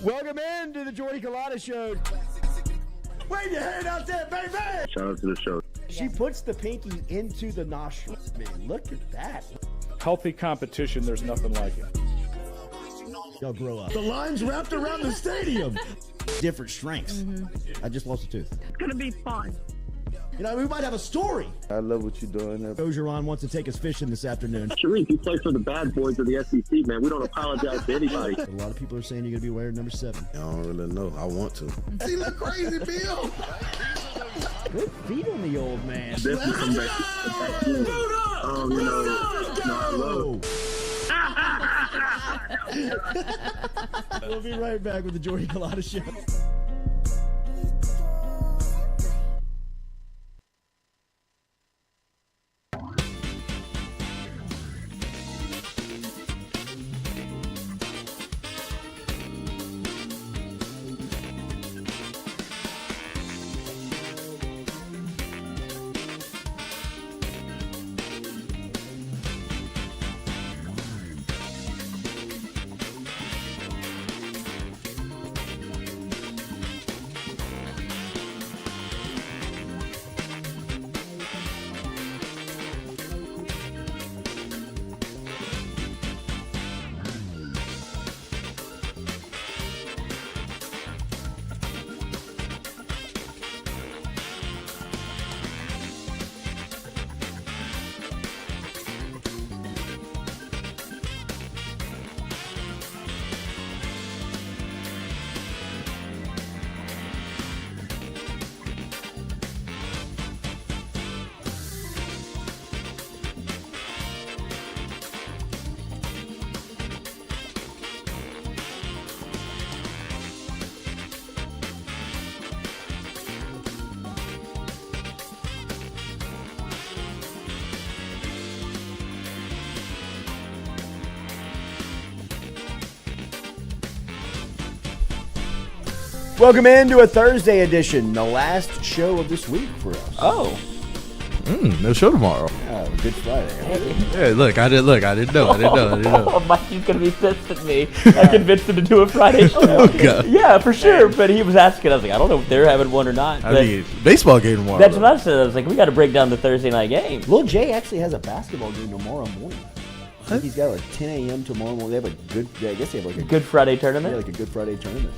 Welcome into the Jordy Culotta Show. Wave your hand out there, baby! Shout out to the show. She puts the pinky into the nostril. Man, look at that. Healthy competition, there's nothing like it. Y'all grow up. The line's wrapped around the stadium. Different strengths. I just lost a tooth. It's gonna be fun. You know, we might have a story. I love what you're doing. Ogeron wants to take us fishing this afternoon. Sharif, you play for the bad boys of the SEC, man. We don't apologize to anybody. A lot of people are saying you're going to be wearing number 7. I don't really know. I want to. He look crazy, Bill. Good feet on the old man. Definitely come back. I love. We'll be right back with the Jordy Culotta Show. Welcome into a Thursday edition, the last show of this week for us. Oh. No show tomorrow. Oh, Good Friday. Hey, look, I didn't know. Mikey's gonna be pissed at me. I convinced him to do a Friday show. Oh, God. Yeah, for sure. But he was asking. I was like, I don't know if they're having one or not. I mean, baseball game tomorrow. That's what I said. I was like, we got to break down the Thursday night game. Lil Jay actually has a basketball game tomorrow morning. I think he's got like 10 a.m. tomorrow morning. They have a good, I guess they have like a Good Friday yeah, tournament. like a Good Friday tournament.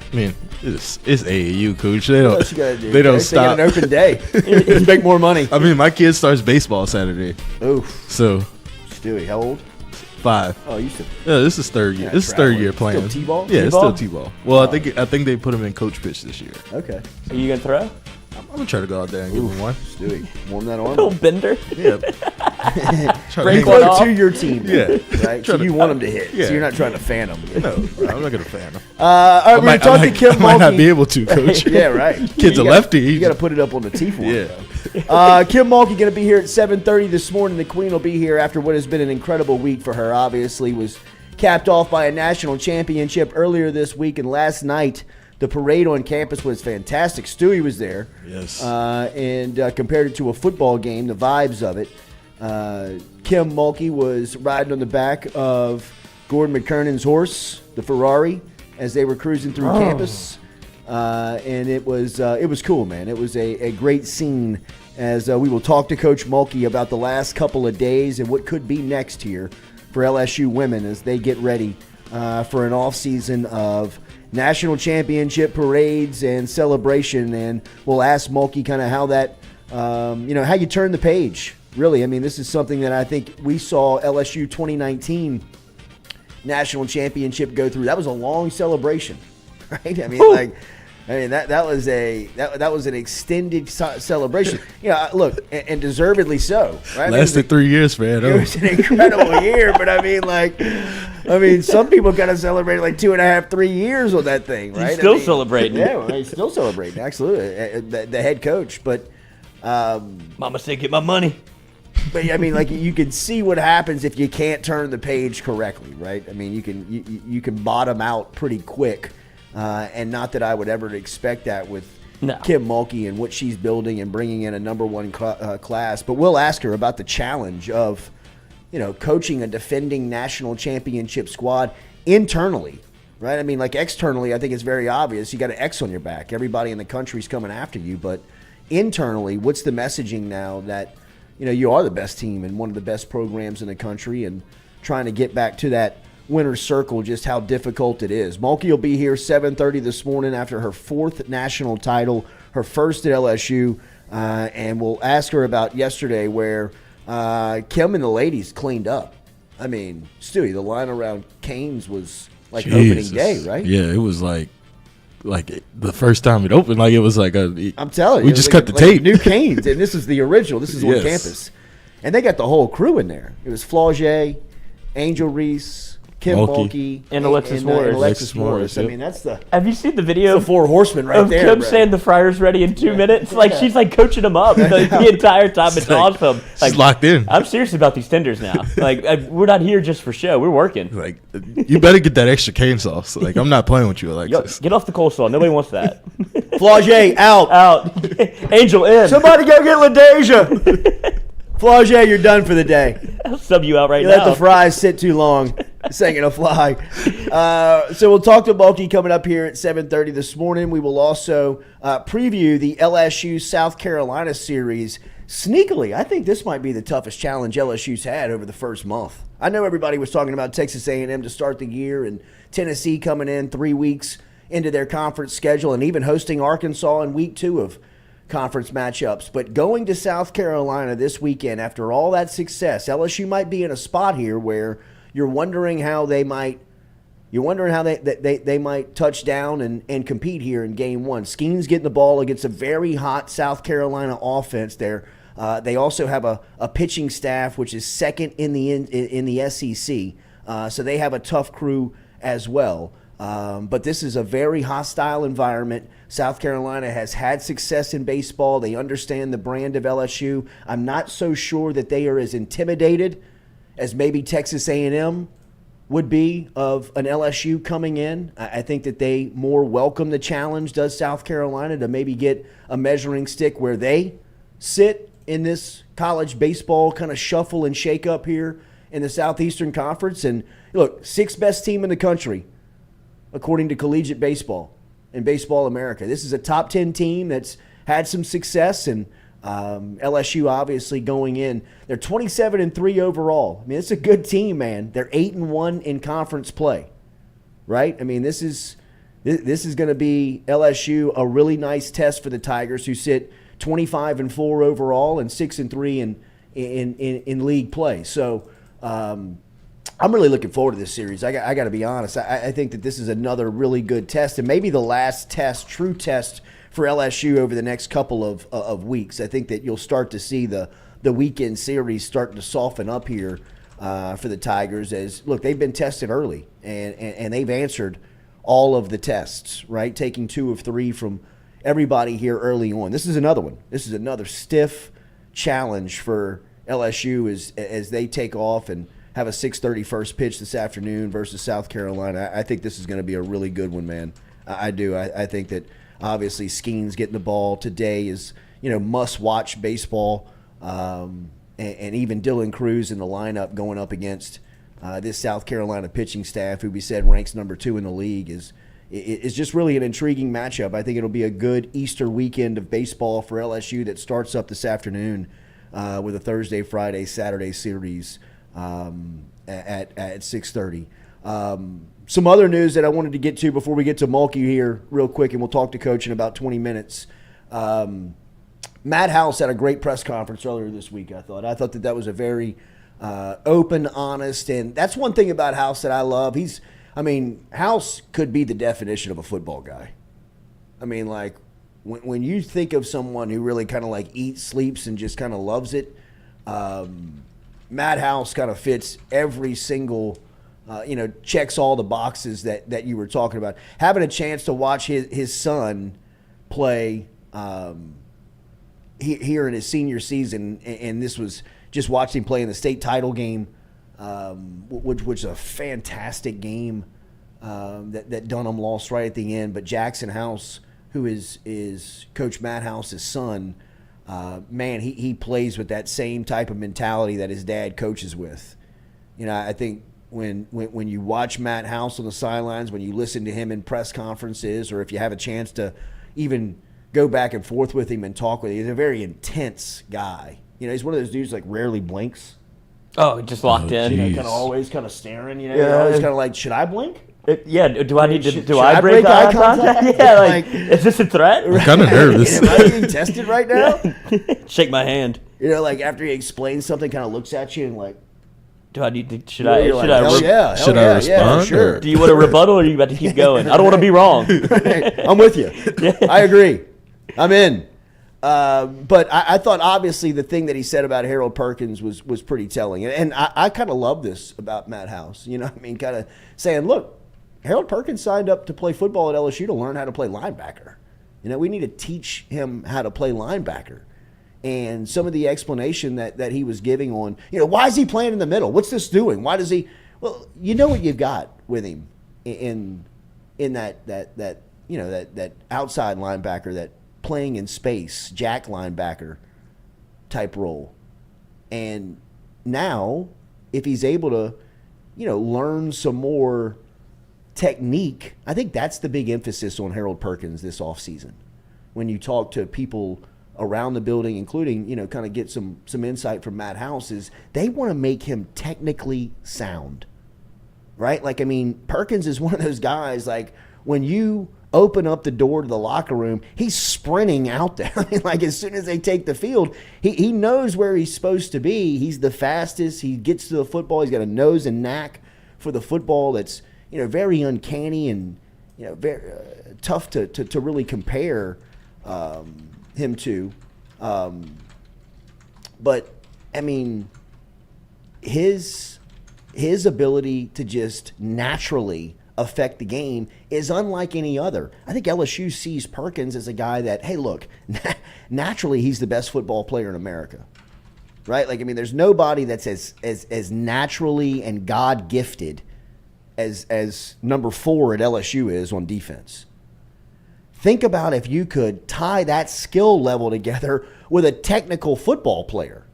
I mean, it's AAU, coach. They What don't. else you gotta do? They don't They stop. got an open day. Just make more money. I mean, my kid starts baseball Saturday, Oof. so Stewie, how old? 5. Oh, you said. Yeah, this is third year. Yeah, This is third traveling. year playing. Still T-ball? Yeah, it's T-ball? still T-ball. Well, I think they put him in coach pitch this year. Okay. Are you gonna throw? I'm gonna try to go out there and give him one. Stewie, warm that arm Little up. bender. Yeah. Try to Break hang one out. off. To your team. Yeah. Right? Try So to- you want them to hit. Yeah. So you're not trying to fan them. No, I'm not gonna fan him. All right, we're talking to Kim I might not Mulkey. be able to, coach. Yeah, right. Kid's You a gotta- lefty. You got to put it up on the tee for him. Yeah. Kim Mulkey going to be here at 7:30 this morning. The Queen will be here after what has been an incredible week for her. Obviously, was capped off by a national championship earlier this week, and last night the parade on campus was fantastic. Stewie was there. Yes. And compared it to a football game, the vibes of it. Kim Mulkey was riding on the back of Gordon McKernan's horse, the Ferrari, as they were cruising through campus. And it was cool, man. It was a great scene as we will talk to Coach Mulkey about the last couple of days and what could be next here for LSU women as they get ready for an offseason of national championship parades and celebration. And we'll ask Mulkey kind of how that, how you turn the page. Really, I mean, this is something that I think we saw LSU 2019 national championship go through. That was a long celebration, right? I mean, that was an extended celebration. Look, and deservedly so. Right? Lasted 3 years, man. It was an incredible year, but I mean, some people kind of celebrated like 2.5, 3 years on that thing, right? He's still celebrating. Yeah, well, he's still celebrating. Absolutely, the head coach, but. Mama said, "Get my money." But I mean, like, you can see what happens if you can't turn the page correctly, right? I mean, you can bottom out pretty quick, and not that I would ever expect that with Kim Mulkey and what she's building and bringing in a number one class. But we'll ask her about the challenge of, coaching a defending national championship squad internally, right? I mean, like externally, I think it's very obvious. You got an X on your back. Everybody in the country's coming after you. But internally, what's the messaging now that, you are the best team and one of the best programs in the country, and trying to get back to that winner's circle, just how difficult it is. Mulkey will be here 7:30 this morning after her 4th national title, her first at LSU, and we'll ask her about yesterday where Kim and the ladies cleaned up. I mean, Stewie, the line around Canes was like opening day, right? Yeah, it was like the first time it opened, like it was like I'm telling you, we just cut the tape. New Canes, and this is the original. This is on campus, and they got the whole crew in there. It was Flaugier, Angel Reese, Kim Mulkey, and Alexis Morris. Alexis Morris. Yep. I mean, that's the Have you seen the video the 4 horsemen right of there. Kim bro. saying the fryer's ready in 2 minutes? Like she's like coaching them up the entire time. It's awesome. She's locked in. I'm serious about these tenders now. Like we're not here just for show. We're working. Like, you better get that extra cane sauce. Like, I'm not playing with you, Alexis. Get off the coleslaw. Nobody wants that. Flaugier out. Out. Angel in. Somebody go get LaDeja. Flaugier, you're done for the day. I'll sub you out right You now. let the fries sit too long. This ain't gonna fly. So we'll talk to Mulkey coming up here at 7:30 this morning. We will also preview the LSU South Carolina series. Sneakily, I think this might be the toughest challenge LSU's had over the first month. I know everybody was talking about Texas A&M to start the year and Tennessee coming in 3 weeks into their conference schedule and even hosting Arkansas in week 2 of conference matchups. But going to South Carolina this weekend after all that success, LSU might be in a spot here where you're wondering how they might touch down and compete here in game 1. Skeens getting the ball against a very hot South Carolina offense there. They also have a pitching staff which is second in the SEC. So they have a tough crew as well. But this is a very hostile environment. South Carolina has had success in baseball. They understand the brand of LSU. I'm not so sure that they are as intimidated as maybe Texas A&M would be of an LSU coming in. I think that they more welcome the challenge, does South Carolina, to maybe get a measuring stick where they sit in this college baseball kind of shuffle and shake up here in the Southeastern Conference. And look, 6th best team in the country, according to Collegiate Baseball and Baseball America. This is a top 10 team that's had some success, and LSU obviously going in. They're 27-3 overall. I mean, it's a good team, man. They're 8-1 in conference play, right? I mean, this is going to be LSU a really nice test for the Tigers, who sit 25-4 overall and 6-3 in league play. So I'm really looking forward to this series. I got to be honest. I think that this is another really good test, and maybe the last true test for LSU over the next couple of weeks. I think that you'll start to see the weekend series starting to soften up here for the Tigers. As look, they've been tested early, and they've answered all of the tests, right? Taking 2 of 3 from everybody here early on. This is another one. This is another stiff challenge for LSU as they take off and have a 6:30 first pitch this afternoon versus South Carolina. I think this is going to be a really good one, man. I do. I think that obviously Skeens getting the ball today is, must-watch baseball. And even Dylan Cruz in the lineup going up against this South Carolina pitching staff, who we said ranks number 2 in the league, is just really an intriguing matchup. I think it'll be a good Easter weekend of baseball for LSU that starts up this afternoon with a Thursday, Friday, Saturday series at 6:30. Some other news that I wanted to get to before we get to Mulkey here real quick, and we'll talk to Coach in about 20 minutes. Matt House had a great press conference earlier this week, I thought. I thought that was a very open, honest, and that's one thing about House that I love. House could be the definition of a football guy. I mean, like, when you think of someone who really kind of like eats, sleeps, and just kind of loves it, Matt House kind of fits every single, checks all the boxes that you were talking about. Having a chance to watch his son play here in his senior season, and this was just watching him play in the state title game, which was a fantastic game that Dunham lost right at the end. But Jackson House, who is Coach Matt House's son, man, he plays with that same type of mentality that his dad coaches with. I think when you watch Matt House on the sidelines, when you listen to him in press conferences, or if you have a chance to even go back and forth with him and talk with him, he's a very intense guy. You know, he's one of those dudes like rarely blinks. Oh, just locked in. You know, Jeez. kind of always kind of staring. You know, Yeah. you're always kind of like, should I blink? Yeah, do I need to? Should Do I break eye contact? Yeah, like, is this a threat? I'm kind of nervous. Am I being tested right now? Shake my hand. You know, like after he explains something, kind of looks at you and like, Do I need to? Should I? you're Should like, I? hell yeah, should hell I yeah, respond, Yeah, sure. or- Do you want a rebuttal, or are you about to keep going? I don't want to be wrong. I'm with you. I agree. I'm in. But I thought obviously the thing that he said about Harold Perkins was pretty telling. And I kind of love this about Matt House. You know what I mean? Kind of saying, look, Harold Perkins signed up to play football at LSU to learn how to play linebacker. You know, we need to teach him how to play linebacker. And some of the explanation that he was giving on, you know, why is he playing in the middle? What's this doing? Why does he? Well, you know what you've got with him in that you know that outside linebacker, that playing in space, jack linebacker type role. And now, if he's able to, you know, learn some more technique, I think that's the big emphasis on Harold Perkins this offseason. When you talk to people around the building, including, you know, kind of get some insight from Matt House, is they want to make him technically sound, right? Like, I mean, Perkins is one of those guys, like, when you open up the door to the locker room, he's sprinting out there. I mean, like, as soon as they take the field, he knows where he's supposed to be. He's the fastest. He gets to the football. He's got a nose and knack for the football that's, you know, very uncanny and, you know, very tough to really compare him to. But, I mean, his ability to just naturally affect the game is unlike any other. I think LSU sees Perkins as a guy that, hey, look, naturally he's the best football player in America, right? Like, I mean, there's nobody that's as naturally and God gifted as number 4 at LSU is on defense. Think about if you could tie that skill level together with a technical football player,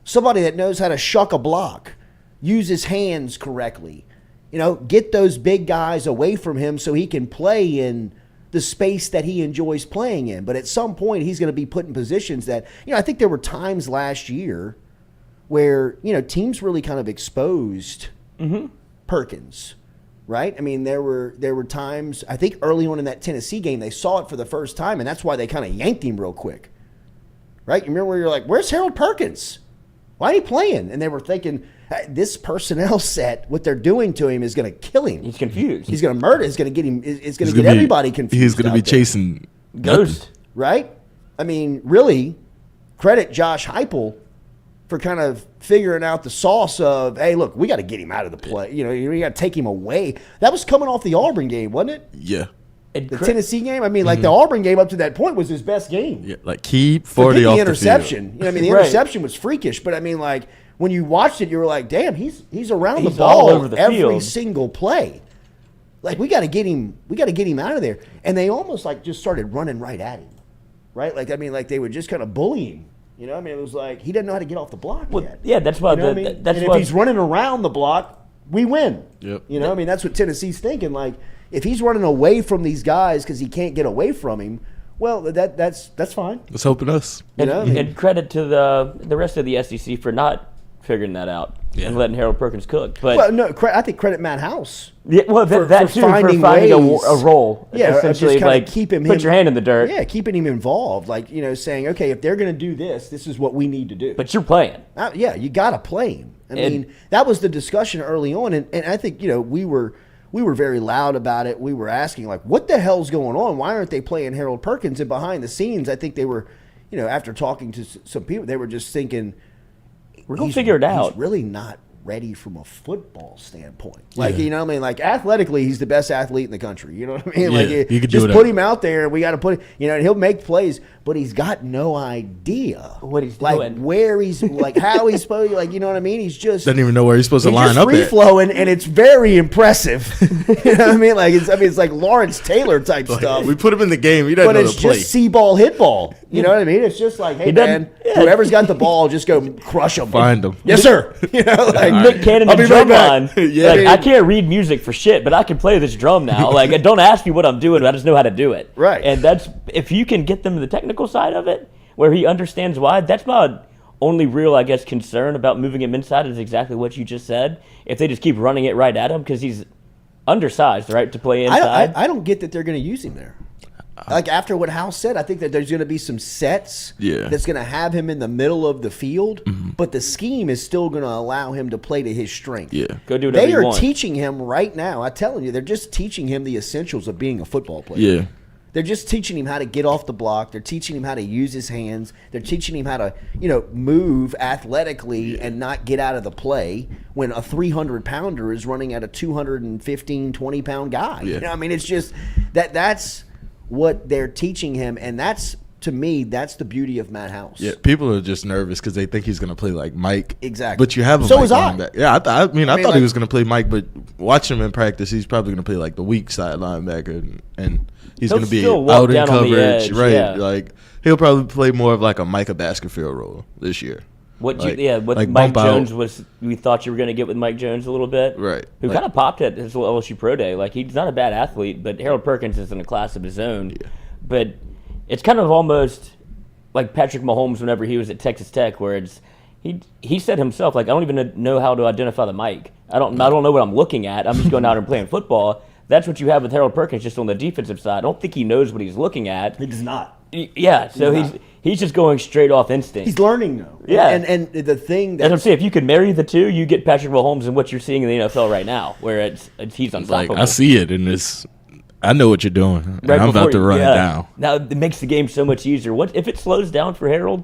somebody that knows how to shuck a block, use his hands correctly. You know, get those big guys away from him so he can play in the space that he enjoys playing in. But at some point, he's going to be put in positions that, you know, I think there were times last year where, you know, teams really kind of exposed Perkins, right? I mean, there were times, I think early on in that Tennessee game, they saw it for the first time, and that's why they kind of yanked him real quick, right? You remember where you're like, where's Harold Perkins? Why ain't he playing? And they were thinking, this personnel set, what they're doing to him is going to kill him. He's confused. He's going to murder. It's going to get him. It's going to get everybody confused. He's going to be out there, chasing Ghost. right? I mean, really, credit Josh Heupel for kind of figuring out the sauce of, hey, look, we got to get him out of the play. You know, we got to take him away. That was coming off the Auburn game, wasn't it? Yeah. And The Tennessee game. I mean, like the Auburn game up to that point was his best game. Yeah. Like keep 40 Forget off the the interception. field. You know, I mean, the Right. interception was freakish, but I mean, like, when you watched it, you were like, damn, he's around He's the ball all over the every field. single play. Like, we got to get him out of there. And they almost like just started running right at him. Right? Like, I mean, like they would just kind of bully him. You know, I mean, it was like he didn't know how to get off the block Well, yet. yeah, that's why. You know what I mean? That's and why. if he's running around the block, we win. Yep. You know, I mean, that's what Tennessee's thinking. Like, if he's running away from these guys because he can't get away from him, well, that's fine. It's helping us. You know, I mean, and credit to the rest of the SEC for not figuring that out and letting Harold Perkins cook. But well, no, I think credit Matt House. yeah, well, for that too, finding for finding ways. a role. Yeah, essentially, just kinda like keeping put him- your hand in the dirt. Yeah, keeping him involved. Like, you know, saying, okay, if they're going to do this, this is what we need to do. But you're playing. Yeah, you got to play him. I mean, that was the discussion early on, and I think, you know, we were very loud about it. We were asking, like, what the hell's going on? Why aren't they playing Harold Perkins? And behind the scenes, I think they were, you know, after talking to some people, they were just thinking, We're gonna figure it out. He's really not ready from a football standpoint. Like, you know what I mean? Like, athletically, he's the best athlete in the country. You know what I mean? Yeah, Like, he could do just it put out. him out there, and we got to put, you know, and he'll make plays, but he's got no idea What he's like doing. where he's, like how he's supposed, like, you know what I mean? He's just Doesn't even know where he's supposed to he's line just up free at. flowing, and it's very impressive. You know what I mean? Like, it's like Lawrence Taylor type stuff. We put him in the game. He doesn't But know it's the play. just see ball, hit ball. You know what I mean? It's just like, hey, He doesn't- man, whoever's got the ball, just go crush them. Find him. Yes, sir. You know, like, like Nick Cannon and drum line. Yeah. Like, I can't read music for shit, but I can play this drum now. Like, don't ask me what I'm doing, I just know how to do it. Right. And that's, if you can get them to the technical side of it, where he understands why, that's my only real, I guess, concern about moving him inside is exactly what you just said. If they just keep running it right at him, because he's undersized, right, to play inside. I don't get that they're going to use him there. Like after what House said, I think that there's going to be some sets that's going to have him in the middle of the field, but the scheme is still going to allow him to play to his strength. Yeah. Go do whatever They you are want. teaching him right now. I'm telling you, they're just teaching him the essentials of being a football player. Yeah. They're just teaching him how to get off the block. They're teaching him how to use his hands. They're teaching him how to, move athletically and not get out of the play when a 300-pounder is running at a 215, 20-pound guy. Yeah. I mean, it's just that's what they're teaching him, and that's, to me, that's the beauty of Matt House. Yeah, people are just nervous because they think he's going to play like Mike. Exactly. But you have a So Mike was I. linebacker. Yeah, I thought like, he was going to play Mike, but watching him in practice, he's probably going to play like the weak side linebacker, and he's He'll going to be still walk out in down on the coverage, edge, right? yeah. Like he'll probably play more of like a Micah Baskerville role this year. What Like- Mike bump out. Jones was, we thought you were going to get with Mike Jones a little bit. Right. Who Like- kind of popped at his LSU Pro Day. Like, he's not a bad athlete, but Harold Perkins is in a class of his own. Yeah. But it's kind of almost like Patrick Mahomes whenever he was at Texas Tech, where it's he said himself, like, I don't even know how to identify the mic. I don't know what I'm looking at. I'm just going out and playing football. That's what you have with Harold Perkins just on the defensive side. I don't think he knows what he's looking at. He does not. Yeah, so he's just going straight off instinct. He's learning, though. Yeah. And the thing That's what I'm that saying. If you could marry the two, you get Patrick Mahomes and what you're seeing in the NFL right now, where he's Like unstoppable. I see it, and I know what you're doing, and Right I'm about before to run it down. Now it makes the game so much easier. What if it slows down for Harold?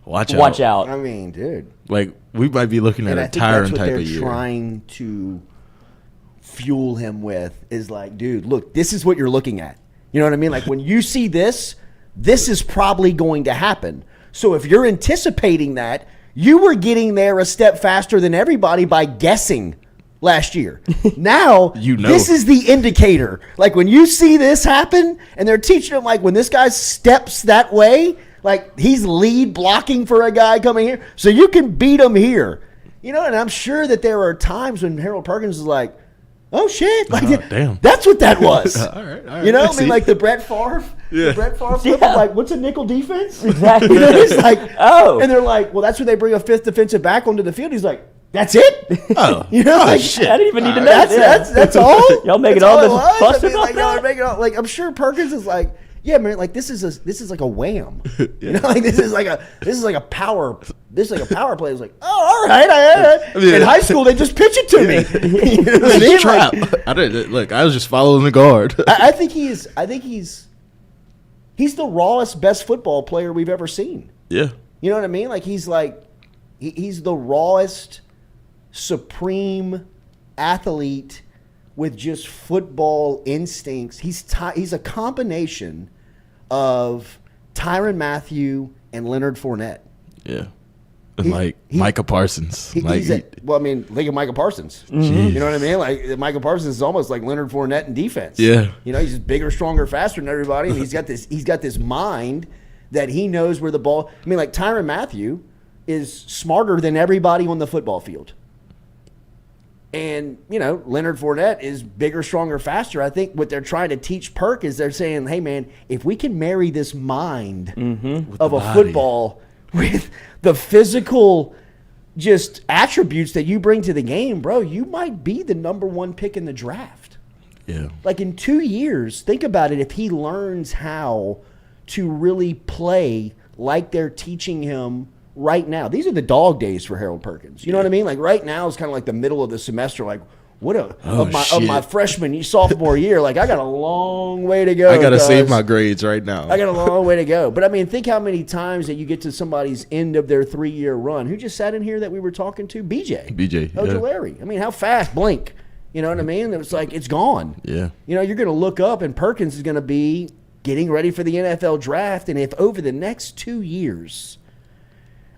Watch out. I mean, dude. Like we might be looking at And I a think that's Tyron what type they're of year. trying to fuel him with is like, dude, look, this is what you're looking at. You know what I mean? Like when you see this is probably going to happen. So if you're anticipating that, you were getting there a step faster than everybody by guessing last year. Now, this is the indicator. Like when you see this happen and they're teaching him, like when this guy steps that way, like he's lead blocking for a guy coming here, so you can beat him here. And I'm sure that there are times when Harold Perkins is like, oh shit, like damn. that's what that was. All right. I mean, like the Brett Favre, Yeah. the Brett Favre flip, Yeah. like what's a nickel defense? Exactly. It's like, Oh. and they're like, well, that's when they bring a fifth defensive back onto the field. He's like, that's it. Oh, Like, shit. I didn't even need to know. That's all. Y'all making That's all it this was. fuss I mean, about like, y'all are that? making all, like I'm sure Perkins is like, yeah, man, like this is like a wham. Like this is like a power play. It's like, oh, all right. In high school, they just pitch it to me. You know what I mean? Trap. Like, I didn't look. I was just following the guard. I think he's the rawest, best football player we've ever seen. Yeah. You know what I mean? Like he's the rawest, supreme athlete with just football instincts. He's a combination of Tyrann Mathieu and Leonard Fournette. Yeah. And like Micah Parsons. Think of Micah Parsons. You know what I mean? Like Micah Parsons is almost like Leonard Fournette in defense. Yeah. He's just bigger, stronger, faster than everybody, and he's got this mind that he knows where the ball. I mean, like Tyrann Mathieu is smarter than everybody on the football field. And, Leonard Fournette is bigger, stronger, faster. I think what they're trying to teach Perk is they're saying, hey, man, if we can marry this mind of a football with the physical just attributes that you bring to the game, bro, you might be the number one pick in the draft. Yeah. Like in 2 years, think about it, if he learns how to really play like they're teaching him right now. These are the dog days for Harold Perkins. You know what I mean? Like right now is kind of like the middle of the semester. Like of my freshman, sophomore year. Like I got a long way to go. I gotta save my grades right now. I got a long way to go. But I mean, think how many times that you get to somebody's end of their 3-year run. Who just sat in here that we were talking to? BJ. Ojulari. I mean, how fast? Blink. You know what I mean? It was like it's gone. Yeah. You're going to look up and Perkins is going to be getting ready for the NFL draft. And if over the next 2 years,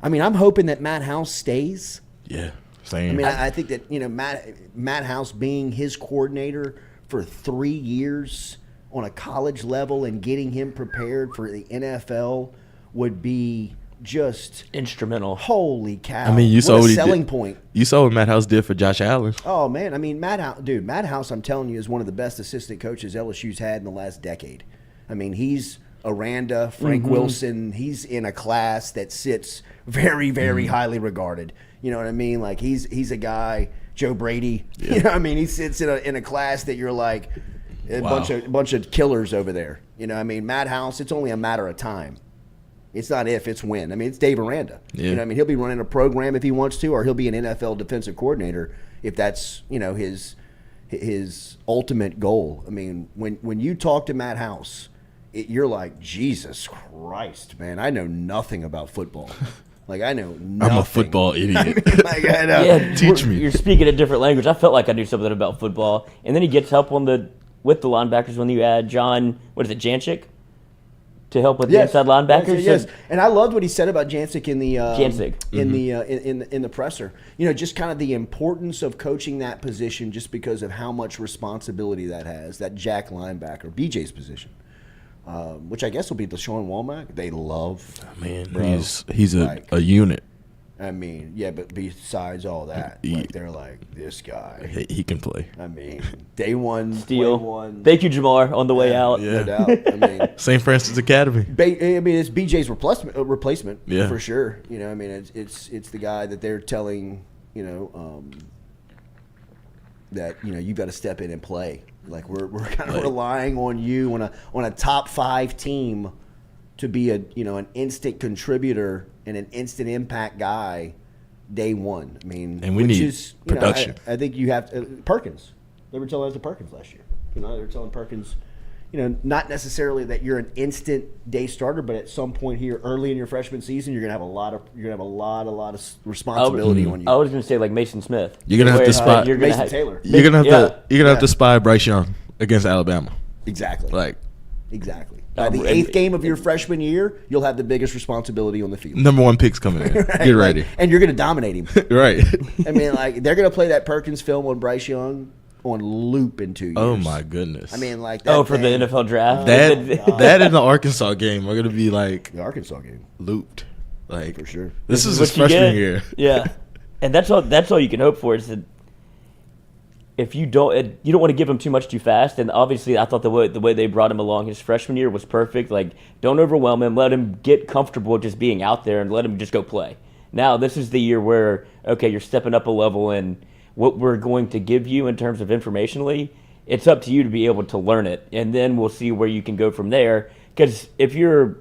I mean, I'm hoping that Matt House stays. Yeah, same. I mean, I think that, Matt House being his coordinator for 3 years on a college level and getting him prepared for the NFL would be just Instrumental. holy cow. I mean, you what saw a what he selling did. point. You saw what Matt House did for Josh Allen. Oh man, I mean Matt House, I'm telling you, is one of the best assistant coaches LSU's had in the last decade. I mean, he's Aranda, Frank Wilson. He's in a class that sits very, very highly regarded. You know what I mean? Like he's a guy, Joe Brady. Yeah. You know what I mean? He sits in a class that you're like a Wow. bunch of killers over there. You know what I mean? Matt House, it's only a matter of time. It's not if, it's when. I mean, it's Dave Aranda. Yeah. You know what I mean? He'll be running a program if he wants to, or he'll be an NFL defensive coordinator if that's, you know, his ultimate goal. I mean, when you talk to Matt House, you're like, Jesus Christ, man, I know nothing about football. Like, I know nothing. I'm a football idiot. I mean, like, I know. Yeah, Teach me. You're speaking a different language. I felt like I knew something about football, and then he gets help with the linebackers when you add John. What is it, Janczyk, to help with the inside linebackers? Yes, So- and I loved what he said about Janczyk in the Janczyk. in the presser. You know, just kind of the importance of coaching that position, just because of how much responsibility that has. That Jack linebacker, BJ's position, which I guess will be Deshaun Womack. They love. Man, Bro, he's like- a unit. I mean, yeah, but besides all that, He- like they're like this guy. He can play. I mean, day one, Steal. play one. Thank you, Jamar, on the way out. Yeah. No doubt. I mean. St. Francis Academy. I mean, it's BJ's replacement Yeah. for sure. You know, I mean, it's the guy that they're telling, you know, that, you know, you've got to step in and play. Like we're kind of relying on you on a top 5 team to be an instant contributor and an instant impact guy day one. I mean, And we which need is, you know, production. I think you have to, Perkins. They were telling us to Perkins last year. You know, they were telling Perkins, you know, not necessarily that you're an instant day starter, but at some point here, early in your freshman season, you're gonna have a lot of responsibility on you. I was going to say like Mason Smith. You're gonna have to Where, spot- you're gonna Mason have- Taylor. You're gonna have Yeah. to spy Bryce Young against Alabama. Exactly. Like Exactly. By the 8th game of your freshman year, you'll have the biggest responsibility on the field. number 1 picks coming in. Right? Get ready. Like, and you're going to dominate him. Right. I mean, like, they're going to play that Perkins film on Bryce Young on loop in 2 years. Oh my goodness. I mean, like, that for the thing- NFL draft. that in the Arkansas game, we're gonna be like The Arkansas game, looped. Like for sure. This is what his you freshman get. year. Yeah, and that's all you can hope for is that if you don't want to give him too much too fast. And obviously, I thought the way they brought him along his freshman year was perfect. Like, don't overwhelm him. Let him get comfortable just being out there and let him just go play. Now, this is the year where, okay, you're stepping up a level, and what we're going to give you in terms of informationally, it's up to you to be able to learn it. And then we'll see where you can go from there. Because if you're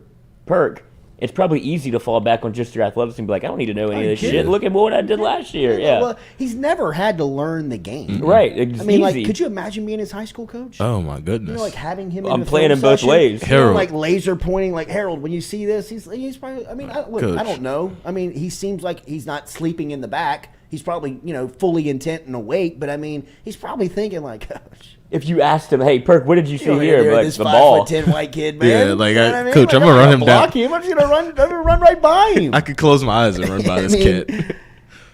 Perk, it's probably easy to fall back on just your athleticism and be like, I don't need to know any of this kidding? shit. Look at what I did last year. Yeah. Well, he's never had to learn the game. Right. It's I mean, like, easy. could you imagine being his high school coach? Oh my You goodness. know, like having him. I'm in the playing film him both session, ways. you know, Harold. like laser pointing, like Harold. When you see this, he's probably. I mean, Coach. I don't know. I mean, he seems like he's not sleeping in the back. He's probably, you know, fully intent and awake. But I mean, he's probably thinking like, gosh, If you asked him, hey, Perk, what did you see here? There, Like, this the 5'10" ball. white kid, man. Yeah, like, You know what I mean? Coach, Like, I'm gonna run him block down. him. I'm just gonna run right by him. I could close my eyes and run by I this mean, kid.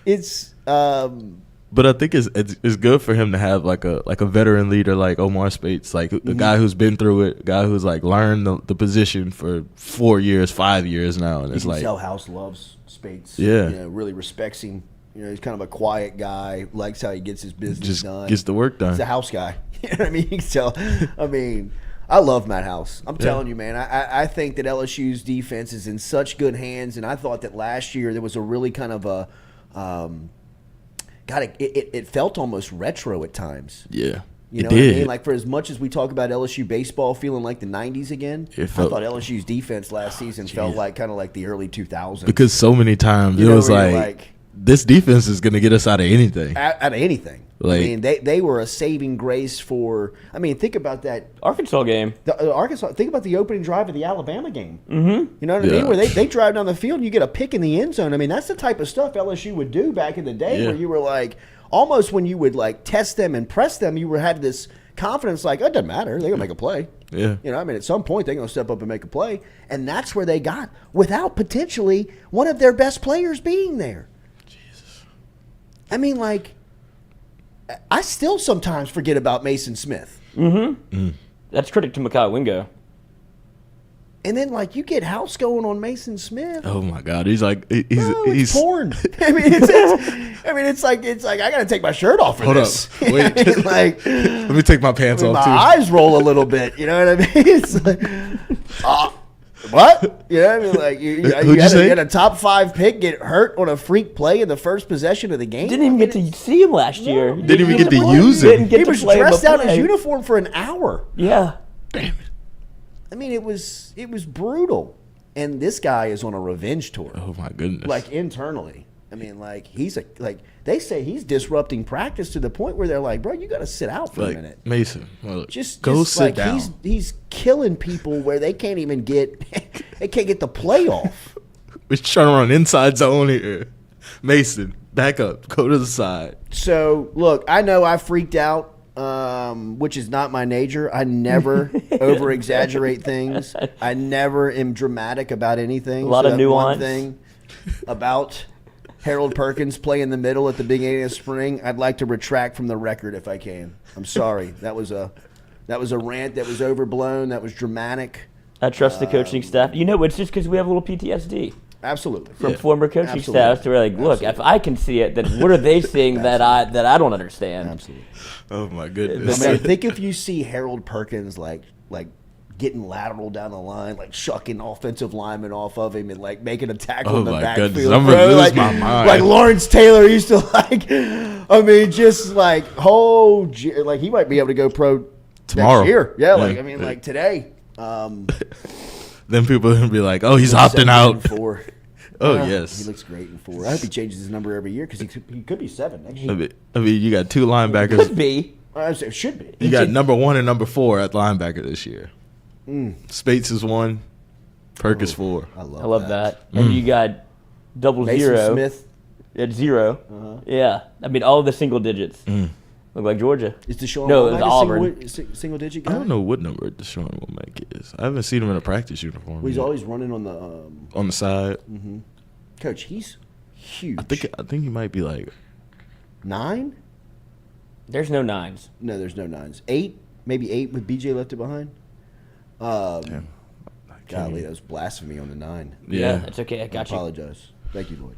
It's But I think it's good for him to have like a veteran leader like Omar Spates, like a guy who's been through it, a guy who's like learned the position for 4 years, 5 years now, and you it's can like tell House loves Spates. Yeah. You know, really respects him. You know, he's kind of a quiet guy, likes how he gets his business just done. gets the work done. He's a house guy. You know what I mean? You can tell. I mean, I love Matt House. I'm telling you, man. I think that LSU's defense is in such good hands, and I thought that last year there was a really kind of a it felt almost retro at times. Yeah, You it know did. what I mean? Like, for as much as we talk about LSU baseball feeling like the 90s again, It felt- I thought LSU's defense last season felt like kind of like the early 2000s. because so many times You it know, was where you're like this defense is gonna get us out of anything. out of anything. Like- I mean, they were a saving grace for. I mean, think about that. Arkansas game. The Arkansas. Think about the opening drive of the Alabama game. Mm-hmm. You know what I Yeah. mean? Where they drive down the field and you get a pick in the end zone. I mean, that's the type of stuff LSU would do back in the day, Yeah. where you were like, almost when you would like test them and press them, you had this confidence, like, oh, it doesn't matter, they're gonna make a play. Yeah. You know, I mean, at some point they're gonna step up and make a play, and that's where they got without potentially one of their best players being there. I mean, like, I still sometimes forget about Mason Smith. That's credit to Mekhi Wingo. And then, like, you get house going on Mason Smith. Oh my God, he's like he's It's porn. I mean, it's like I gotta take my shirt off for Hold this. up, wait. I mean, like, Let me take my pants my off too. eyes roll a little bit. You know what I mean? It's like, what? You know what I mean? Like, you had a top 5 pick get hurt on a freak play in the first possession of the game. Didn't even get to see him last year. Didn't even get to play. use him. Didn't get He to was play him a dressed out in his play. uniform for an hour. Yeah. Damn it. I mean, it was brutal. And this guy is on a revenge tour. Oh my goodness. Like, internally. I mean, like, they say he's disrupting practice to the point where they're like, bro, you got to sit out for a minute. Mason, well, Just go just sit like down. He's killing people where they can't even get they can't get the play off. We're trying to run inside zone here. Mason, back up. Go to the side. So look, I know I freaked out, which is not my nature. I never over exaggerate things. I never am dramatic about anything. A lot of that nuance. One thing about Harold Perkins play in the middle at the beginning of spring, I'd like to retract from the record if I can. I'm sorry. That was a rant that was overblown. That was dramatic. I trust the coaching staff. You know, it's just because we have a little PTSD Absolutely. from former coaching Absolutely. staffs to where, like, look, if I can see it, then what are they seeing that I don't understand? Absolutely. Oh my I goodness. mean, I think if you see Harold Perkins like getting lateral down the line, like shucking offensive linemen off of him and like making a tackle Oh in the my backfield. goodness, I'm gonna bro. lose like, my mind. Like Lawrence Taylor used to like, I mean, just like like he might be able to go pro Tomorrow. next year. Yeah, like Yeah. I mean, like today. Then people are gonna be like, "Oh, he's opting 7 out." and 4. Oh He yes. looks great in 4. I hope he changes his number every year because he could be 7 next year. I mean, you got 2 linebackers. Could be. I say it should be. You got number 1 and number 4 at linebacker this year. Spates is 1. Perk is 4. I love that. And you got double Mason zero Smith. at 0. Yeah. I mean, all the single digits. Look like Georgia. Is Deshaun No, it was Womack a Auburn. single digit guy? I don't know what number Deshaun Womack is. I haven't seen him in a practice uniform. Well, he's yet. always running on the on the side. coach. He's huge. I think he might be like 9? There's no 9s. No, there's no 9s. 8, maybe 8 with BJ left it behind. Damn. Golly, that was blasphemy on the 9. Yeah. It's okay. I got I you. apologize. Thank you, Lloyd.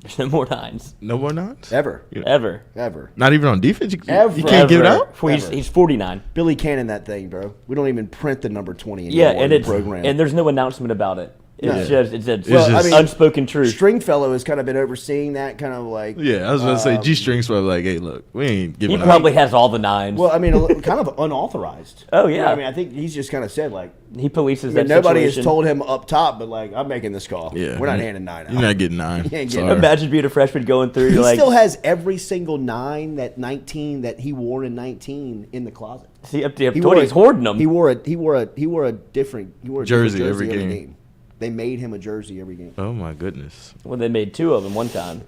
There's no more 9s. No more nines? Ever, Ever. ever. Not even on defense? You Ever. can't give it Ever. out? For he's 49. Billy Cannon, that thing, bro. We don't even print the number 20 anymore Yeah, in and the it's program. and there's no announcement about it. It's just Well, I mean, unspoken truth. Stringfellow has kind of been overseeing that, kind of like. Yeah, I was going to say G-String's probably like, hey, look, we ain't He giving out. probably has all the 9s. Well, I mean, kind of unauthorized. Oh, You know yeah. I mean, I think he's just kind of said like, He polices I mean, that nobody situation. has told him up top, but like, I'm making this call. Yeah. We're not handing 9 out. You're not getting 9. You ain't getting Sorry. Imagine being a freshman going through. He You're like, still has every single 9 that 19 that he wore in 19 in the closet. see, up to 20, he's hoarding them. He wore a different Jersey different every game. They made him a jersey every game, Oh, my goodness. Well, they made 2 of them one time.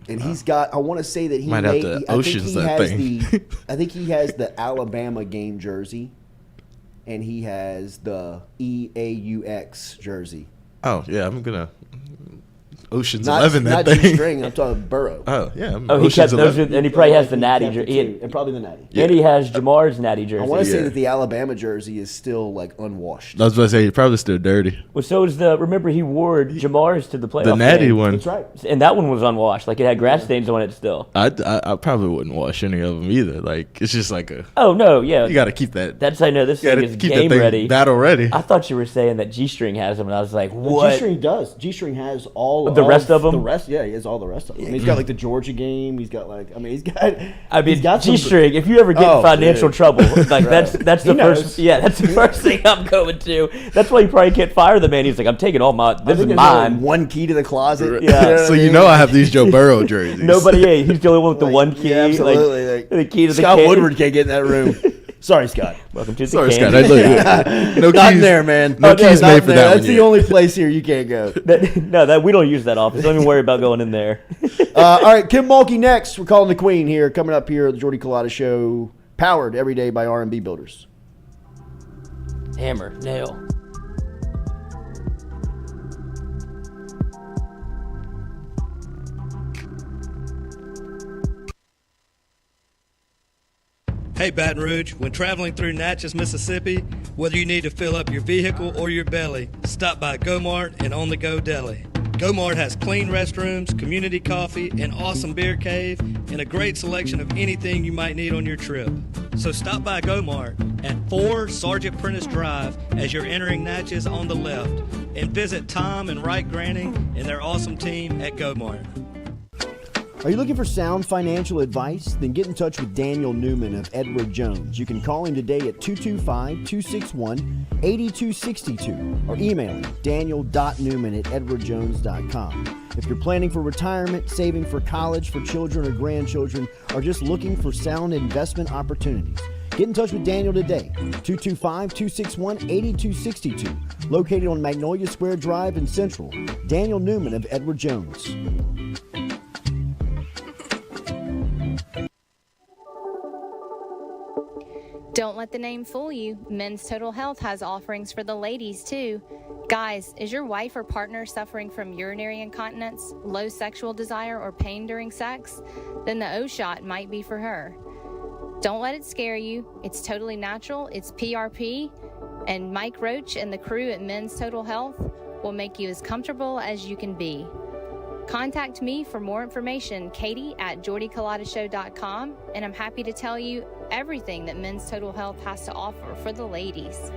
and he's got. I want to say that he Might have made. to I think Oceans he that has thing. I think he has the Alabama game jersey, and he has the EAUX jersey. Oh, yeah, I'm going to Ocean's Not 11 that not thing. G-string. I'm talking Burrow. Oh, yeah. I'm Oh, he Ocean's kept those, 11. and he probably has the natty kept it jersey. too, and probably the natty. And he has Jamar's natty jersey. I want to say Yeah. that the Alabama jersey is still like unwashed. I was about to say, you're probably still dirty. Well, so is the. Remember, he wore Jamar's to the playoff. The natty game. one, That's right. And that one was unwashed. Like, it had grass stains on it still. I probably wouldn't wash any of them either. Like, it's just like Oh, no, yeah. you got to keep that. That's how I know this You thing got is to keep game that thing ready. battle ready. I thought you were saying that G-String has them, and I was like, But what? G-string does. G-string has all The rest of them? The rest, yeah, he has all the rest of them. I mean, he's got like the Georgia game. He's got like, I mean, he's got. I mean, he's got some- G-string. If you ever get Oh, in financial dude. trouble, like that's the He first. knows. Yeah, that's the first thing I'm going to. That's why you probably can't fire the man. He's like, I'm taking all my. I This is think there's only mine. one key to the closet. Yeah. So you know I have these Joe Burrow jerseys. Nobody. Yeah, he's the only one with the Like, one key. yeah, absolutely. Like, Like, the key to the Scott can. Woodward can't get in that room. Sorry, Scott. Welcome to the Sorry, can. Scott. No Not keys. there, man. No Not keys there. made for that That's one the yet. only place here you can't go. No, we don't use that office. Don't even worry about going in there. All right, Kim Mulkey next. We're calling the Queen here. Coming up here, the Jordy Culotta Show, powered every day by R&B Builders. Hammer, nail. Hey Baton Rouge, when traveling through Natchez, Mississippi, whether you need to fill up your vehicle or your belly, stop by Go-Mart and On The Go Deli. Go-Mart has clean restrooms, community coffee, an awesome beer cave, and a great selection of anything you might need on your trip. So stop by Go-Mart at 4 Sergeant Prentice Drive as you're entering Natchez on the left, and visit Tom and Wright Granning and their awesome team at Go-Mart. Are you looking for sound financial advice? Then get in touch with Daniel Newman of Edward Jones. You can call him today at 225-261-8262 or email him daniel.newman@edwardjones.com. If you're planning for retirement, saving for college, for children or grandchildren, or just looking for sound investment opportunities, get in touch with Daniel today, 225-261-8262, located on Magnolia Square Drive in Central. Daniel Newman of Edward Jones. Don't let the name fool you. Men's Total Health has offerings for the ladies, too. Guys, is your wife or partner suffering from urinary incontinence, low sexual desire, or pain during sex? Then the O-Shot might be for her. Don't let it scare you. It's totally natural. It's PRP. And Mike Roach and the crew at Men's Total Health will make you as comfortable as you can be. Contact me for more information, Katie at JordyCulottaShow.com, and I'm happy to tell you everything that Men's Total Health has to offer for the ladies.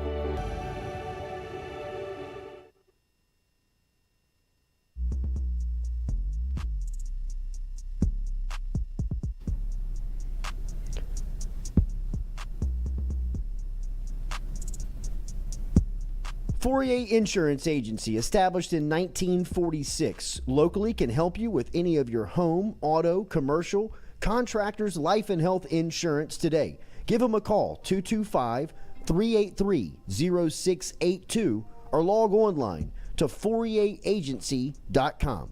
Fourier Insurance Agency, established in 1946, locally can help you with any of your home, auto, commercial, contractors, life and health insurance today. Give them a call, 225-383-0682, or log online to FourierAgency.com.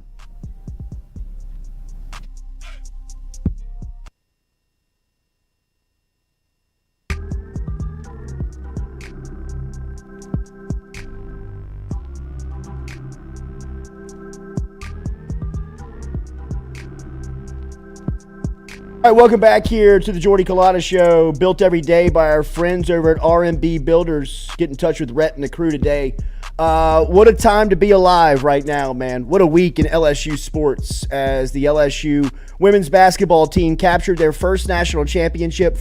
All right, welcome back here to the Jordy Culotta Show, built every day by our friends over at R&B Builders. Get in touch with Rhett and the crew today. What a time to be alive right now, man. What a week in LSU sports as the LSU women's basketball team captured their first national championship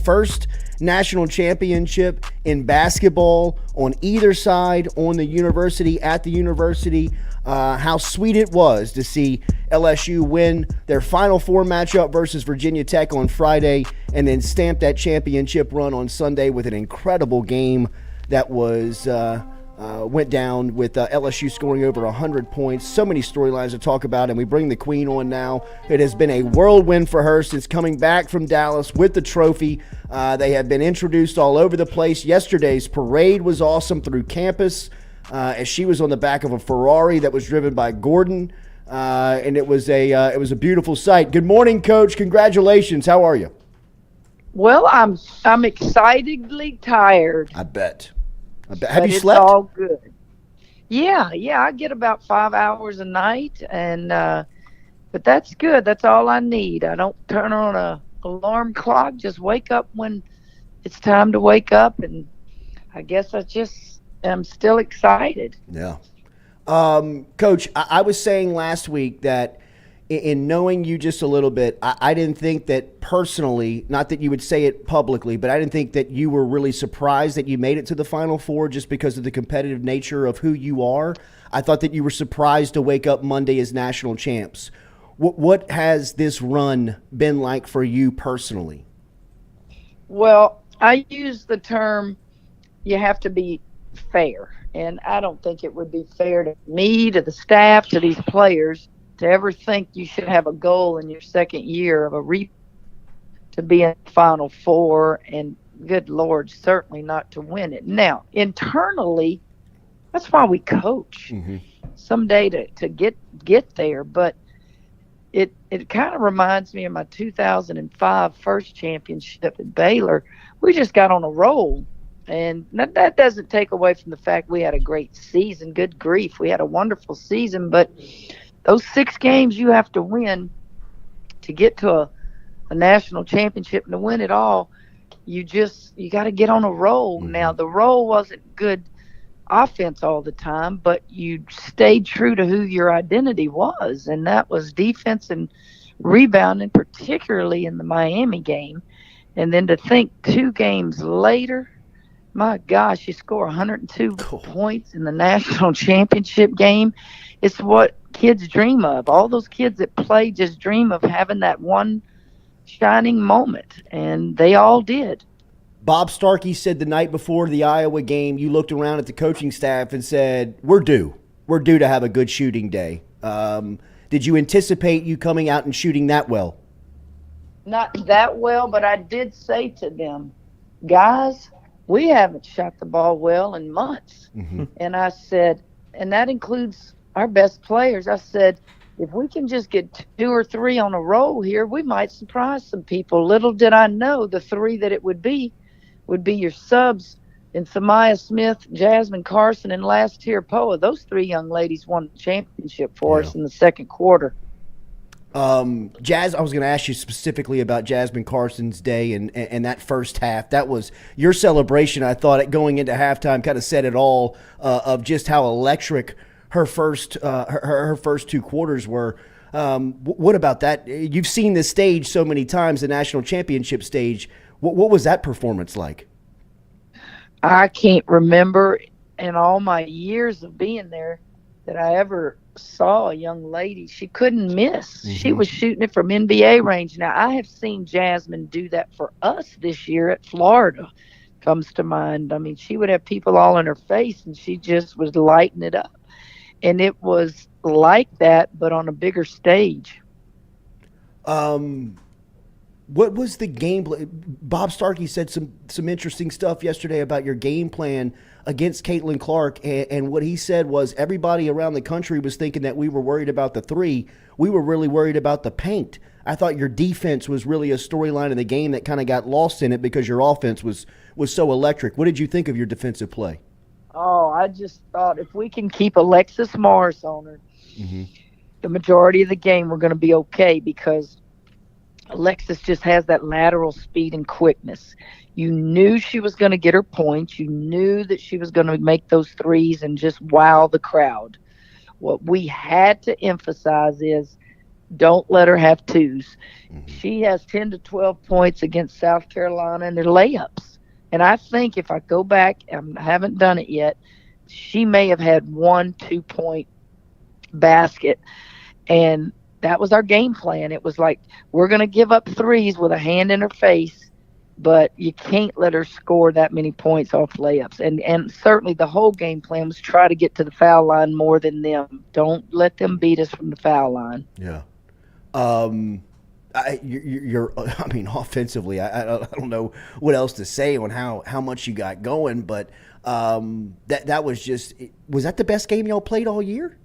in basketball on either side, on the university, at the university. How sweet it was to see LSU win their Final Four matchup versus Virginia Tech on Friday and then stamp that championship run on Sunday with an incredible game that was went down with LSU scoring over 100 points. So many storylines to talk about, and we bring the Queen on now. It has been a whirlwind for her since coming back from Dallas with the trophy. They have been introduced all over the place. Yesterday's parade was awesome through campus. As she was on the back of a Ferrari that was driven by Gordon, and it was a beautiful sight. Good morning, Coach. Congratulations. How are you? Well, I'm excitedly tired. I bet. Have you it's slept? All good. Yeah. I get about 5 hours a night, and but that's good. That's all I need. I don't turn on a alarm clock. Just wake up when it's time to wake up, and I guess I'm still excited. Yeah. Coach, I was saying last week that in knowing you just a little bit, I didn't think that personally, not that you would say it publicly, but I didn't think that you were really surprised that you made it to the Final Four just because of the competitive nature of who you are. I thought that you were surprised to wake up Monday as national champs. What has this run been like for you personally? Well, I use the term you have to be fair, and I don't think it would be fair to me, to the staff, to these players to ever think you should have a goal in your second year of to be in the Final Four, and good Lord, certainly not to win it. Now, internally, that's why we coach. Mm-hmm. Someday to get there, but it kind of reminds me of my 2005 first championship at Baylor. We just got on a roll. And that doesn't take away from the fact we had a great season. Good grief, we had a wonderful season. But those 6 games you have to win to get to a national championship and to win it all, you got to get on a roll. Now, the roll wasn't good offense all the time, but you stayed true to who your identity was, and that was defense and rebounding, particularly in the Miami game. And then to think 2 games later, my gosh, you score 102 points in the national championship game. It's what kids dream of. All those kids that play just dream of having that one shining moment, and they all did. Bob Starkey said the night before the Iowa game, you looked around at the coaching staff and said, we're due to have a good shooting day. Did you anticipate you coming out and shooting that well? Not that well, but I did say to them, guys, we haven't shot the ball well in months. And I said, and that includes our best players. I said, if we can just get 2 or 3 on a roll here, we might surprise some people. Little did I know the 3 that it would be your subs in Samaya Smith, Jasmine Carson, and last year Poa. Those 3 young ladies won the championship for us in the second quarter. Jazz, I was going to ask you specifically about Jasmine Carson's day and that first half. That was your celebration. I thought going into halftime kind of said it all of just how electric her first 2 quarters were. What about that? You've seen this stage so many times, the national championship stage. What was that performance like? I can't remember in all my years of being there that I ever saw a young lady. She couldn't miss. She was shooting it from NBA range. Now, I have seen Jasmine do that for us this year at Florida, comes to mind. I mean, she would have people all in her face, and she just was lighting it up. And it was like that, but on a bigger stage. What was the game plan? Bob Starkey said some interesting stuff yesterday about your game plan against Caitlin Clark, and what he said was everybody around the country was thinking that we were worried about the 3. We were really worried about the paint. I thought your defense was really a storyline in the game that kind of got lost in it because your offense was so electric. What did you think of your defensive play? Oh, I just thought if we can keep Alexis Morris on her, the majority of the game we're going to be okay, because Alexis just has that lateral speed and quickness. You knew she was going to get her points. You knew that she was going to make those 3s and just wow the crowd. What we had to emphasize is don't let her have 2s. She has 10 to 12 points against South Carolina in their layups. And I think if I go back, I haven't done it yet, she may have had 1 2-point basket. And that was our game plan. It was like, we're going to give up 3s with a hand in her face, but you can't let her score that many points off layups. And certainly the whole game plan was try to get to the foul line more than them. Don't let them beat us from the foul line. Yeah. You're offensively, I don't know what else to say on how much you got going, but that was that the best game y'all played all year?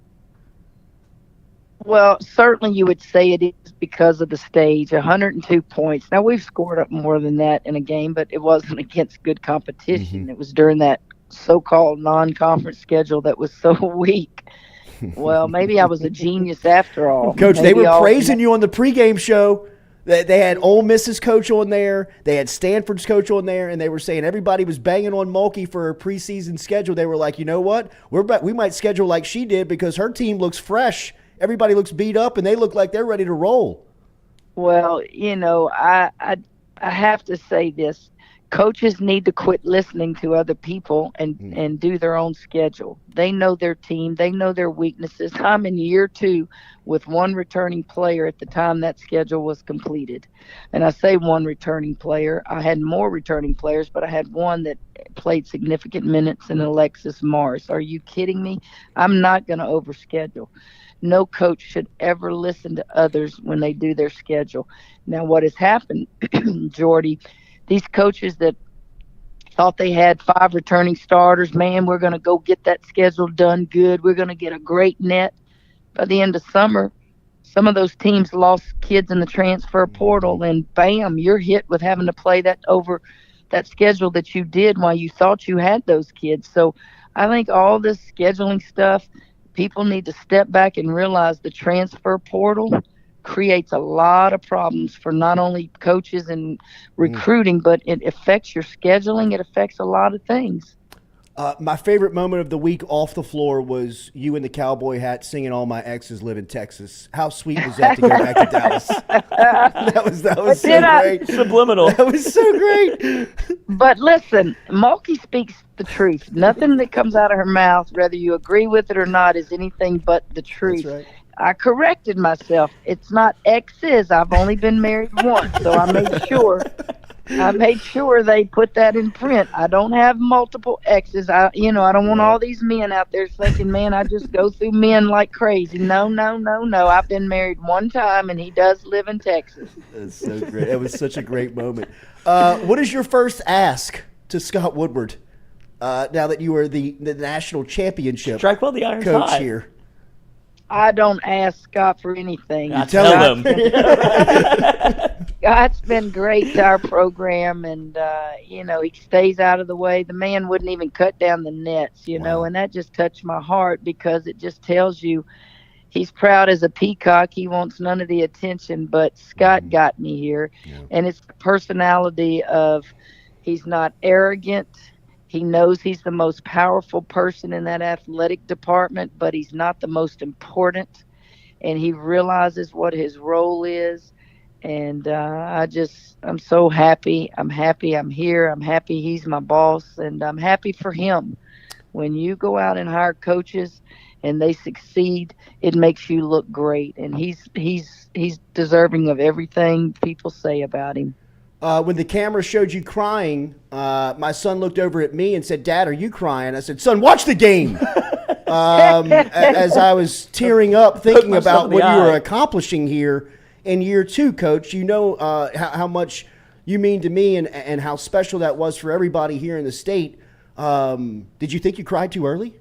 Well, certainly you would say it is because of the stage, 102 points. Now, we've scored up more than that in a game, but it wasn't against good competition. It was during that so-called non-conference schedule that was so weak. Well, maybe I was a genius after all. Coach, they were praising you on the pregame show. They had Ole Miss's coach on there. They had Stanford's coach on there, and they were saying everybody was banging on Mulkey for her preseason schedule. They were like, you know what? We might schedule like she did because her team looks fresh. Everybody looks beat up, and they look like they're ready to roll. Well, I have to say this. Coaches need to quit listening to other people and do their own schedule. They know their team. They know their weaknesses. I'm in year 2 with 1 returning player at the time that schedule was completed. And I say 1 returning player. I had more returning players, but I had 1 that played significant minutes in Alexis Morris. Are you kidding me? I'm not going to overschedule. No coach should ever listen to others when they do their schedule. Now, what has happened, Jordy, these coaches that thought they had 5 returning starters, man, we're going to go get that schedule done good. We're going to get a great net. By the end of summer, some of those teams lost kids in the transfer portal, and bam, you're hit with having to play that over that schedule that you did while you thought you had those kids. So I think all this scheduling stuff, people need to step back and realize the transfer portal creates a lot of problems for not only coaches and recruiting, but it affects your scheduling. It affects a lot of things. My favorite moment of the week off the floor was you in the cowboy hat singing "All My Exes Live in Texas." How sweet was that to go back to Dallas? That was so great. Subliminal. That was so great. But listen, Mulkey speaks the truth. Nothing that comes out of her mouth, whether you agree with it or not, is anything but the truth. That's right. I corrected myself. It's not exes. I've only been married once, so I made sure they put that in print. I don't have multiple exes. I don't want all these men out there thinking, man, I just go through men like crazy. No. I've been married one time, and he does live in Texas. That's so great. It was such a great moment. What is your first ask to Scott Woodward now that you are the national championship Strike while the iron's coach hot. here? I don't ask Scott for anything. Tell him. Scott's been great to our program, and he stays out of the way. The man wouldn't even cut down the nets, and that just touched my heart because it just tells you he's proud as a peacock. He wants none of the attention, but Scott got me here, and it's the personality of he's not arrogant. He knows he's the most powerful person in that athletic department, but he's not the most important, and he realizes what his role is. And I'm so happy. I'm happy I'm here. I'm happy he's my boss, and I'm happy for him. When you go out and hire coaches and they succeed, it makes you look great, and he's deserving of everything people say about him. When the camera showed you crying, my son looked over at me and said, "Dad, are you crying?" I said, "Son, watch the game." As I was tearing up thinking about what you were accomplishing here in year 2, Coach, how much you mean to me and how special that was for everybody here in the state. Did you think you cried too early?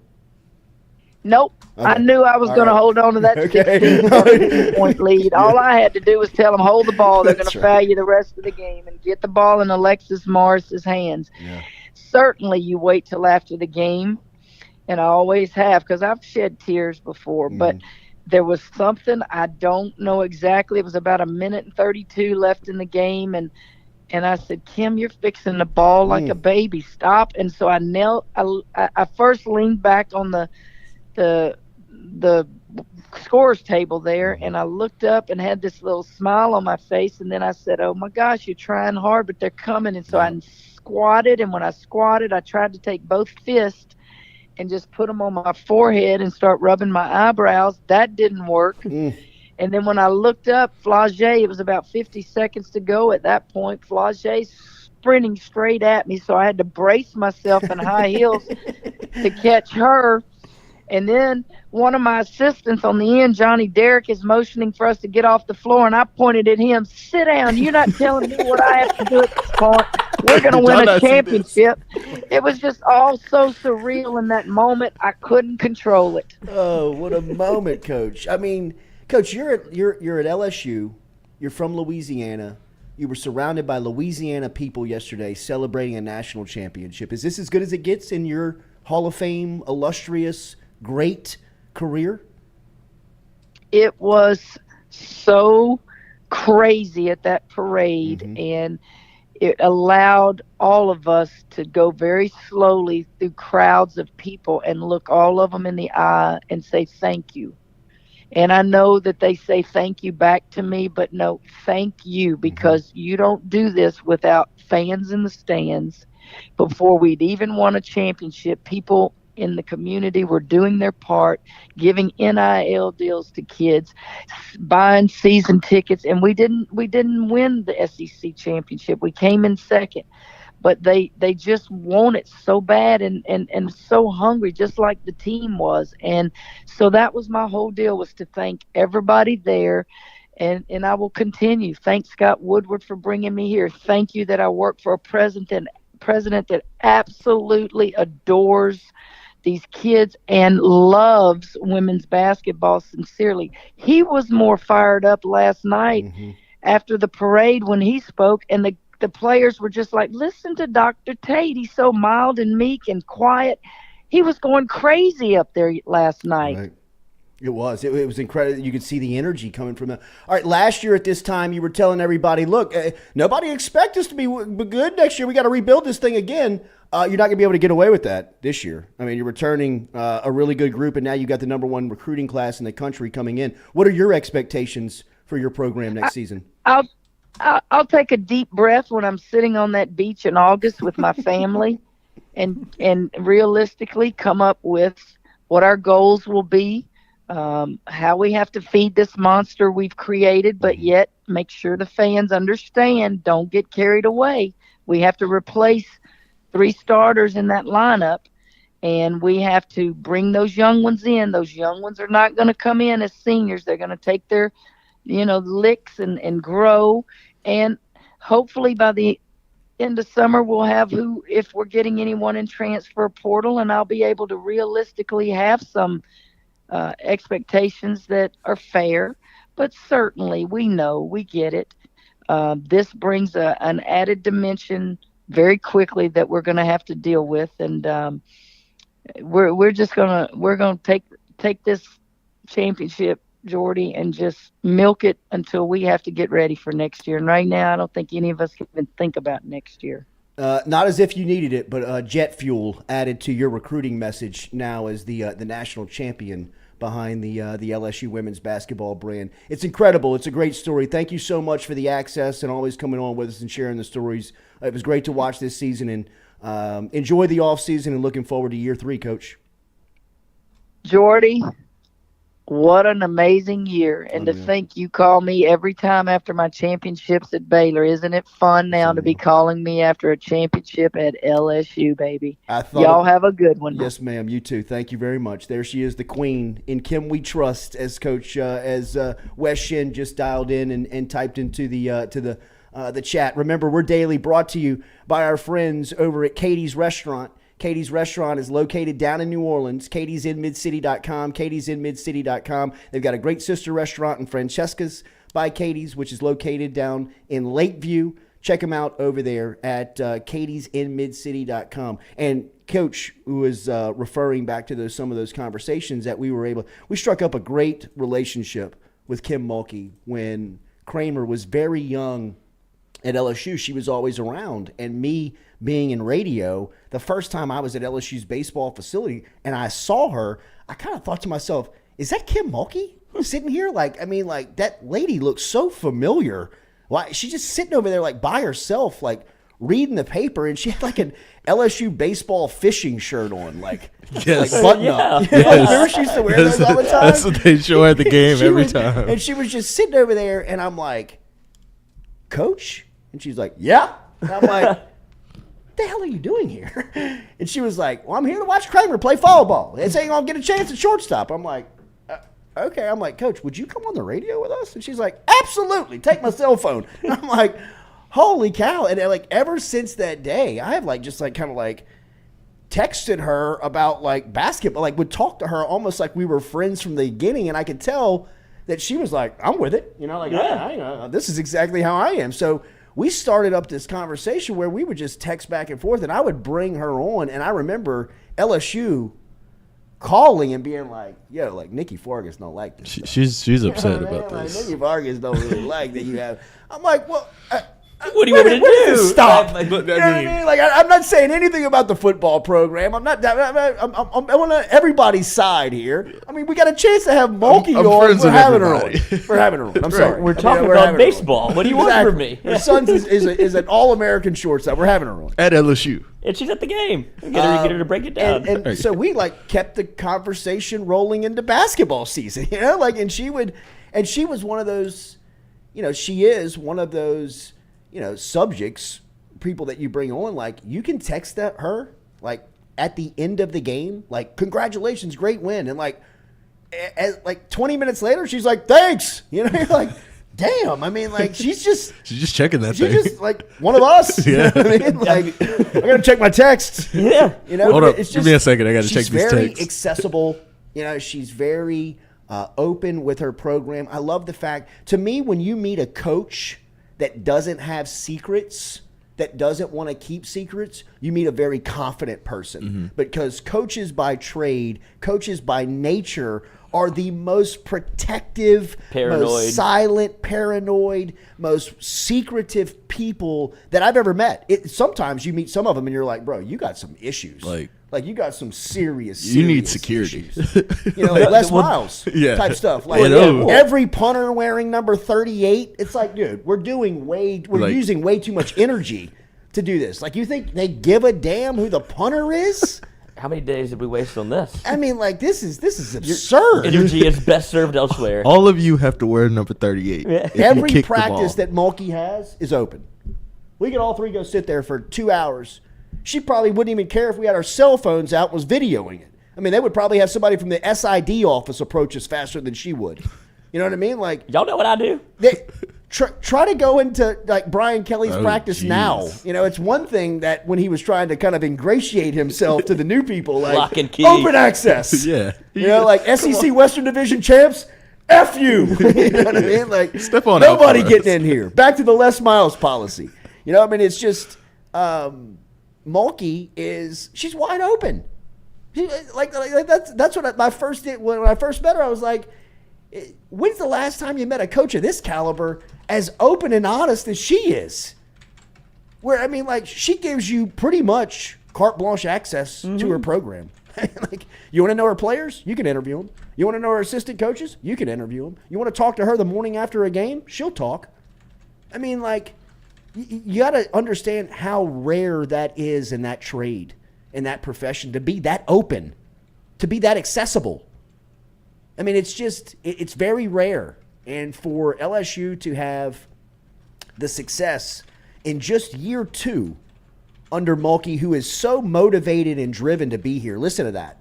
Nope. Okay. I knew I was going to hold on to that 16-point lead. All I had to do was tell them, hold the ball. They're going to foul you the rest of the game, and get the ball in Alexis Morris's hands. Yeah. Certainly you wait till after the game, and I always have, because I've shed tears before, but there was something, I don't know exactly. It was about 1:32 left in the game, and I said, "Kim, you're fixing the ball like a baby. Stop." And so I first leaned back on the scores table there, and I looked up and had this little smile on my face, and then I said, "Oh my gosh, you're trying hard, but they're coming." And so I squatted, and when I squatted, I tried to take both fists and just put them on my forehead and start rubbing my eyebrows. That didn't work. And then when I looked up, Flagey, it was about 50 seconds to go at that point, Flagey sprinting straight at me, so I had to brace myself in high heels to catch her. And then one of my assistants on the end, Johnny Derrick, is motioning for us to get off the floor, and I pointed at him, "Sit down. You're not telling me what I have to do at this point. We're going to win a championship." It was just all so surreal in that moment. I couldn't control it. Oh, what a moment, Coach. I mean, Coach, you're at LSU. You're from Louisiana. You were surrounded by Louisiana people yesterday celebrating a national championship. Is this as good as it gets in your Hall of Fame, illustrious, great career? It was so crazy at that parade, and it allowed all of us to go very slowly through crowds of people and look all of them in the eye and say thank you. And I know that they say thank you back to me, but no, thank you, because you don't do this without fans in the stands. Before we'd even won a championship, people in the community were doing their part, giving NIL deals to kids, buying season tickets, and we didn't win the SEC championship. We came in second, but they just want it so bad and so hungry, just like the team was. And so that was my whole deal, was to thank everybody there. And I will continue. Thank Scott Woodward for bringing me here. Thank you that I work for a president that absolutely adores these kids and loves women's basketball sincerely. He was more fired up last night after the parade when he spoke, and the players were just like, "Listen to Dr. Tate. He's so mild and meek and quiet." He was going crazy up there last night. Right. It was. It was incredible. You could see the energy coming from them. All right, last year at this time, you were telling everybody, look, nobody expect us to be good next year. We got to rebuild this thing again. You're not going to be able to get away with that this year. I mean, you're returning a really good group, and now you got the number one recruiting class in the country coming in. What are your expectations for your program next season? I'll take a deep breath when I'm sitting on that beach in August with my family and realistically come up with what our goals will be. How we have to feed this monster we've created, but yet make sure the fans understand, don't get carried away. We have to replace 3 starters in that lineup, and we have to bring those young ones in. Those young ones are not going to come in as seniors. They're going to take their, licks and grow. And hopefully by the end of summer, we'll have if we're getting anyone in transfer portal, and I'll be able to realistically have some expectations that are fair, but certainly we get it. This brings an added dimension very quickly that we're going to have to deal with, and we're going to take this championship, Jordy, and just milk it until we have to get ready for next year. And right now, I don't think any of us can even think about next year. Not as if you needed it, but jet fuel added to your recruiting message now as the national champion behind the LSU women's basketball brand. It's incredible. It's a great story. Thank you so much for the access and always coming on with us and sharing the stories. It was great to watch this season, and enjoy the offseason, and looking forward to year 3, Coach. Jordy, what an amazing year. And to think you call me every time after my championships at Baylor. Isn't it fun now to be calling me after a championship at LSU, baby? Y'all have a good one. Yes, ma'am. You too. Thank you very much. There she is, the queen. In Kim we trust, as Coach, as Wes Shin just dialed in and typed into the chat. Remember, we're daily brought to you by our friends over at Katie's Restaurant. Katie's Restaurant is located down in New Orleans. katie'sinmidcity.com, katie'sinmidcity.com. They've got a great sister restaurant in Francesca's by Katie's, which is located down in Lakeview. Check them out over there at katie'sinmidcity.com. And Coach, who was referring back to some of those conversations that we struck up a great relationship with Kim Mulkey when Kramer was very young at LSU. She was always around, and me being in radio, the first time I was at LSU's baseball facility and I saw her, I kind of thought to myself, is that Kim Mulkey sitting here? That lady looks so familiar. Why, she's just sitting over there by herself, reading the paper, and she had an LSU baseball fishing shirt on, yes. Button up. Remember she used to wear those all the time? That's what they show at the game every time. And she was just sitting over there, and I'm like, Coach? And she's like, yeah. And I'm like, what the hell are you doing here? And she was like, well, I'm here to watch Kramer play foul ball. They say I'll get a chance at shortstop. I'm like, okay. I'm like, Coach, would you come on the radio with us? And she's like, absolutely. Take my cell phone. And I'm like, holy cow. And ever since that day, I have texted her about basketball, would talk to her almost like we were friends from the beginning. And I could tell that she was like, I'm with it. I this is exactly how I am. So we started up this conversation where we would just text back and forth, and I would bring her on. And I remember LSU calling and being like, yo, Nikki Fargas don't like this. She's upset about this. Nikki Fargas don't really like that you have. I'm like, well, what do you want me to do? Stop. You know what I mean? I'm not saying anything about the football program. I'm on everybody's side here. I mean, we got a chance to have Mulkey on. We're having her on. We're having her on. I'm sorry. We're talking about baseball. What do you want from me? Her son is an All-American shortstop. We're having her on. At LSU. And she's at the game. Get her to break it down. And so we kept the conversation rolling into basketball season. And she was one of those, she is one of those, subjects, people that you bring on, you can text her, at the end of the game, congratulations, great win. And 20 minutes later, she's like, thanks. You're like, damn. I mean, she's just checking that thing. She's just one of us. Yeah. You know what I mean? I got to check my texts. Yeah. Hold up. Give me a second. I got to check these texts. She's very accessible. She's very open with her program. I love the fact, to me, when you meet a coach that doesn't have secrets, that doesn't want to keep secrets, you meet a very confident person. Mm-hmm. Because coaches by trade, coaches by nature are the most protective, Paranoid. most silent, paranoid, most secretive people that I've ever met. Sometimes you meet some of them and you're like, bro, you got some issues. Like you got some serious You need security. issues. You know, like Les Miles type stuff. Like every punter wearing number 38. It's like, dude, we're using way too much energy to do this. Like, you think they give a damn who the punter is? How many days did we waste on this? I mean, like, this is absurd. Energy is best served elsewhere. All of you have to wear number 38. Yeah. Every practice that Mulkey has is open. We could all three go sit there for 2 hours. She probably wouldn't even care if we had our cell phones out and was videoing it. I mean, they would probably have somebody from the SID office approach us faster than she would. You know what I mean? Like, y'all know what I do. Try to go into like Brian Kelly's practice now. You know, it's one thing that when he was trying to kind of ingratiate himself to the new people, like Lock and key. Open access. Yeah. You know, like SEC Western Division champs, F you. You know what I mean? Like, step on nobody getting in here. Back to the Les Miles policy. You know, I mean, it's just Mulkey she's wide open. Like that's what when I first met her, I was like, when's the last time you met a coach of this caliber as open and honest as she is? Where, I mean, like, she gives you pretty much carte blanche access to her program. Like, you want to know her players? You can interview them. You want to know her assistant coaches? You can interview them. You want to talk to her the morning after a game? She'll talk. I mean, like, you got to understand how rare that is in that trade, in that profession, to be that open, to be that accessible. I mean, it's very rare. And for LSU to have the success in just year 2 under Mulkey, who is so motivated and driven to be here. Listen to that.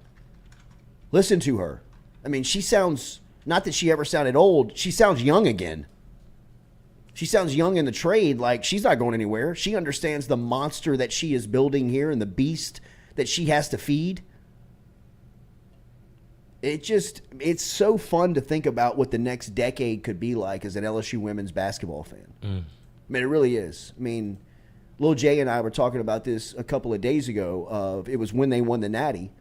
Listen to her. I mean, she sounds, not that she ever sounded old, she sounds young again. She sounds young in the trade, like she's not going anywhere. She understands the monster that she is building here and the beast that she has to feed. It's so fun to think about what the next decade could be like as an LSU women's basketball fan. I mean, it really is. I mean, Lil Jay and I were talking about this a couple of days ago. It was when they won the Natty.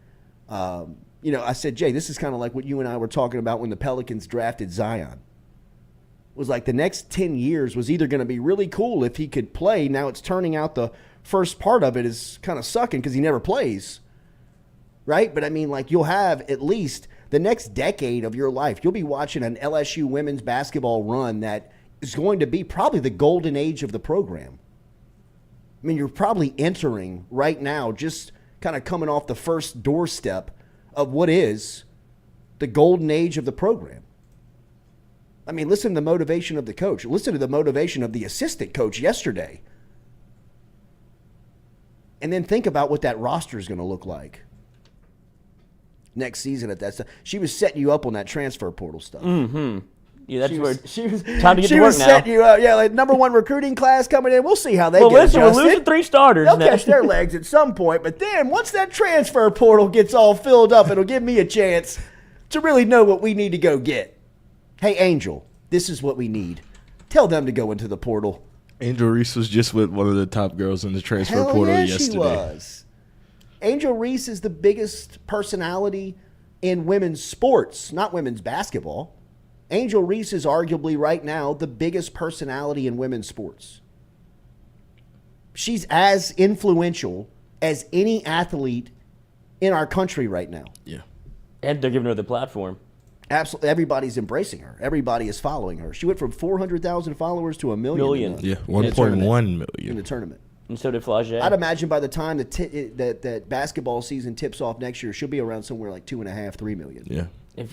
You know, I said, Jay, this is kind of like what you and I were talking about when the Pelicans drafted Zion. It was like the next 10 years was either going to be really cool if he could play. Now it's turning out the first part of it is kind of sucking because he never plays. Right? But I mean, like, you'll have at least the next decade of your life. You'll be watching an LSU women's basketball run that is going to be probably the golden age of the program. I mean, you're probably entering right now, just kind of coming off the first doorstep of what is the golden age of the program. I mean, listen to the motivation of the coach. Listen to the motivation of the assistant coach yesterday. And then think about what that roster is going to look like next season at that stuff. She was setting you up on that transfer portal stuff. Mm-hmm. Yeah, that's she was time to get she to work was now. setting you up. Yeah, like number 1 recruiting class coming in. We'll see how they get listen, adjusted. we're losing 3 starters They'll now. catch their legs at some point. But then once that transfer portal gets all filled up, it'll give me a chance to really know what we need to go get. Hey, Angel, this is what we need. Tell them to go into the portal. Angel Reese was just with one of the top girls in the transfer Hell portal yeah, yesterday. she was. Angel Reese is the biggest personality in women's sports, not women's basketball. Angel Reese is arguably right now the biggest personality in women's sports. She's as influential as any athlete in our country right now. Yeah. And they're giving her the platform. Absolutely. Everybody's embracing her. Everybody is following her. She went from 400,000 followers to 1 million. Yeah, 1.1 million. In the tournament. And so did Flage. I'd imagine by the time that basketball season tips off next year, she'll be around somewhere like 2.5, 3 million. Yeah.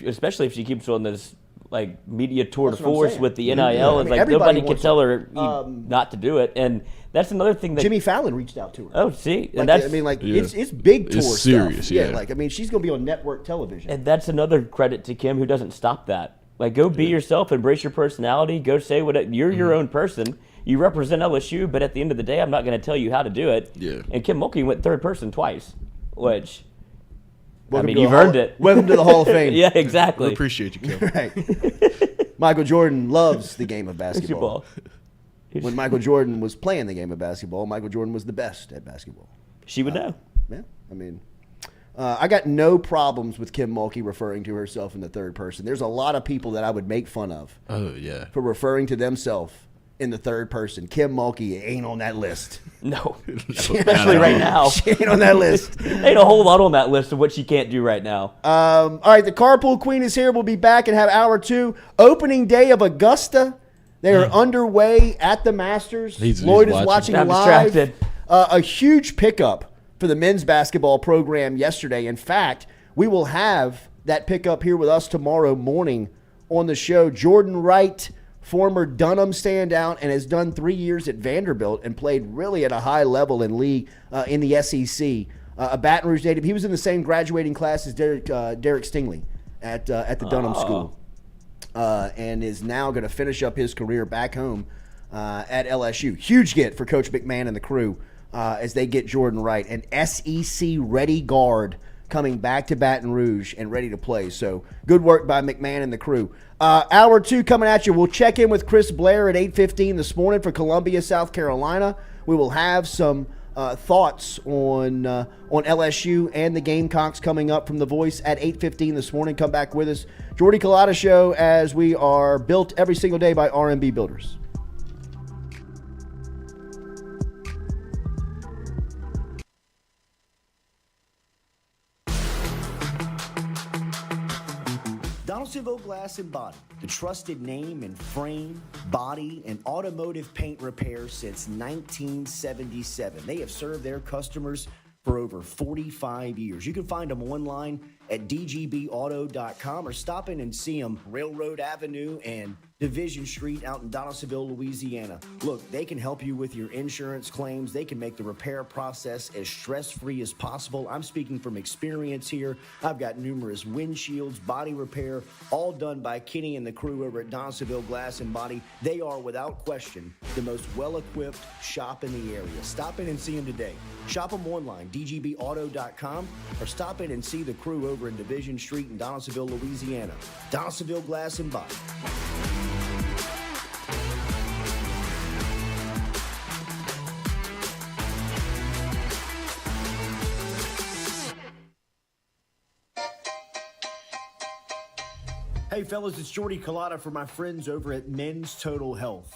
Especially if she keeps on this like media tour de That's what I'm force saying. with the NIL. Yeah. It's I mean, like nobody can wants tell her not to do it. And that's another thing that Jimmy Fallon reached out to her. Oh, see, and Like, that's I mean, like Yeah. it's big tour It's serious, stuff. yeah. Like I mean, she's gonna be on network television. and that's another credit to Kim, who doesn't stop that. Like, go be yourself, embrace your personality, go say what you're your own person. You represent LSU, but at the end of the day, I'm not going to tell you how to do it. Yeah. And Kim Mulkey went third person twice, which Welcome I mean, to the you've Hall- earned it. Welcome to the Hall of Fame. Yeah, We exactly. appreciate you, Kim. Right. Michael Jordan loves the game of basketball. Basketball. When Michael Jordan was playing the game of basketball, Michael Jordan was the best at basketball. She would know. Yeah, I mean, I got no problems with Kim Mulkey referring to herself in the third person. There's a lot of people that I would make fun of for referring to themselves in the third person. Kim Mulkey ain't on that list. No. Especially right now. She ain't on that list. Ain't a whole lot on that list of what she can't do right now. All right, the Carpool Queen is here. We'll be back and have hour 2. Opening day of Augusta. They are underway at the Masters. Lloyd is watching I'm live. distracted. A huge pickup for the men's basketball program yesterday. In fact, we will have that pickup here with us tomorrow morning on the show. Jordan Wright, former Dunham standout, and has done 3 years at Vanderbilt and played really at a high level in league in the SEC. A Baton Rouge native. He was in the same graduating class as Derek Stingley at the Dunham School, and is now going to finish up his career back home at LSU. Huge get for Coach McMahon and the crew as they get Jordan Wright, an SEC-ready guard coming back to Baton Rouge and ready to play. So good work by McMahon and the crew. Hour 2 coming at you. We'll check in with Chris Blair at 8:15 this morning for Columbia, South Carolina. We will have some thoughts on LSU and the Gamecocks coming up from The Voice at 8:15 this morning. Come back with us. Jordy Culotta Show, as we are built every single day by R&B Builders. Donaldsonville Glass and Body, the trusted name in frame, body, and automotive paint repair since 1977. They have served their customers for over 45 years. You can find them online at dgbauto.com or stop in and see them Railroad Avenue and Division Street out in Donaldsonville, Louisiana. Look, they can help you with your insurance claims. They can make the repair process as stress-free as possible. I'm speaking from experience here. I've got numerous windshields, body repair, all done by Kenny and the crew over at Donaldsonville Glass and Body. They are, without question, the most well-equipped shop in the area. Stop in and see them today. Shop them online, dgbauto.com, or stop in and see the crew over in Division Street in Donaldsonville, Louisiana. Donaldsonville Glass and Body. Hey fellas, it's Jordy Culotta for my friends over at Men's Total Health.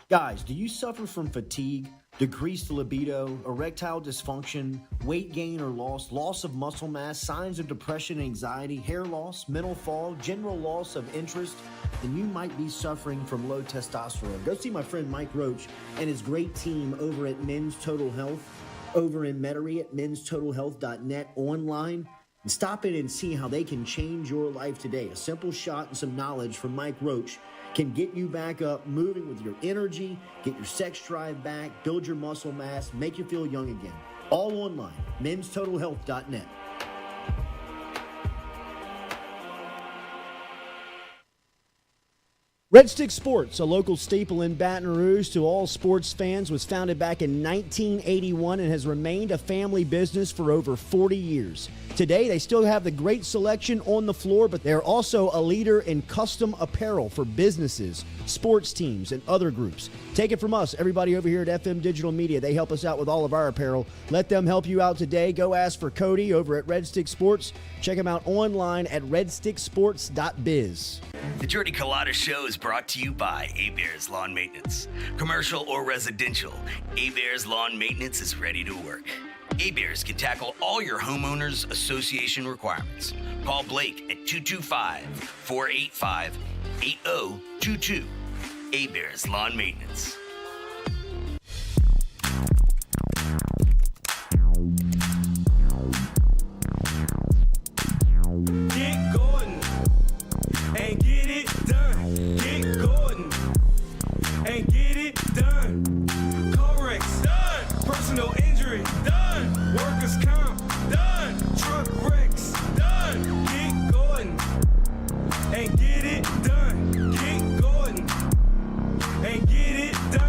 Guys, do you suffer from fatigue, decreased libido, erectile dysfunction, weight gain or loss of muscle mass, signs of depression, anxiety, hair loss, mental fog, general loss of interest? Then you might be suffering from low testosterone. Go see my friend Mike Roach and his great team over at Men's Total Health, over in Metairie at menstotalhealth.net online. And stop in and see how they can change your life today. A simple shot and some knowledge from Mike Roach can get you back up, moving with your energy, get your sex drive back, build your muscle mass, make you feel young again. All online, menstotalhealth.net. Red Stick Sports, a local staple in Baton Rouge to all sports fans, was founded back in 1981 and has remained a family business for over 40 years. Today, they still have the great selection on the floor, but they're also a leader in custom apparel for businesses, sports teams, and other groups. Take it from us, everybody over here at FM Digital Media. They help us out with all of our apparel. Let them help you out today. Go ask for Cody over at Red Stick Sports. Check him out online at redsticksports.biz. The Jordy Culotta Show is brought to you by A-Bears Lawn Maintenance. Commercial or residential, A-Bears Lawn Maintenance is ready to work. A-Bears can tackle all your homeowners association requirements. Call Blake at 225-485-8022. A-Bears Lawn Maintenance. Get Gordon and get it done. Get Gordon and get it done. Corrects done. Personal injury done. Workers' comp done. Truck wrecks done. Get Gordon and get it done. Get Gordon and get it done.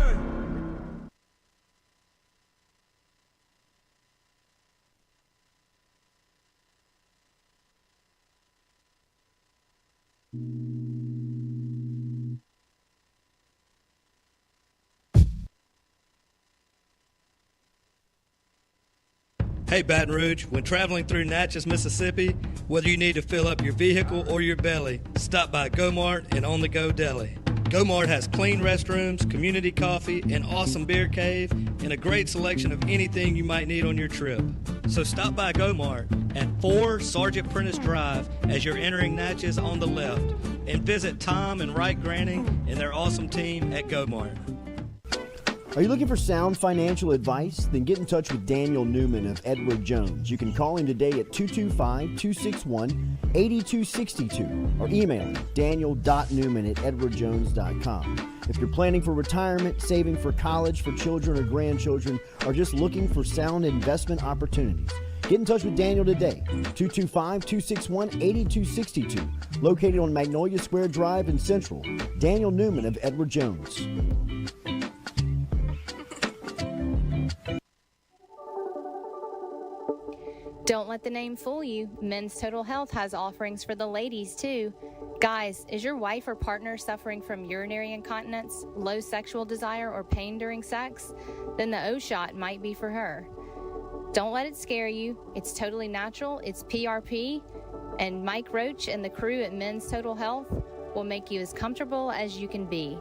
Hey Baton Rouge, when traveling through Natchez, Mississippi, whether you need to fill up your vehicle or your belly, stop by Go-Mart and On The Go Deli. Go-Mart has clean restrooms, community coffee, an awesome beer cave, and a great selection of anything you might need on your trip. So stop by Go-Mart at 4 Sergeant Prentice Drive as you're entering Natchez on the left, and visit Tom and Wright Granning and their awesome team at Go-Mart. Are you looking for sound financial advice? Then get in touch with Daniel Newman of Edward Jones. You can call him today at 225-261-8262 or email him daniel.newman@edwardjones.com. If you're planning for retirement, saving for college for children or grandchildren, or just looking for sound investment opportunities, get in touch with Daniel today, 225-261-8262, located on Magnolia Square Drive in Central. Daniel Newman of Edward Jones. Don't let the name fool you. Men's Total Health has offerings for the ladies, too. Guys, is your wife or partner suffering from urinary incontinence, low sexual desire, or pain during sex? Then the O-Shot might be for her. Don't let it scare you. It's totally natural. It's PRP. And Mike Roach and the crew at Men's Total Health will make you as comfortable as you can be.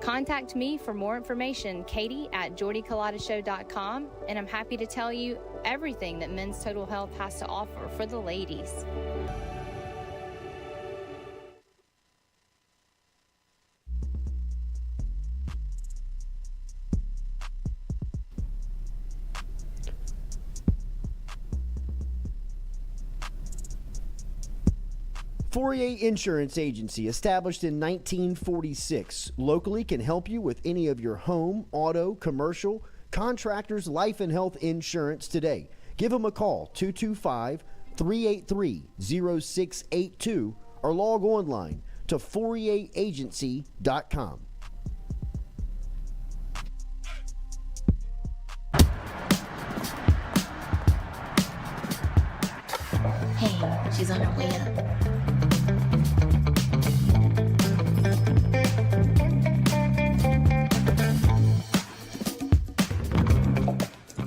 Contact me for more information, Katie at JordyCulottaShow.com, and I'm happy to tell you everything that Men's Total Health has to offer for the ladies. Fourier Insurance Agency, established in 1946, locally can help you with any of your home, auto, commercial, contractors, life and health insurance today. Give them a call, 225-383-0682, or log online to FourierAgency.com. Hey, she's on her way up.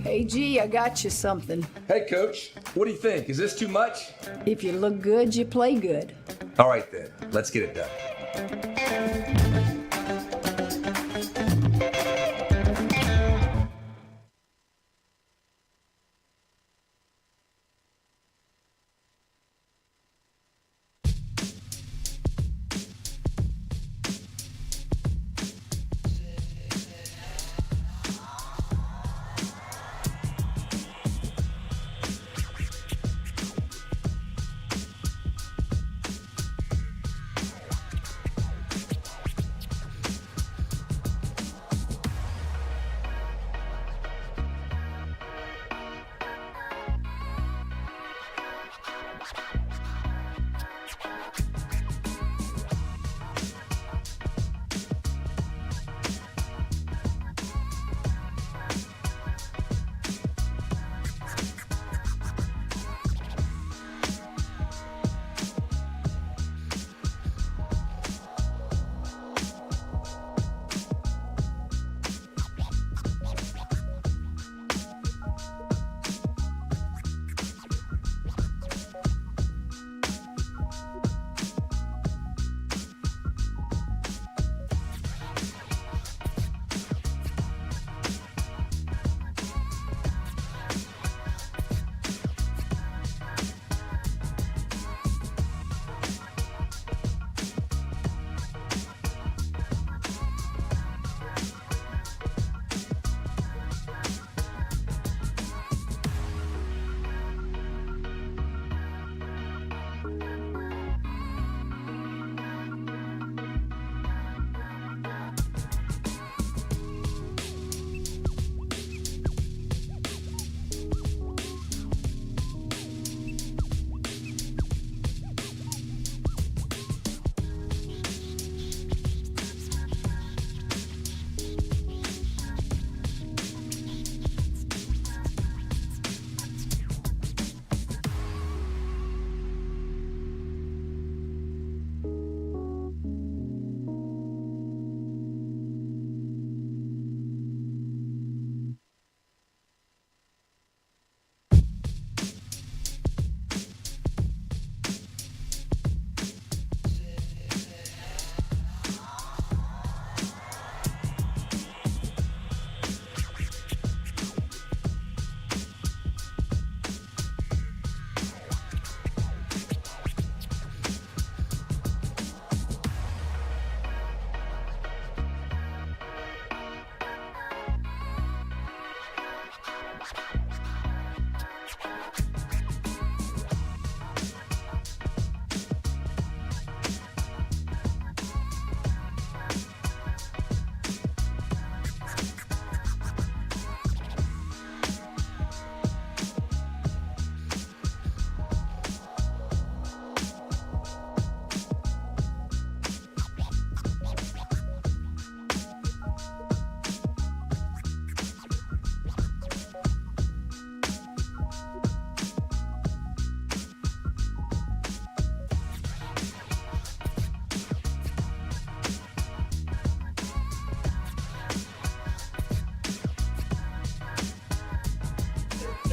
Hey, G, I got you something. Hey, Coach. What do you think? Is this too much? If you look good, you play good. All right, then. Let's get it done.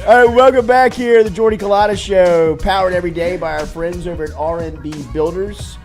All right, welcome back here to the Jordy Culotta Show, powered every day by our friends over at R&B Builders.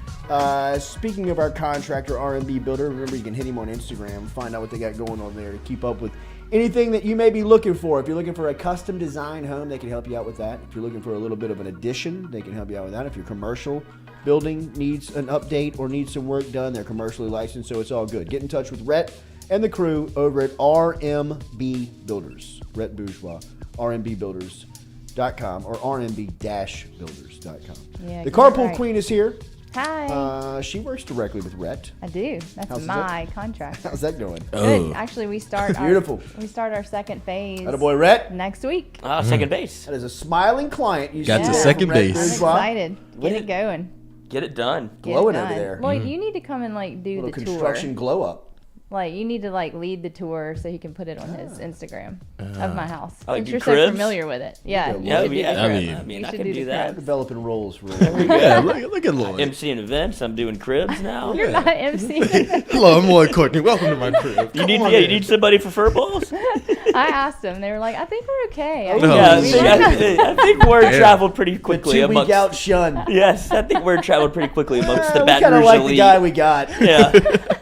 Speaking of our contractor, R&B Builder, remember you can hit him on Instagram, find out what they got going on there to keep up with anything that you may be looking for. If you're looking for a custom design home, they can help you out with that. If you're looking for a little bit of an addition, they can help you out with that. If your commercial building needs an update or needs some work done, they're commercially licensed, so it's all good. Get in touch with Rhett and the crew over at RMB Builders. Rhett Bourgeois, rmbbuilders.com or rmb-builders.com. Yeah, the Carpool Queen is here. Hi. She works directly with Rhett. I do. That's my contract. How's that going? Good. Actually, we start beautiful. We start our second phase. Attaboy, Rhett. Next week. Second base. That is a smiling client. You got to second base. I'm excited. Get it going. Get it done. Glowing over there. Lloyd, you need to come and do the tour. Construction glow up. Like, you need to lead the tour so he can put it on his Instagram of my house. Since you're cribs? so familiar with it. Yeah. I mean, I can do that. Developing roles for Yeah, look at Lloyd. MCing events. I'm doing cribs now. You're not MCing. Hello, I'm Lloyd Courtney. Welcome to my crib. You need somebody for fur balls? I asked them. They were like, I think we're okay. I think word traveled pretty quickly. The 2 week out shun. Yes, I think word traveled pretty quickly amongst the we Baton kind of Rouge like elite. the guy we got. Yeah.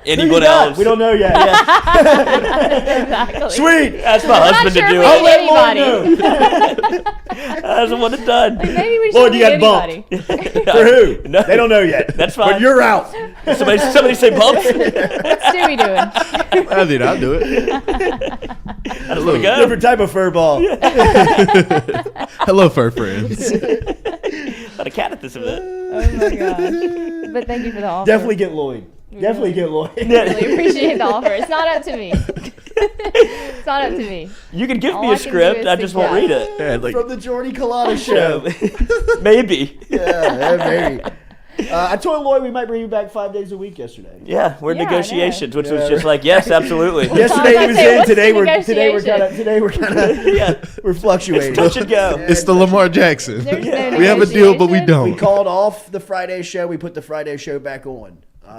Anyone else? We don't know yet. Exactly. Sweet. That's my husband to do it. I'll let Lloyd know. That's the one that's done. Like, maybe we should Lloyd, you got anybody. bumped. For who? No. They don't know yet. That's fine. But you're out. Somebody say bumped. What's Stewie doing? I mean, I'll do it. Hello. Different type of fur ball. Hello, fur friends. Not a cat at this event. Oh my gosh. But thank you for the offer. Definitely get Lloyd. Definitely get Lloyd. Really appreciate the offer. It's not up to me. It's not up to me. You can give All me I a can script. do I is just won't read it. Yeah, From the Jordy Culotta Show. Maybe. Yeah, maybe. I told Lloyd we might bring you back 5 days a week yesterday. Yeah, we're in Yeah, I negotiations, know. which was just like, yes, absolutely. Yesterday he was in. What's Today the we're kind of we're fluctuating. It's touch and go. It's the Lamar Jackson. There's no We have a deal, but we negotiation? don't. We called off the Friday show. We put the Friday show back on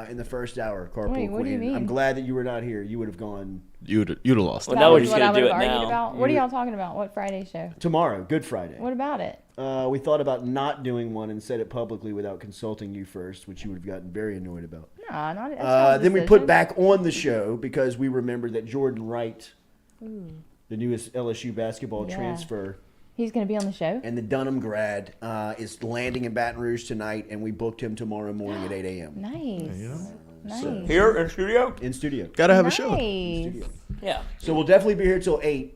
in the first hour. Carpool Wait, what do you Queen. mean? I'm glad that you were not here. You would have gone You'd have lost. Well, That now we're was just what going I to do would it have argued now. about. What are y'all talking about? What Friday show? tomorrow. Good Friday. What about it? We thought about not doing one and said it publicly without consulting you first, which you would have gotten very annoyed about. No, not it. Then we put back on the show because we remembered that Jordan Wright, the newest LSU basketball transfer, He's going to be on the show? and the Dunham grad, is landing in Baton Rouge tonight, and we booked him tomorrow morning at 8 a.m. Nice. Nice. Here in studio? in studio. Gotta have a show. Nice. Yeah. So we'll definitely be here till 8.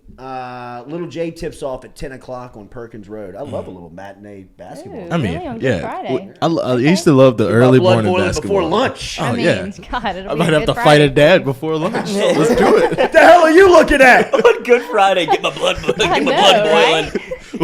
Little J tips off at 10 o'clock on Perkins Road. I love a little matinee basketball. Ooh. I mean, Really? On Good Friday? I used to love the early blood morning boiling basketball. before lunch. Oh, I mean, yeah. God, it'll I be might a have Good to fight Friday. a dad before lunch. Let's do it. What the hell are you looking at? On Good Friday, get my blood boiling. Right?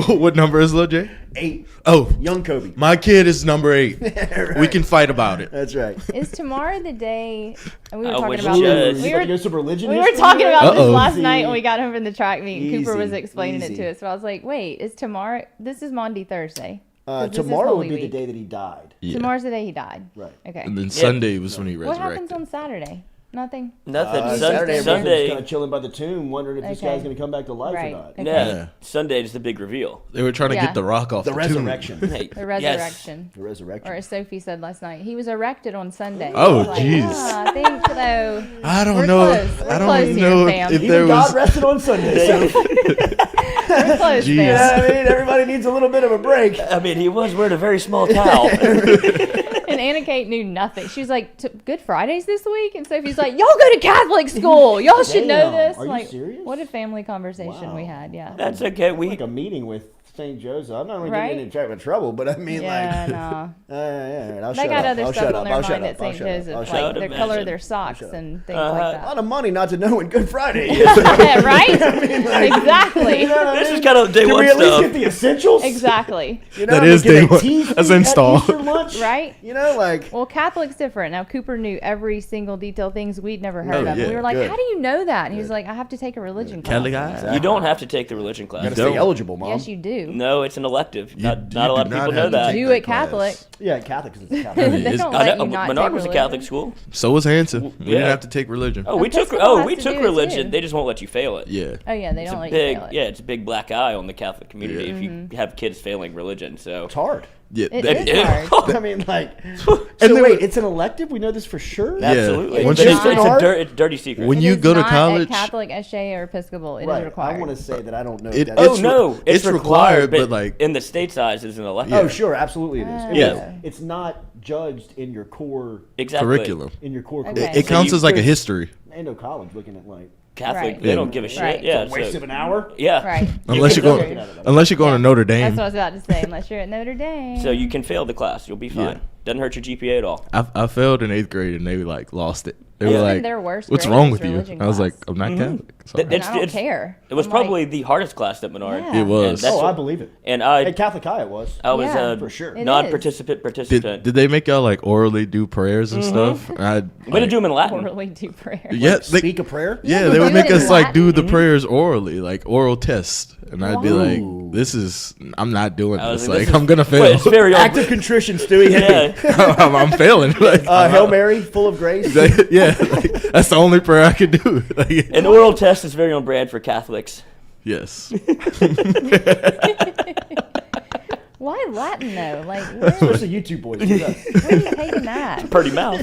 What number is Lil J? 8. Oh, Young Kobe. my kid is number 8. Right. We can fight about it. That's right. Is tomorrow the day? And we were I talking wish about it this. was. We You were do some religion We were history talking there? about this Uh-oh. last night when we got home from the track meet. And Cooper was Easy, explaining it easy. to us. So I was like, wait, is tomorrow? This is Maundy Thursday. 'Cause this is Tomorrow Holy would be the Week. day that he died. Yeah. Tomorrow's the day he died. Right. Okay. And then Sunday was when he What happens resurrected. on Saturday? Nothing. Nothing. Saturday, Sunday. kind of chilling by the tomb, wondering if this Okay. guy's going to come back to life Right. or not. Okay. Yeah. Sunday is the big reveal. They were trying to Yeah. get the rock off The the tomb. resurrection. Hey, The yes. resurrection. The resurrection. Or as Sophie said last night, he was erected on Sunday. Oh, I was like, jeez. I think though. I don't We're know. close. We're I close don't here, know fam. if Even there God was. rested on Sunday. So, We're close, Jeez. fam. yeah, I mean, everybody needs a little bit of a break. I mean, he was wearing a very small towel. And Anna Kate knew nothing. She was like, Good Fridays this week? And Sophie's like, y'all go to Catholic school. Y'all should know Damn. this. Are you like, serious? what a family conversation Wow. we had. Yeah. That's okay. We Like a meeting with St. Joseph. I'm not really Right? getting in any trouble, but I mean, Yeah, like, no. yeah, I'll They shut got up. other I'll stuff shut on up. their I'll shut mind up. at I'll St. shut up. I'll Joseph, shut like up. the Imagine. color of their socks shut up. and things like A that. lot of money not to know when Good Friday is. Yeah, right? Exactly. You know what I This mean? is kind of day Can one we at least stuff. get the essentials? Exactly. You know, That we is get day a one. tea That's at installed. Easter lunch, Right? You know, like, Well, Catholic's different. Now, Cooper knew every single detail things we'd never heard Oh, of. And yeah, we were like, good. how do you know that? And he was like, I have to take a religion class. Catholic guy. You don't have to take the religion class. gotta stay eligible, Mom. Yes, you do. too. No, it's an elective. Not a you lot do of not people have know to that. take Do that it Catholic. class. Yeah, Catholic because it's Catholic. They don't let you not Menard take was a religion. Catholic school. So was Hanson. We Yeah. didn't have to take religion. Oh, we took. Episcopal Oh, has we to took do it, religion. too. They just won't let you fail it. Yeah. Oh yeah, they It's don't a let big. you fail it. Yeah, it's a big black eye on the Catholic community if you have kids failing religion. So It's hard. Yeah. It is hard. I mean, like, And so then wait, it's an elective? We know this for sure? absolutely. Once But you- it's a dirty secret. When It you is go to not college, at Catholic, SJ, or Episcopal. It is Right. required. I want to say that I don't know. It- if Oh that's no, it's required, but like in the state size is an elective. Oh, sure, absolutely it is. Yeah. It's not judged in your core Exactly. curriculum. in your core Okay. curriculum. It counts as like a There's- history. Ain't no college looking at like Catholic, Right. they Yeah. don't give a shit. Right. Yeah, a waste so- of an hour. yeah. Right. Unless can you're go- going, unless you're going to Notre Dame. That's what I was about to say. Unless you're at Notre Dame. So you can fail the class, you'll be fine. Yeah. Doesn't hurt your GPA at all. I failed in 8th grade and they like lost it. They That's were been like, their worst "What's grade wrong is with you?" religion I was like, class. "I'm not Catholic." Sorry. And I don't care. It was I'm probably the hardest class at Menard. Yeah. It was. And that's Oh, I what- believe it. And I At Catholic High, it was. was Yeah, a for sure. It non-participant. Did they make y'all like orally do prayers and stuff? We had to do them in Latin. Orally do prayer. Yeah, they, Speak a prayer. yeah, they would do make it in us like do Latin? the prayers orally, like oral tests, and I'd be like, Ooh. "This is, I'm not doing I was this. like, Like, this I'm is- gonna But fail. it's very Active contrition, Stewie. Hit me. yeah. I'm failing. Like, Hail Mary, full of grace. yeah, like, that's the only prayer I could do. Like, An oral test is very on brand for Catholics. yes. Why Latin though? Like, where Especially you two boys. What's up? are you taking that? Pretty mouth.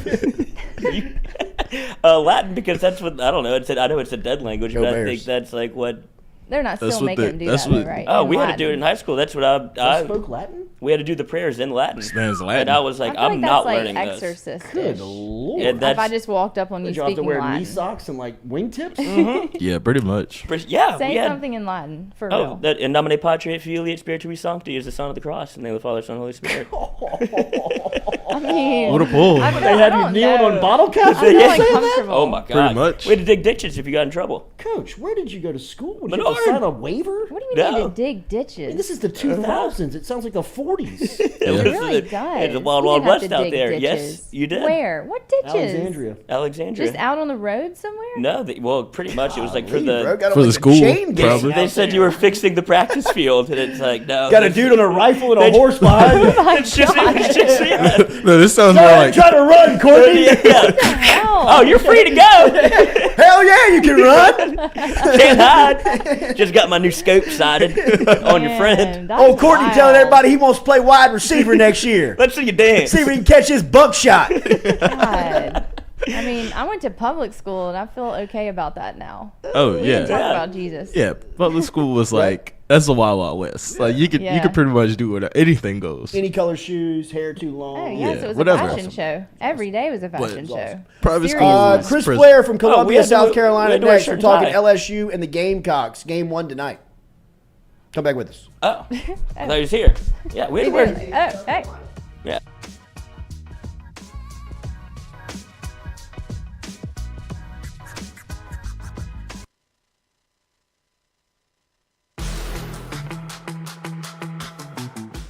Latin because that's what I don't know. I know it's a dead language, Go but I Bears. think that's like what. They're not That's still what making they- them do that's that, though, what- right? Oh, In we had to do it Latin. in high school. That's what You I spoke Latin? we had to do the prayers in Latin. Man's Latin. And I was like, I feel I'm like not that's learning like this. exorcist. Good lord. Yeah, If that's I just walked up on you Did you have to speaking wear knee Latin, socks and like wingtips? Yeah, pretty much. yeah. say we had, something in Latin for Oh, real. that in nomine Patri et Filii et Spiritui Sancti is the sign of the cross, and the name of the Father, Son, and Holy Spirit. I mean, What a pull. I They feel- I had you don't kneeling know. on bottle caps? I feel Yeah. uncomfortable. Oh my God! Pretty much. We had to dig ditches if you got in trouble. Coach, where did you go to school? Did you have to Menard. sign a waiver? What do you mean No. to dig ditches? This is the 2000s. It sounds like the 40s. It was really the- does. It's the Wild You Wild didn't have West to out dig there. ditches. Yes, you did. Where? What ditches? Alexandria. Alexandria. Just out on the road somewhere? No, well, pretty much it was like for Golly, bro, the. got For the like a school, chain gang probably. out They said there. you were fixing the practice field, and it's like no. Got a dude on a rifle and a horse behind you. It's just, yeah. No, this sounds more like Try to run, Courtney. Hell. Oh, you're free to go. Hell yeah, you can run. Can't hide. Just got my new scope sighted on your friend. Oh, Courtney telling everybody he wants to play wide receiver next year. Let's see you dance. See if he can catch his buckshot. God. I mean, I went to public school and I feel okay about that now. oh We yeah, didn't talk about Jesus. yeah. Public school was like that's the Wild Wild West. Like you Yeah. could pretty much do whatever. Anything goes. Any color shoes, hair too long. Oh, yes, Yeah, it was whatever. a fashion show. Every day was a fashion show. Private Seriously. school. Chris Prison. Blair from we Columbia, had to South do- we Carolina had to wear next. shirt We're and talking tie. LSU and the Gamecocks. Game 1 tonight. Come back with us. Oh, I thought he was here. Yeah, we had to wear. Oh, hey. Yeah.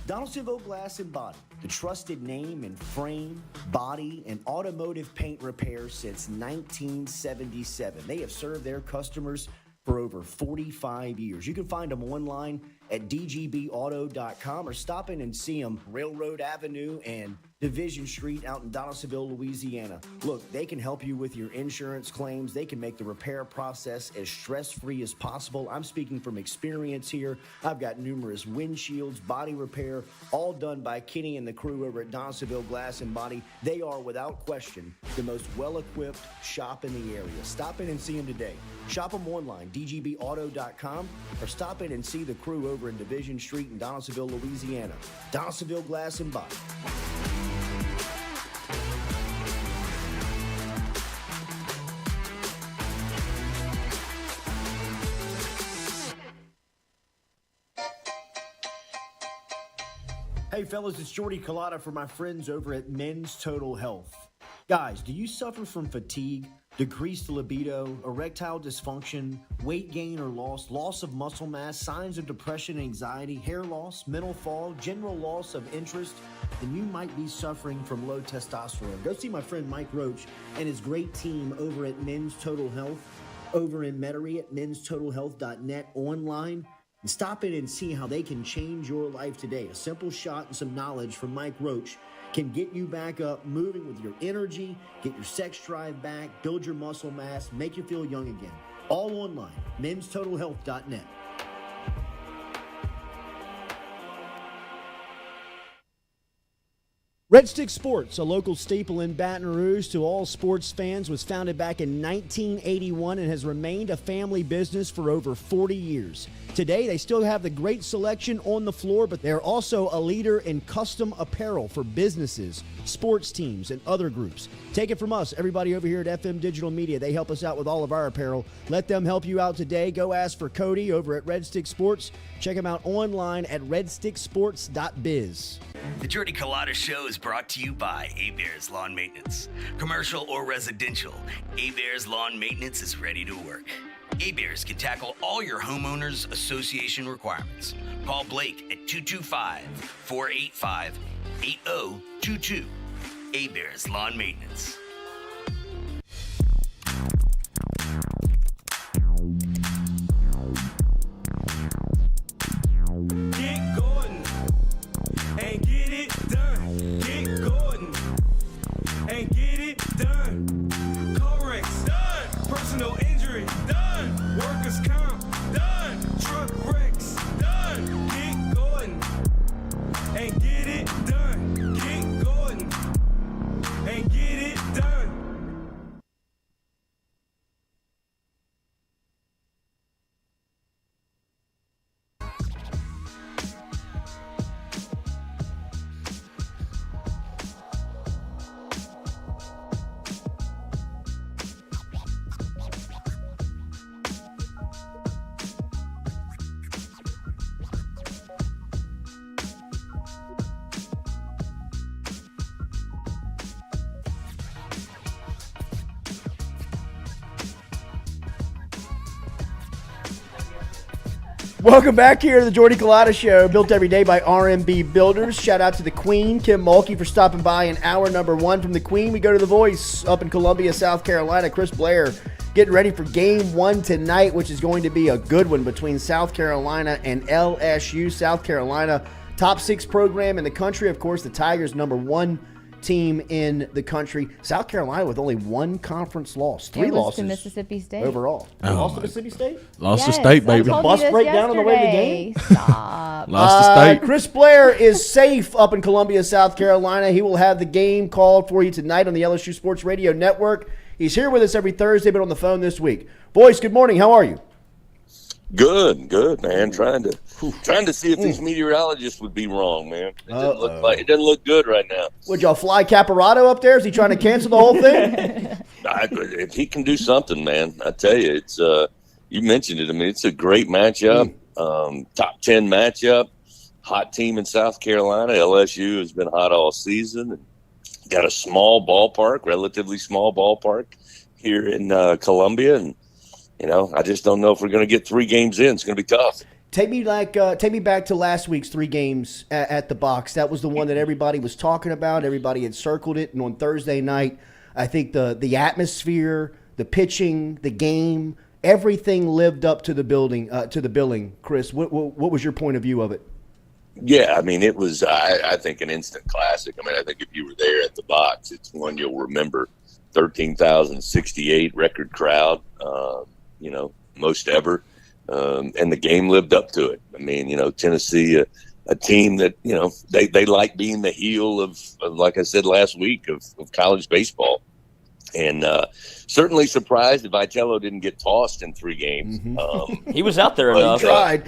Donaldsonville Glass and Body, the trusted name in frame, body, and automotive paint repair since 1977. They have served their customers for over 45 years. You can find them online at dgbauto.com or stop in and see them Railroad Avenue and Division Street out in Donaldsonville, Louisiana. Look, they can help you with your insurance claims. They can make the repair process as stress-free as possible. I'm speaking from experience here. I've got numerous windshields, body repair, all done by Kenny and the crew over at Donaldsonville Glass and Body. They are, without question, the most well-equipped shop in the area. Stop in and see them today. Shop them online, dgbauto.com, or stop in and see the crew over in Division Street in Donaldsonville, Louisiana. Donaldsonville Glass and Body. Hey fellas, it's Jordy Culotta for my friends over at Men's Total Health. Guys, do you suffer from fatigue, decreased libido, erectile dysfunction, weight gain or loss of muscle mass, signs of depression, anxiety, hair loss, mental fog, general loss of interest? Then you might be suffering from low testosterone. Go see my friend Mike Roach and his great team over at Men's Total Health, over in Metairie at menstotalhealth.net, online And stop in and see how they can change your life today. A simple shot and some knowledge from Mike Roach can get you back up, moving with your energy, get your sex drive back, build your muscle mass, make you feel young again. All online, menstotalhealth.net. Red Stick Sports, a local staple in Baton Rouge to all sports fans, was founded back in 1981 and has remained a family business for over 40 years. Today, they still have the great selection on the floor, but they're also a leader in custom apparel for businesses, sports teams, and other groups. Take it from us, everybody over here at FM Digital Media. They help us out with all of our apparel. Let them help you out today. Go ask for Cody over at Red Stick Sports. Check him out online at redsticksports.biz. The Jordy Culotta Show is brought to you by A-Bears Lawn Maintenance. Commercial or residential, A-Bears Lawn Maintenance is ready to work. A-Bears can tackle all your homeowners association requirements. Call Blake at 225-485-8022. A-Bears Lawn Maintenance. Get Gordon and get it done. Get Gordon and get it done. Corrects done. Personal injury done. Workers' comp done. Truck wrecks done. Get Gordon and get it done. Get Gordon and get it done. Welcome back here to the Jordy Culotta Show, built every day by RMB Builders. Shout out to the Queen, Kim Mulkey, for stopping by in hour number one. From the Queen, we go to the Voice up in Columbia, South Carolina. Chris Blair getting ready for game one tonight, which is going to be a good one between South Carolina and LSU. South Carolina, top 6 program in the country. Of course, the Tigers, number 1 team in the country. South Carolina with only 1 conference loss. 3 losses to Mississippi State overall. Oh, Lost to Mississippi State? Lost to State, baby. The bus break down on the way to the game? Stop. Lost to State. Chris Blair is safe up in Columbia, South Carolina. He will have the game called for you tonight on the LSU Sports Radio Network. He's here with us every Thursday, but on the phone this week. Boys, good morning. How are you? Good, man. Trying to see if these meteorologists would be wrong, man. It doesn't look good right now. Would y'all fly Caparato up there? Is he trying to cancel the whole thing? If he can do something, man, I tell you, it's you mentioned it. I mean, it's a great matchup, top 10 matchup, hot team in South Carolina. LSU has been hot all season. Got a small ballpark, relatively small ballpark here in Columbia, and I just don't know if we're going to get 3 games in. It's going to be tough. Take me back to last week's 3 games at the box. That was the one that everybody was talking about. Everybody had circled it. And on Thursday night, I think the atmosphere, the pitching, the game, everything lived up to the billing. Chris, what was your point of view of it? Yeah, I mean, it was, I think, an instant classic. I mean, I think if you were there at the box, it's one you'll remember. 13,068 record crowd. Most ever. And the game lived up to it. I mean, Tennessee, a team that, they like being the heel of, like I said last week, of college baseball. And certainly surprised that Vitello didn't get tossed in 3 games. He was out there enough. He tried.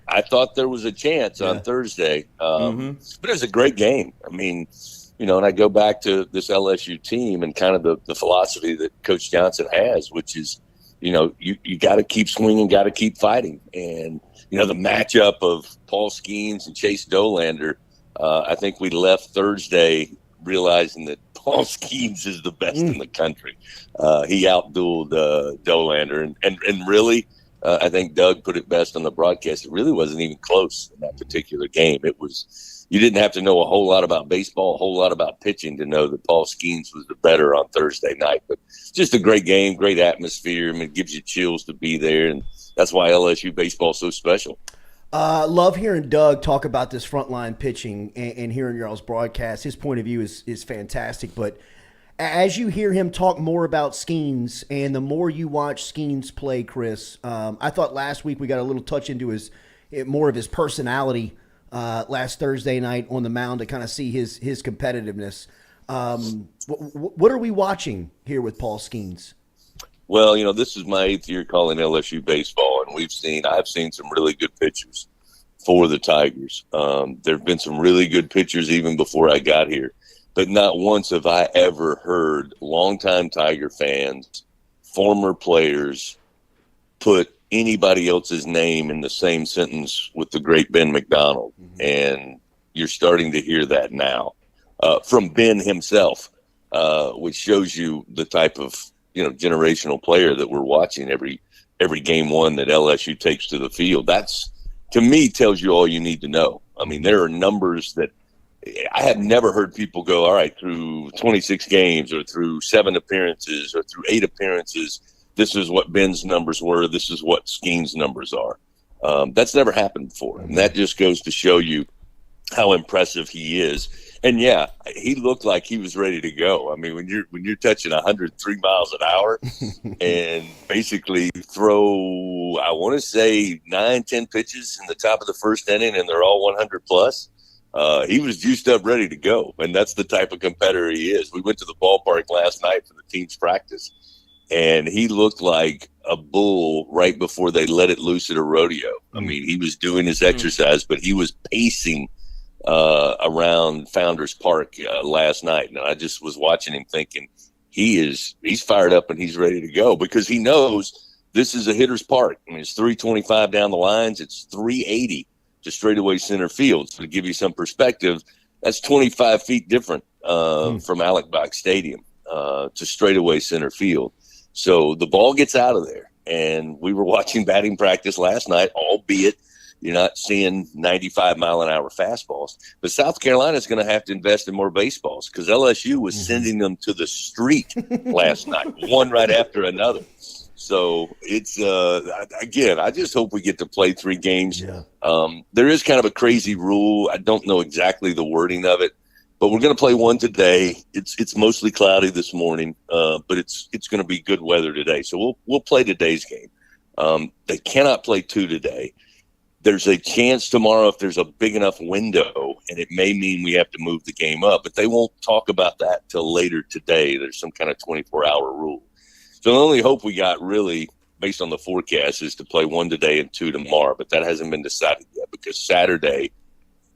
I thought there was a chance on Thursday. But it was a great game. I mean, and I go back to this LSU team and kind of the philosophy that Coach Johnson has, which is, you got to keep swinging, got to keep fighting. And, the matchup of Paul Skeens and Chase Dolander, I think we left Thursday realizing that Paul Skeens is the best in the country. He outdueled Dolander. And really, I think Doug put it best on the broadcast. It really wasn't even close in that particular game. It was – you didn't have to know a whole lot about baseball, a whole lot about pitching to know that Paul Skeens was the better on Thursday night. But just a great game, great atmosphere. I mean, it gives you chills to be there, and that's why LSU baseball is so special. Love hearing Doug talk about this frontline pitching and hearing y'all's broadcast. His point of view is fantastic. But as you hear him talk more about Skeens and the more you watch Skeens play, Chris, I thought last week we got a little touch into more of his personality last Thursday night on the mound to kind of see his competitiveness. What are we watching here with Paul Skeens? Well, this is my 8th year calling LSU baseball, and I've seen some really good pitchers for the Tigers. There have been some really good pitchers even before I got here, but not once have I ever heard longtime Tiger fans, former players, put anybody else's name in the same sentence with the great Ben McDonald. Mm-hmm. And you're starting to hear that now from Ben himself, which shows you the type of generational player that we're watching every game one that LSU takes to the field. That's, to me, tells you all you need to know. I mean, there are numbers that I have never heard people go, all right, through 26 games or through 7 appearances or through 8 appearances, this is what Ben's numbers were, this is what Skeen's numbers are. That's never happened before. And that just goes to show you how impressive he is. And yeah, he looked like he was ready to go. I mean, when you're touching 103 miles an hour and basically throw, I want to say 9-10 pitches in the top of the first inning, and they're all 100 plus. He was juiced up, ready to go, and that's the type of competitor he is. We went to the ballpark last night for the team's practice, and he looked like a bull right before they let it loose at a rodeo. I mean, he was doing his exercise, but he was pacing around Founders Park last night, and I just was watching him thinking he's fired up and he's ready to go, because he knows this is a hitter's park. I mean, it's 325 down the lines, it's 380 to straightaway center field. So to give you some perspective, that's 25 feet different from Alec Stadium to straightaway center field. So the ball gets out of there, and we were watching batting practice last night, albeit you're not seeing 95-mile-an-hour fastballs. But South Carolina is going to have to invest in more baseballs, because LSU was sending them to the street last night, one right after another. So it's, again, I just hope we get to play 3 games. Yeah. There is kind of a crazy rule. I don't know exactly the wording of it, but we're going to play 1 today. It's mostly cloudy this morning, but it's going to be good weather today. So we'll play today's game. They cannot play 2 today. There's a chance tomorrow, if there's a big enough window, and it may mean we have to move the game up, but they won't talk about that till later today. There's some kind of 24-hour rule. So the only hope we got, really, based on the forecast, is to play 1 today and 2 tomorrow, but that hasn't been decided yet, because Saturday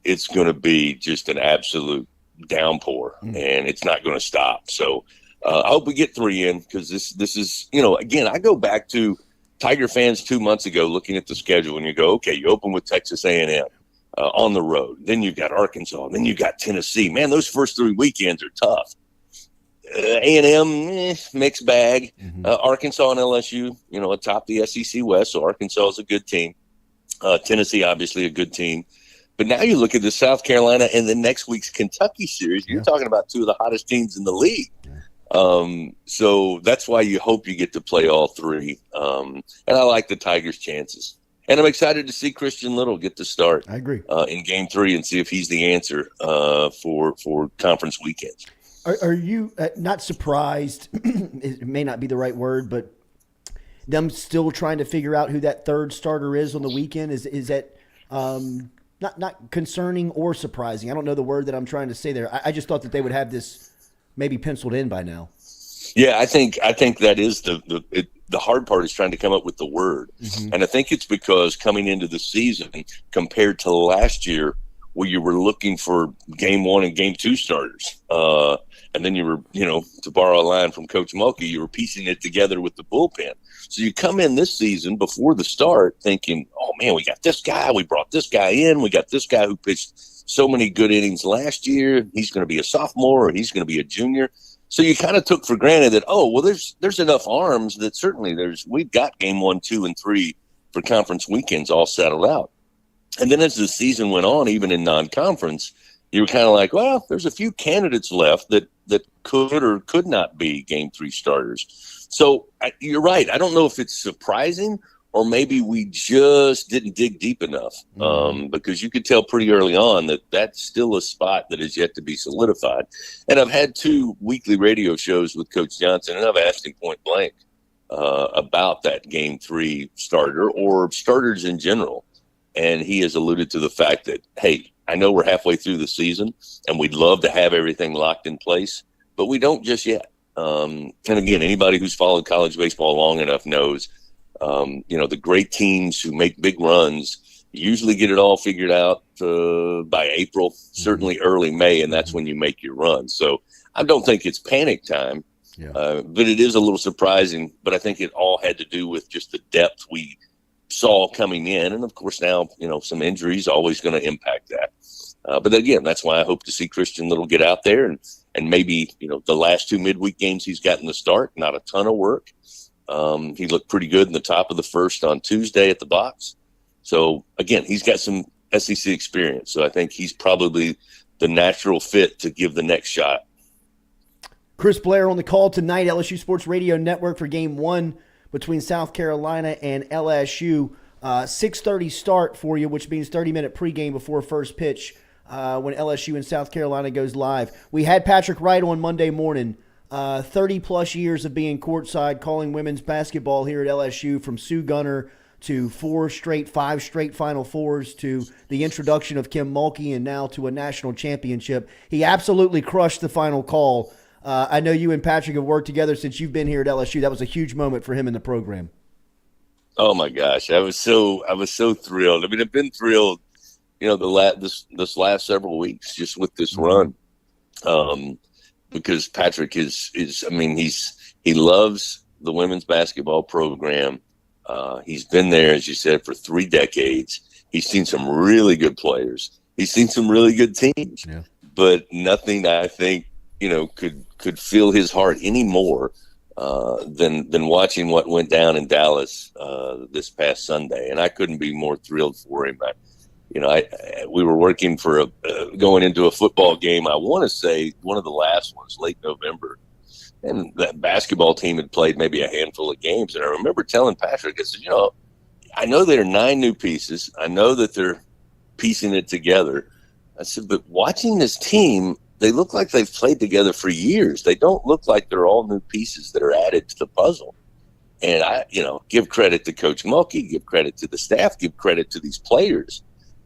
it's going to be just an absolute downpour, and it's not going to stop. So I hope we get 3 in, because this is, again, I go back to Tiger fans 2 months ago looking at the schedule, and you go, okay, you open with Texas A&M on the road. Then you've got Arkansas. Then you've got Tennessee. Man, those first 3 weekends are tough. A&M, mixed bag. Arkansas and LSU, atop the SEC West, so Arkansas is a good team. Tennessee, obviously, a good team. But now you look at the South Carolina and the next week's Kentucky series, you're talking about 2 of the hottest teams in the league. So that's why you hope you get to play all 3. And I like the Tigers' chances. And I'm excited to see Christian Little get to start. I agree. In Game 3, and see if he's the answer for conference weekends. Are you not surprised? It may not be the right word, but them still trying to figure out who that third starter is on the weekend? Is that not concerning or surprising? I don't know the word that I'm trying to say there. I just thought that they would have this maybe penciled in by now. Yeah, I think that is the hard part, is trying to come up with the word. And I think it's because coming into the season, compared to last year, where you were looking for Game 1 and Game 2 starters, and then you were, to borrow a line from Coach Mulkey, you were piecing it together with the bullpen. So you come in this season before the start thinking, oh man, we got this guy, we brought this guy in, we got this guy who pitched so many good innings last year, he's going to be a sophomore, or he's going to be a junior. So you kind of took for granted that, oh, well, there's enough arms that certainly we've got Game 1, 2, and 3 for conference weekends all settled out. And then as the season went on, even in non-conference, you were kind of like, well, there's a few candidates left that could or could not be Game 3 starters. So you're right. I don't know if it's surprising or maybe we just didn't dig deep enough, because you could tell pretty early on that that's still a spot that is yet to be solidified. And I've had 2 weekly radio shows with Coach Johnson, and I've asked him point blank about that Game 3 starter or starters in general. And he has alluded to the fact that, hey, I know we're halfway through the season and we'd love to have everything locked in place, but we don't just yet. And again, anybody who's followed college baseball long enough knows, the great teams who make big runs usually get it all figured out by April, certainly early May, and that's when you make your run. So I don't think it's panic time, but it is a little surprising. But I think it all had to do with just the depth we saw coming in. And, of course, now, some injuries always going to impact that. But, again, that's why I hope to see Christian Little get out there and maybe, the last 2 midweek games he's gotten the start, not a ton of work. He looked pretty good in the top of the first on Tuesday at the box. So, again, he's got some SEC experience. So I think he's probably the natural fit to give the next shot. Chris Blair on the call tonight, LSU Sports Radio Network for Game 1 between South Carolina and LSU. 6:30 start for you, which means 30-minute pregame before first pitch when LSU and South Carolina goes live. We had Patrick Wright on Monday morning. 30-plus years of being courtside calling women's basketball here at LSU, from Sue Gunner to 5 straight Final Fours, to the introduction of Kim Mulkey, and now to a national championship. He absolutely crushed the final call. I know you and Patrick have worked together since you've been here at LSU. That was a huge moment for him in the program. Oh my gosh, I was so thrilled. I mean, I've been thrilled, this last several weeks just with this run, because Patrick he loves the women's basketball program. He's been there, as you said, for 3 decades. He's seen some really good players. He's seen some really good teams, but nothing I think could fill his heart any more than watching what went down in Dallas this past Sunday. And I couldn't be more thrilled for him. We were working for going into a football game. I want to say one of the last ones, late November, and that basketball team had played maybe a handful of games. And I remember telling Patrick, I said, I know there are 9 new pieces. I know that they're piecing it together. I said, but watching this team, they look like they've played together for years. They don't look like they're all new pieces that are added to the puzzle. And I, give credit to Coach Mulkey, give credit to the staff, give credit to these players.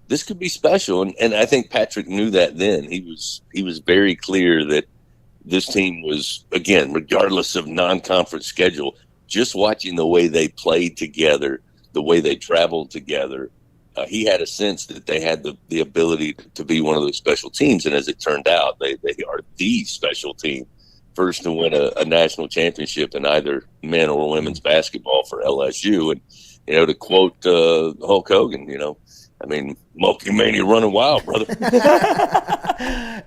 This could be special. And I think Patrick knew that then. He was very clear that this team was, again, regardless of non-conference schedule, just watching the way they played together, the way they traveled together, he had a sense that they had the ability to be one of those special teams. And as it turned out, they are the special team, first to win a national championship in either men or women's basketball for LSU. And, to quote Hulk Hogan, Mulkey Mania running wild, brother.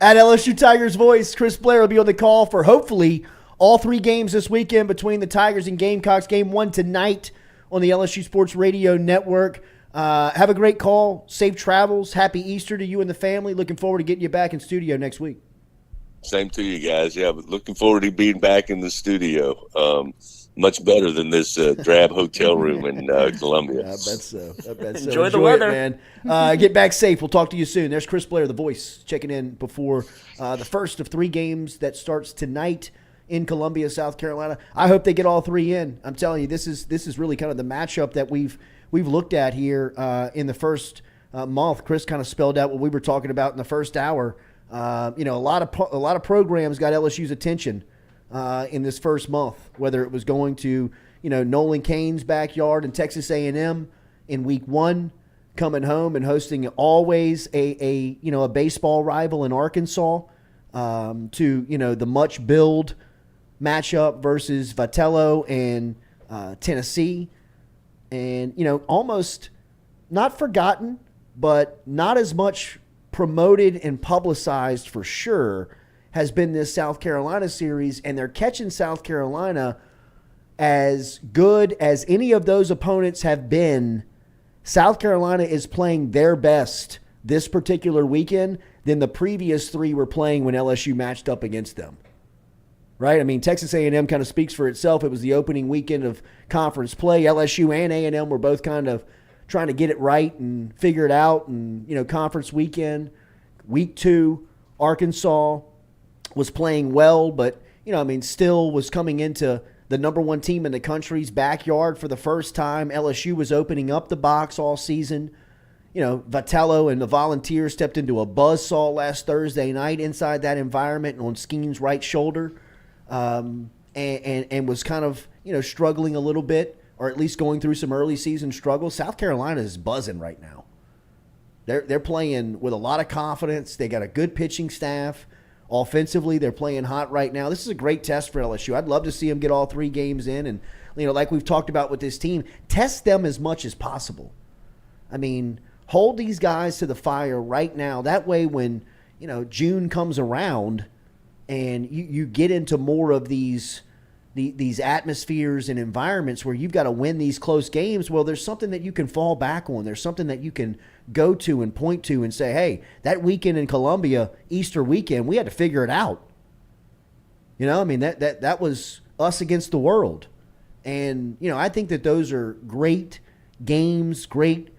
At LSU Tigers Voice, Chris Blair will be on the call for hopefully all 3 games this weekend between the Tigers and Gamecocks. Game 1 tonight on the LSU Sports Radio Network. Have a great call. Safe travels. Happy Easter to you and the family. Looking forward to getting you back in studio next week. Same to you guys. Yeah, but looking forward to being back in the studio. Much better than this drab hotel room in Columbia. I bet so. Enjoy the weather, man. Get back safe. We'll talk to you soon. There's Chris Blair, the voice, checking in before the first of 3 games that starts tonight in Columbia, South Carolina. I hope they get all 3 in. I'm telling you, this is really kind of the matchup that we've looked at here in the first month. Chris kind of spelled out what we were talking about in the first hour. A lot of programs got LSU's attention in this first month, whether it was going to Nolan Cain's backyard in Texas A&M in week 1, coming home and hosting always a baseball rival in Arkansas, to the much billed matchup versus Vitello and Tennessee. And, almost not forgotten, but not as much promoted and publicized for sure, has been this South Carolina series. And they're catching South Carolina as good as any of those opponents have been. South Carolina is playing their best this particular weekend than the previous 3 were playing when LSU matched up against them. right? I mean, Texas A&M kind of speaks for itself. It was the opening weekend of conference play. LSU and A&M were both kind of trying to get it right and figure it out. And, conference weekend, week 2, Arkansas was playing well, but, still was coming into the number 1 team in the country's backyard for the first time. LSU was opening up the box all season. Vitello and the Volunteers stepped into a buzzsaw last Thursday night inside that environment on Skeen's right shoulder, and was kind of, struggling a little bit, or at least going through some early season struggles. South Carolina is buzzing right now. They're playing with a lot of confidence. They got a good pitching staff. Offensively, they're playing hot right now. This is a great test for LSU. I'd love to see them get all 3 games in, and like we've talked about with this team, test them as much as possible. I mean, hold these guys to the fire right now. That way, when June comes around, and you get into more of these atmospheres and environments where you've got to win these close games, well, there's something that you can fall back on. There's something that you can go to and point to and say, hey, that weekend in Columbia, Easter weekend, we had to figure it out. That was us against the world. And, I think that those are great games, great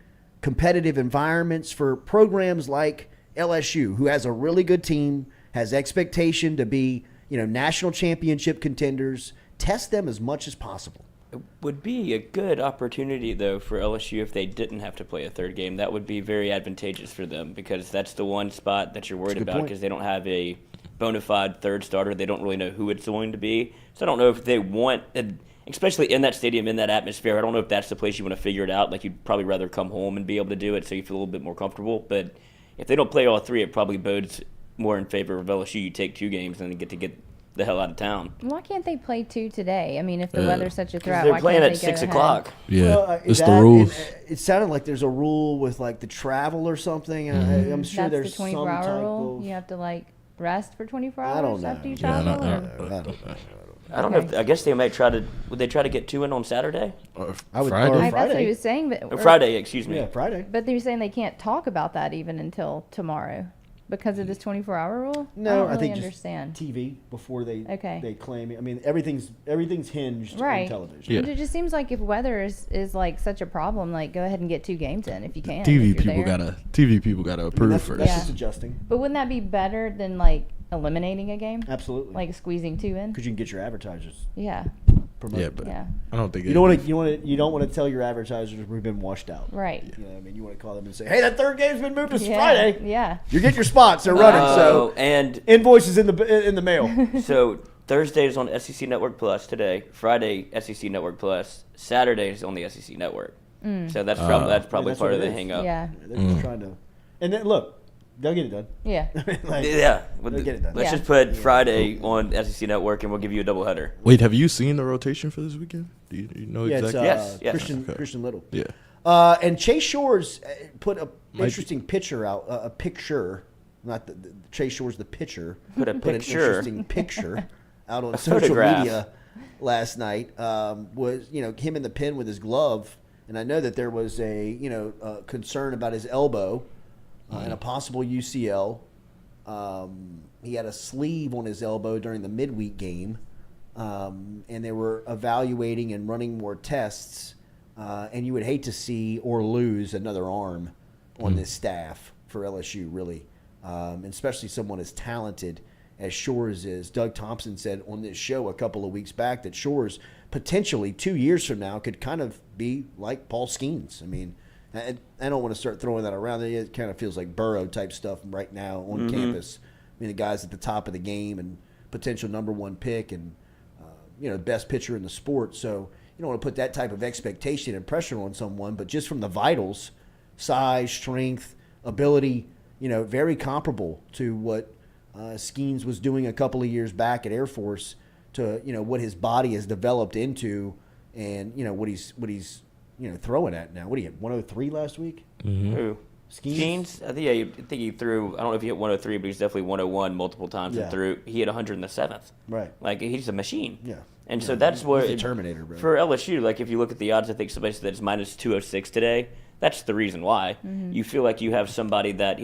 competitive environments for programs like LSU, who has a really good team, has expectation to be, national championship contenders. Test them as much as possible. It would be a good opportunity, though, for LSU if they didn't have to play a 3rd game. That would be very advantageous for them, because that's the one spot that you're worried about, because they don't have a bona fide 3rd starter. They don't really know who it's going to be. So I don't know if they want, especially in that stadium, in that atmosphere, I don't know if that's the place you want to figure it out. Like, you'd probably rather come home and be able to do it so you feel a little bit more comfortable. But if they don't play all 3, it probably bodes more in favor of LSU. You take 2 games and then get the hell out of town. Why can't they play 2 today? I mean, if the weather's such a threat, they're why playing can't at they go 6 ahead? o'clock. Yeah, Well, it's the rules. It sounded like there's a rule with the travel or something. I'm sure That's there's the some 24-hour type rule. of. You have to rest for 24 hours I don't know. after you Yeah, travel. I don't know. If, I guess they might would they try to get 2 in on Saturday? I would. Friday? That's what he was saying. But Friday, excuse me. Yeah, Friday. But they're saying they can't talk about that even until tomorrow because of this 24-hour rule. No, I don't really think understand. just TV before they Okay. claim it. I mean, everything's hinged Right. on television. Yeah. But it just seems like if weather is such a problem, go ahead and get 2 games in if you can. TV if you're people gotta approve that's first. that's just adjusting. But wouldn't that be better than eliminating a game? Absolutely. Squeezing 2 in? Because you can get your advertisers. Yeah. Promoted. Yeah, but Yeah. I don't think You don't want to tell your advertisers we've been washed out. Right. You want to call them and say, hey, that 3rd game's been moved to Yeah, Friday. yeah. You get your spots. They're running. So and invoices in the mail. So Thursday is on SEC Network Plus today. Friday, SEC Network Plus. Saturday is on the SEC Network. So that's probably that's part what of it the is. hang up. Yeah. They're just trying to. And then look, they'll get it done. Yeah. Yeah. They'll get it done. Let's just put Friday on SEC Network, and we'll give you a doubleheader. Wait, have you seen the rotation for this weekend? Do you know Yeah, exactly? it's Yes. Christian Little. Yeah. And Chase Shores put an interesting picture out. A picture, not the Chase Shores, the pitcher. Put an picture. interesting picture out on A social photograph. media last night. Was him in the pen with his glove, and I know that there was a concern about his elbow and a possible UCL. He had a sleeve on his elbow during the midweek game, and they were evaluating and running more tests. And you would hate to see or lose another arm on this staff for LSU, really, and especially someone as talented as Shores is. Doug Thompson said on this show a couple of weeks back that Shores potentially 2 years from now could kind of be like Paul Skeens. I mean, I don't want to start throwing that around. It kind of feels like Burrow type stuff right now on campus. I mean, the guy's at the top of the game and potential number 1 pick and best pitcher in the sport. So you don't want to put that type of expectation and pressure on someone, but just from the vitals, size, strength, ability, very comparable to what Skeens was doing a couple of years back at Air Force to, what his body has developed into and, what he's throwing at now. What did he hit, 103 last week? Who? Skeens? I think he threw, I don't know if he hit 103, but he's definitely 101 multiple times and threw. He hit 100 in the 7th. Right. He's a machine. Yeah. And so that's where he's a Terminator, bro. For LSU, if you look at the odds, I think somebody said that it's minus 206 today. That's the reason why. You feel like you have somebody that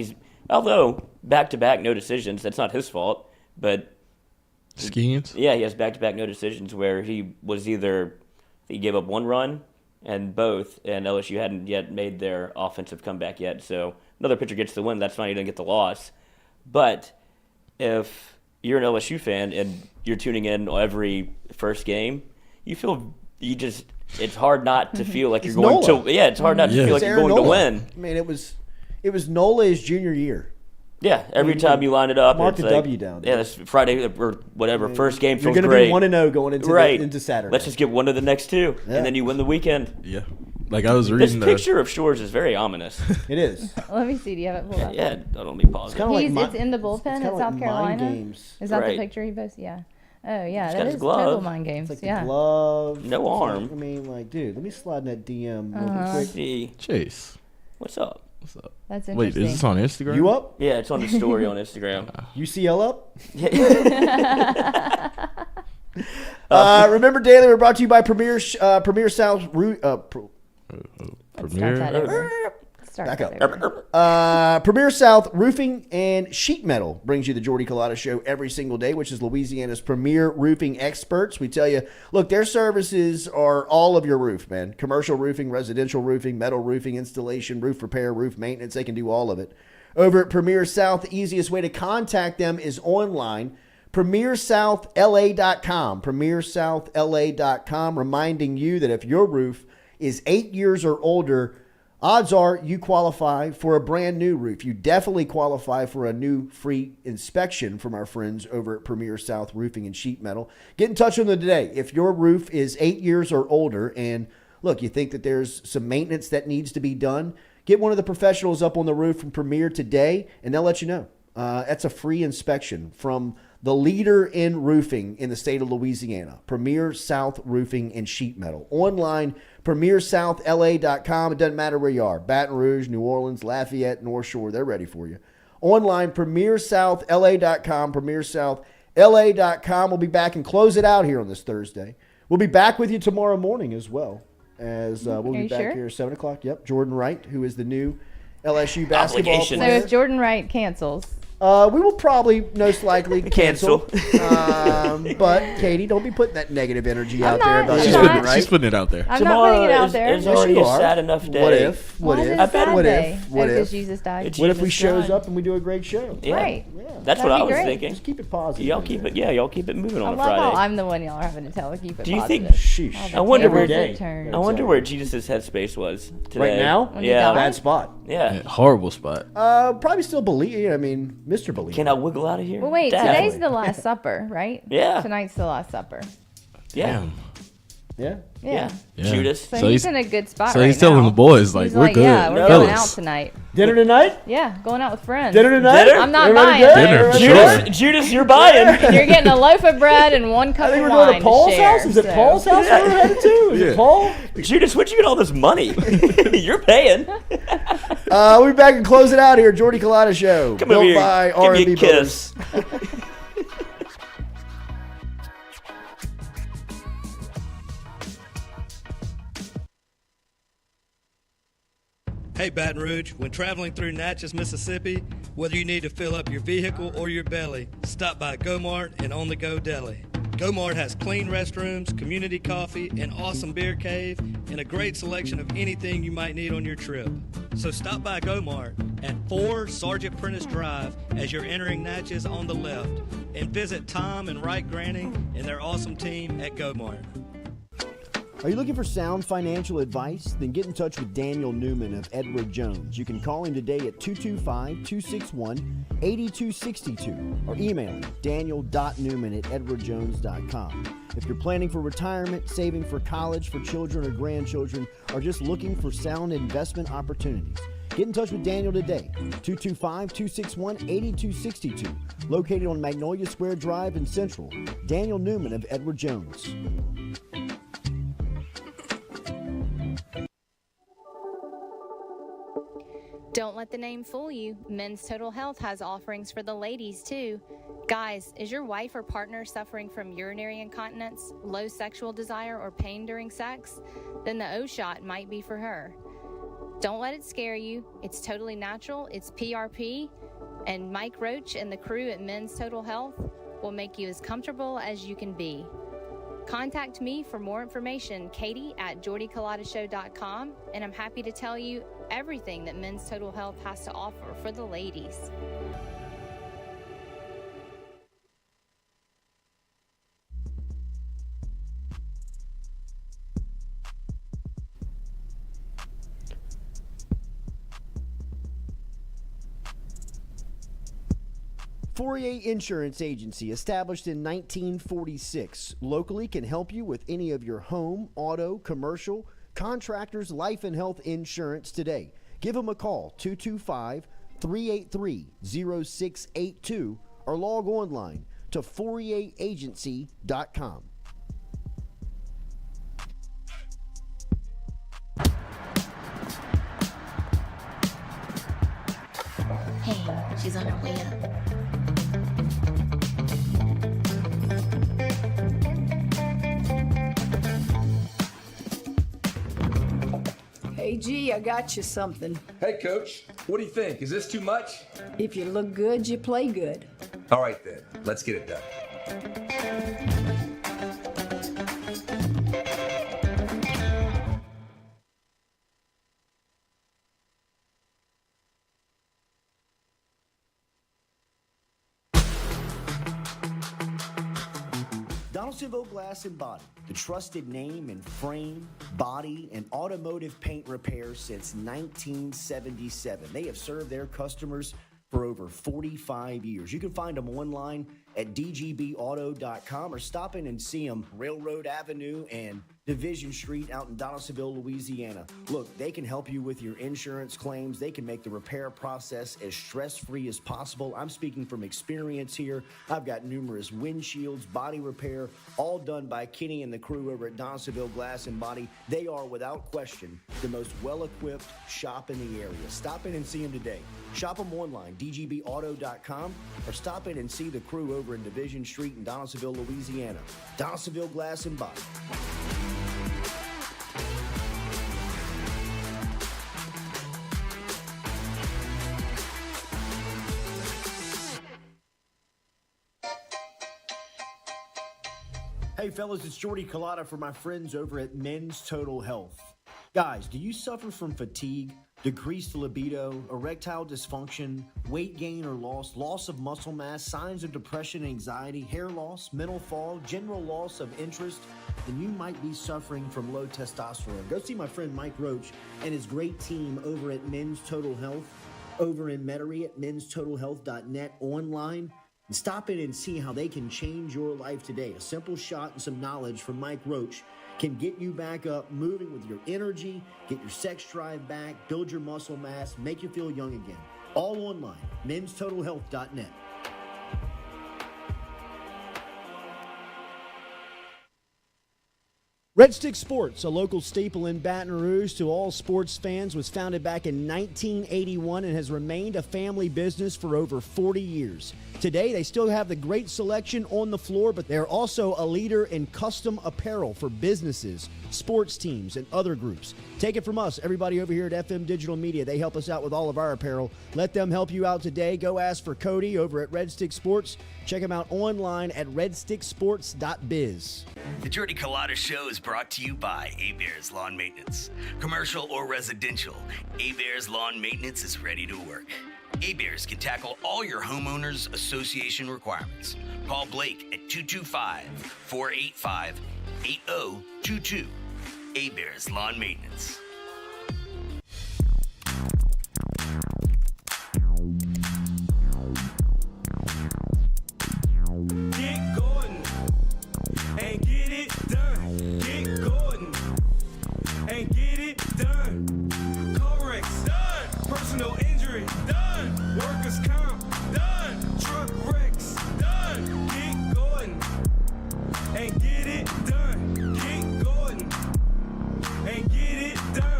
although back-to-back no decisions, that's not his fault, but Skeens? Yeah, he has back-to-back no decisions where he gave up one run and both, and LSU hadn't yet made their offensive comeback yet. So another pitcher gets the win. That's fine. You didn't get the loss. But if you're an LSU fan and you're tuning in every first game, it's hard not to feel like you're going to. Yeah, it's hard not to feel like you're going to win. I mean, it was Nola's junior year. Yeah, every time you line it up, mark it's the like, W down. Yeah, that's Friday or whatever. First game feels you're great. You're going to be 1-0 going into Saturday. Let's just get one of the next two, and then you win the weekend. Yeah. Like I was reading this picture of Shores is very ominous. It is. Let me see. Do you have it pulled up? Yeah, let me pause it. It's in the bullpen at South Carolina. Is that the picture he posted? Yeah. Oh, yeah. He's that got is glove. total mind games. It's like the glove. No arm. I mean, like, dude, let me slide in that DM Let's quick. see. Chase. What's up? What's up? That's Wait, interesting. is this on Instagram? You up? Yeah, it's on the story on Instagram. UCL up? Remember Daily, we're brought to you by Premier South. Premier South Roofing and Sheet Metal brings you the Jordy Culotta Show every single day, which is Louisiana's premier roofing experts. We tell you, look, their services are all of your roof, man. Commercial roofing, residential roofing, metal roofing, installation, roof repair, roof maintenance. They can do all of it. Over at Premier South, the easiest way to contact them is online. PremierSouthLA.com. PremierSouthLA.com, reminding you that if your roof is 8 years or older, odds are you qualify for a brand new roof. You definitely qualify for a new free inspection from our friends over at Premier South Roofing and Sheet Metal. Get in touch with them today. If your roof is 8 years or older and look, you think that there's some maintenance that needs to be done, get one of the professionals up on the roof from Premier today and they'll let you know. That's a free inspection from the leader in roofing in the state of Louisiana, Premier South Roofing and Sheet Metal. Online, PremierSouthLA.com. It doesn't matter where you are. Baton Rouge, New Orleans, Lafayette, North Shore. They're ready for you. Online, PremierSouthLA.com. PremierSouthLA.com. We'll be back and close it out here on this Thursday. We'll be back with you tomorrow morning as well. We'll be back here at 7 o'clock. Yep, Jordan Wright, who is the new LSU basketball player. So if Jordan Wright cancels... we will probably most likely cancel. But Katie, don't be putting that negative energy out there about Jordan, right? She's putting it out there. I'm not putting it out there. It's already a sad enough day. What if? What if Jesus died? What if we shows up and we do a great show? Yeah. Right. Yeah. That's what I was great. thinking. Just keep it positive. Y'all keep it. Yeah, y'all keep it moving on I a love Friday. how I'm the one y'all are having to tell to keep it Do you positive. think? Sheesh. I wonder where. Turn. I wonder where Jesus' headspace was today. Right now? When he Yeah. died? Bad spot. Yeah. Horrible spot. Probably still believe. I mean, Mr. Believe. Can I wiggle out of here? Well, wait, Dad. today's the Last Supper, right? Yeah. Tonight's the Last Supper. Yeah. Yeah. Yeah. Judas. So he's in a good spot So right he's telling now. the boys, like, He's we're good. Yeah, we're Fellas. going out tonight. Dinner tonight? Yeah, going out with friends. Dinner tonight? Dinner? I'm not Everybody buying. good? Dinner, Everybody sure. Judas, you're buying. And you're getting a loaf of bread and one cup I think of we're wine going to Paul's share, house. Is it so. Paul's house we're headed to? Is it Paul? Judas, where'd you get all this money? You're paying. We'll be back and close it out here. Jordy Culotta Show. Come built over here. by Give me R&B a kiss. Brothers. Hey Baton Rouge, when traveling through Natchez, Mississippi, whether you need to fill up your vehicle or your belly, stop by Go-Mart and On The Go Deli. Go-Mart has clean restrooms, community coffee, an awesome beer cave, and a great selection of anything you might need on your trip. So stop by Go-Mart at 4 Sergeant Prentice Drive as you're entering Natchez on the left, and visit Tom and Wright Granning and their awesome team at Go-Mart. Are you looking for sound financial advice? Then get in touch with Daniel Newman of Edward Jones. You can call him today at 225-261-8262 or email him daniel.newman@edwardjones.com. If you're planning for retirement, saving for college for children or grandchildren, or just looking for sound investment opportunities, get in touch with Daniel today, 225-261-8262, located on Magnolia Square Drive in Central. Daniel Newman of Edward Jones. Don't let the name fool you. Men's Total Health has offerings for the ladies, too. Guys, is your wife or partner suffering from urinary incontinence, low sexual desire, or pain during sex? Then the O-Shot might be for her. Don't let it scare you. It's totally natural. It's PRP. And Mike Roach and the crew at Men's Total Health will make you as comfortable as you can be. Contact me for more information, Katie at JordyCulottaShow.com, and I'm happy to tell you everything that Men's Total Health has to offer for the ladies. Fourier Insurance Agency, established in 1946, locally can help you with any of your home, auto, commercial, contractors, life and health insurance today. Give them a call, 225-383-0682, or log online to FourierAgency.com. Hey, she's on her way up. Hey, G, I got you something. Hey, Coach. What do you think? Is this too much? If you look good, you play good. All right, then. Let's get it done. Donaldsonville Glass and Body, the trusted name in frame, body, and automotive paint repair since 1977. They have served their customers for over 45 years. You can find them online at dgbauto.com or stop in and see them Railroad Avenue and Division Street out in Donaldsonville, Louisiana. Look, they can help you with your insurance claims. They can make the repair process as stress-free as possible. I'm speaking from experience here. I've got numerous windshields, body repair, all done by Kenny and the crew over at Donaldsonville Glass and Body. They are, without question, the most well-equipped shop in the area. Stop in and see them today. Shop them online, dgbauto.com, or stop in and see the crew over in Division Street in Donaldsonville, Louisiana. Donaldsonville Glass and Body. Hey fellas, it's Jordy Culotta for my friends over at Men's Total Health. Guys, do you suffer from fatigue, decreased libido, erectile dysfunction, weight gain or loss of muscle mass, signs of depression, anxiety, hair loss, mental fog, general loss of interest? Then you might be suffering from low testosterone. Go see my friend Mike Roach and his great team over at Men's Total Health, over in Metairie at menstotalhealth.net online. And stop in and see how they can change your life today. A simple shot and some knowledge from Mike Roach can get you back up, moving with your energy, get your sex drive back, build your muscle mass, make you feel young again. All online, menstotalhealth.net. Red Stick Sports, a local staple in Baton Rouge to all sports fans, was founded back in 1981 and has remained a family business for over 40 years. Today, they still have the great selection on the floor, but they're also a leader in custom apparel for businesses, sports teams, and other groups. Take it from us, everybody over here at FM Digital Media. They help us out with all of our apparel. Let them help you out today. Go ask for Cody over at Red Stick Sports. Check him out online at redsticksports.biz. The Jordy Culotta Show is brought to you by A-Bears Lawn Maintenance. Commercial or residential, A-Bears Lawn Maintenance is ready to work. A-Bears can tackle all your homeowners association requirements. Call Blake at 225-485-8022. A-Bears Lawn Maintenance. Get Gordon and get it done. Get Gordon and get it done. Corrects done. Personal injury done. Workers' comp done. Truck wrecks done. Get Gordon and get it done. Get Gordon and get it done.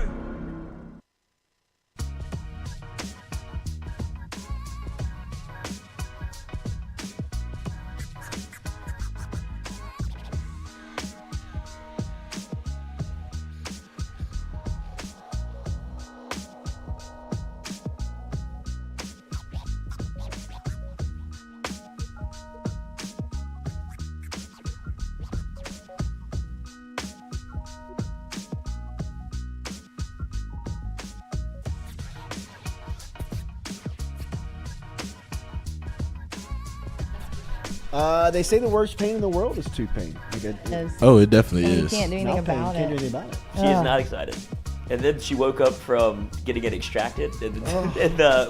They say the worst pain in the world is tooth pain. Oh, it definitely And you is. can't do anything Mouth pain, about can't do it. anything about it. She is not excited. And then she woke up from getting it extracted. And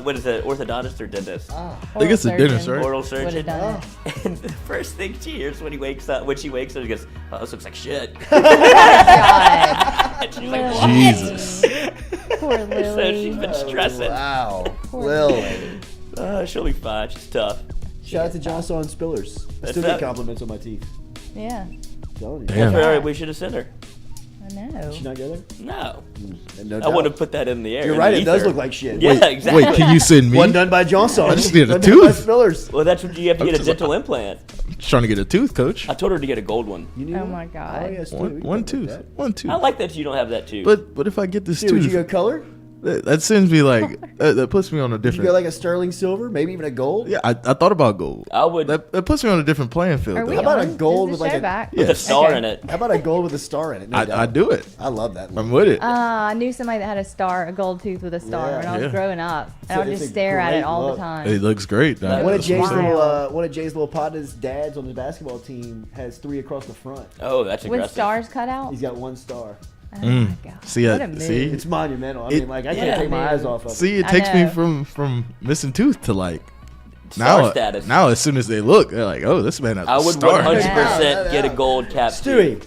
what is it, orthodontist or dentist? I think it's a dentist, right? Oral Would've surgeon. done it. And the first thing she hears when she wakes up, she goes, "Oh, this looks like shit." God. And she's like, "What?" Jesus. Poor So Lily. she's been stressing. Wow. Poor Lil. She'll be fine. She's tough. Shout out to Johnson on Spillers. I That's still get that. compliments on my teeth. Yeah. Telling you. Damn. That's right. We should have sent her. I know. Did she not go there? No. And no I doubt. would have put that in the air. You're in right. the It does ether. look like shit. Yeah, Wait, exactly. Wait, can you send me? One done by Johnson. I just need a One done by tooth. Spillers. Well, that's what you have to get a just dental implant. Trying to get a tooth, coach. I told her to get a gold one. You need Oh one? my God. Oh, yes, One tooth. One tooth. I like that you don't have that too. But if I get this Dude, would tooth, you go color? that sends me like that puts me on a Would you different. go like a sterling silver? Maybe even a gold? Yeah, I thought about gold. I would That puts me on a different playing field. Are we How about a on? gold Is with the like show a- back? with a star in it. How about a gold with a star in it? No doubt. I do it. I love that. I'm with it. I knew somebody that had a gold tooth with a star Yeah. when I was Yeah. growing up. And I would It's just a stare at it great all look. the time. It looks great. That One of was Jay's wild. one of Jay's little partner's dads on the basketball team has 3 across the front. Oh, that's With aggressive. stars cut out? He's got 1 star. Oh my God. See, What a move. see, It's monumental. I It- mean, like I yeah. can't take my eyes off of it. see. It I takes me know. from missing tooth to like Star status. Now, as soon as they look, they're like, "Oh, this man has I a would star." 100% get a gold cap. Stewie,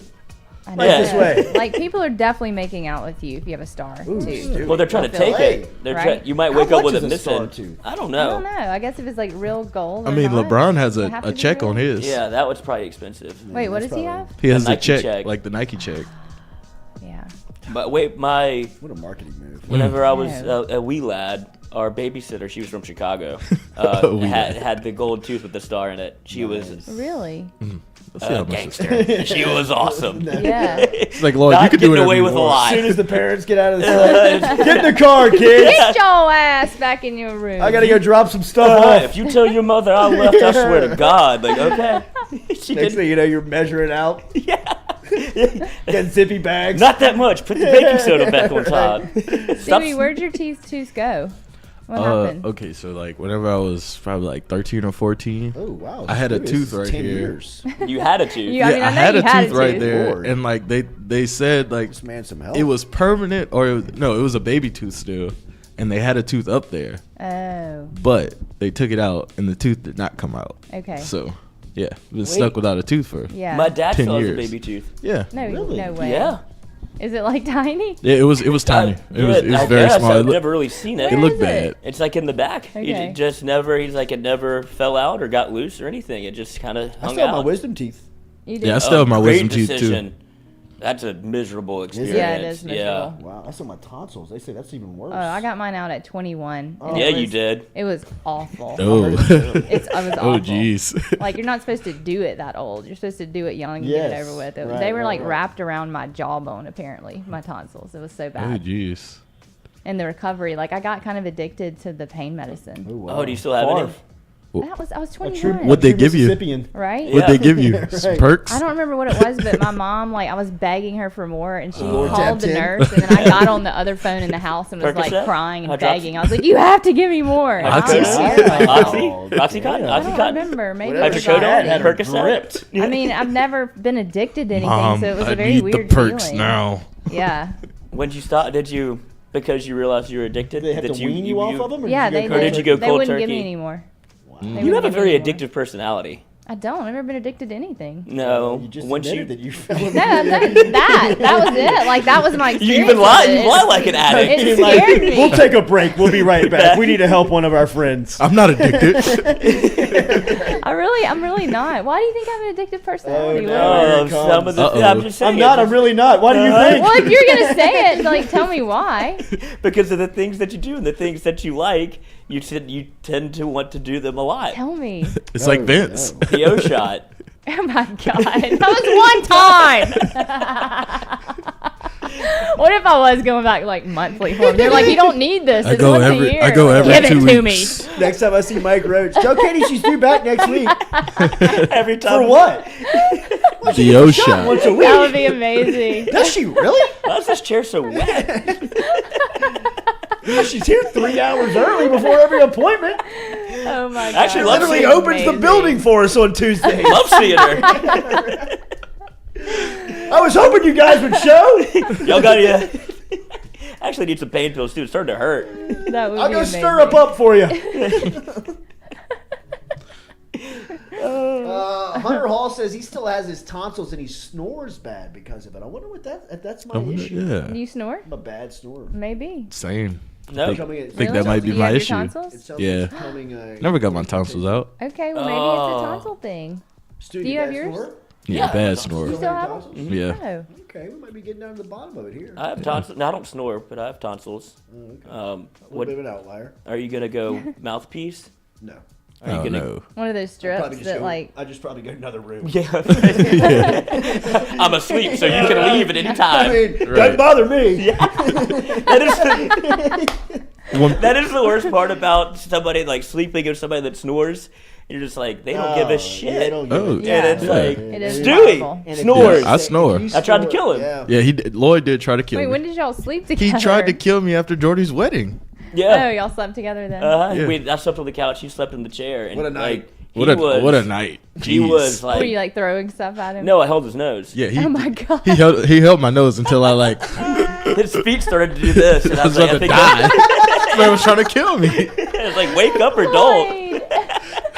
I right know. this way. Like, people are definitely making out with you if you have a star, Ooh, too. Stewie. Well, they're trying to I feel take like- it. They're Right? you might How wake up much with is it a star missing. tooth? I don't I know. don't know. I guess if it's like real gold. I or mean, not. LeBron has Does it have a to be check real? on his. Yeah, that was probably expensive. Wait, what that's does he probably- have? He has The a Nike check, check. like the Nike check. Yeah. But wait, What a marketing move. whenever I was No. a wee lad, our babysitter, she was from Chicago, A wee lad. had the gold tooth with the star in it. She was Really? Let's see how a much it's- gangster. She was awesome. Yeah. It's like, Lord, Not you can do getting whatever away you with a want. lie. As soon as the parents get out of the sleigh, get in the car, kids. Get your ass back in your room. I gotta go drop some stuff off. If you tell your mother I left, I swear to God. Like, okay. She Next did thing you know, you're measuring out. Got zippy bags. not that much. Put the baking soda back on top. Stop. Stewie, where'd your tooth go? What happened? Okay, so like whenever I was probably like 13 or 14, Oh wow! I had a This tooth is right 10 here. years. You had a tooth. You- I mean, I know had you a had tooth a right tooth. there, Lord. and like they said like This man some help. it was permanent or it was a baby tooth still, and they had a tooth up there, Oh. but they took it out and the tooth did not come out. Okay. So yeah, it was stuck without a tooth for Yeah. My dad 10 still has a years. baby tooth. yeah. No, Really? no way. Yeah. Is it like tiny? Yeah, it was tiny. It was I very guess. small. I've It, never really seen it. it Where looked is it? bad. It's like in the back. Okay. It just never. He's like it never fell out or got loose or anything. It just kind of I hung still have out. my wisdom teeth. You did? Yeah, I still have my Great wisdom teeth too. decision. That's a miserable experience. Yeah, it is Yeah. miserable. Wow, I still have my tonsils. They say that's even worse. Oh, I got mine out at 21. and Yeah, it you was- did. It was awful. Oh, I was awful. oh, jeez. Like, you're not supposed to do it that old. You're supposed to do it young and get it Yes. over with. Right, They were right, like right. wrapped around my jawbone, apparently, my tonsils. It was so Oh, bad. jeez. And the recovery, like, I got kind of addicted to the pain medicine. Oh, wow. Oh, do you still have Favre. any? I was A 21. true, What'd they a true give you? Mississippian. Right? What'd they give you? Right. Some perks? I don't remember what it was, but my mom, like, I was begging her for more, and she Lord called the Dab 10. nurse, and then I got on the other phone in the house and was like Percocet? crying and Hydroxy? begging. I was like, "You have to give me more." And I Oxy? was scared myself. Oxy? Oh, Oxycontin? damn. I don't Oxycontin? remember. Maybe Whatever it was she had already. had her Percocet? gripped. I mean, I've never been addicted to anything, so it was I a very need weird the perks feeling. now. Yeah, When did you stop? Did you because you realized you were addicted? Did they have that to wean you off of them? Or yeah, did you they go Or did. did you go They cold wouldn't give me turkey? any more. They You wouldn't have a give me very any more. addictive personality. I don't. I've never been addicted to anything. No, You just once admitted that you fell in No, that was it. Like, that was my you experience. even lie. with You it. lie like an addict. It Like, scared me. we'll take a break. We'll be right back. We need to help one of our friends. I'm not addicted. I'm really not. Why do you think I have an addictive personality? no. What- Here it Some of the. comes. I'm just saying. I'm not. I'm really not. Why do you think? Well, if you're gonna say it, like, tell me why. Because of the things that you do and the things that you like, you tend to want to do them a lot. Tell me. It's like Vince. PO shot. Oh my god, that was one time. What if I was going back like monthly for them? They're like, you don't need this. I It's go once every- a year. I go every Give 2 it to weeks. me. Next time I see Mike Roach, tell Katie she's due back next week. Every time. For what? The O shot. Once a week. That would be amazing. Does she really? Why is this chair so wet? She's here 3 hours early before every appointment. Oh my god! Actually, Literally opens the building for us on Tuesday. Love seeing her. I was hoping you guys would show. Y'all got actually need some pain pills too. It's starting to hurt. That would I'll be go amazing. stir up for you. Hunter Hall says he still has his tonsils and he snores bad because of it. I wonder if that's my issue. Yeah. Do you snore? I'm a bad snorer. Maybe. Same. No. I think that might be Do you my have your issue. tonsils? Yeah. Never got my tonsils out. Okay, well maybe it's a tonsil thing. Stu, Do you have yours? Snorer? Yeah, bad snore. You still have them? Yeah. Oh. Okay, we might be getting down to the bottom of it here. I have tonsils. No, I don't snore, but I have tonsils. Okay. What? A little bit of an outlier. Are you gonna go mouthpiece? No. Are you gonna? One of those strips that like. I just probably go to another room. Yeah. I'm asleep, so you can leave at any time. I mean, doesn't bother me. Yeah. That is the worst part about somebody like sleeping or somebody that snores. You're just like, they don't give a shit. They don't give a shit. And it's like, It is Stewie horrible. snores. Yeah, I snore. I tried to kill him. Yeah. Yeah, Lloyd did try to kill Wait, me. when did y'all sleep together? He tried to kill me after Jordy's wedding. Yeah. Oh, y'all slept together then. Yeah. I slept on the couch. He slept in the chair. And What a night. Like, What a night. He Jeez. was like. Were you like throwing stuff at him? No, I held his nose. Yeah, Oh my god. he held my nose until I like His feet started to do this, and I was was like, I about to think die. This man was trying to kill me. it's like, wake up or don't.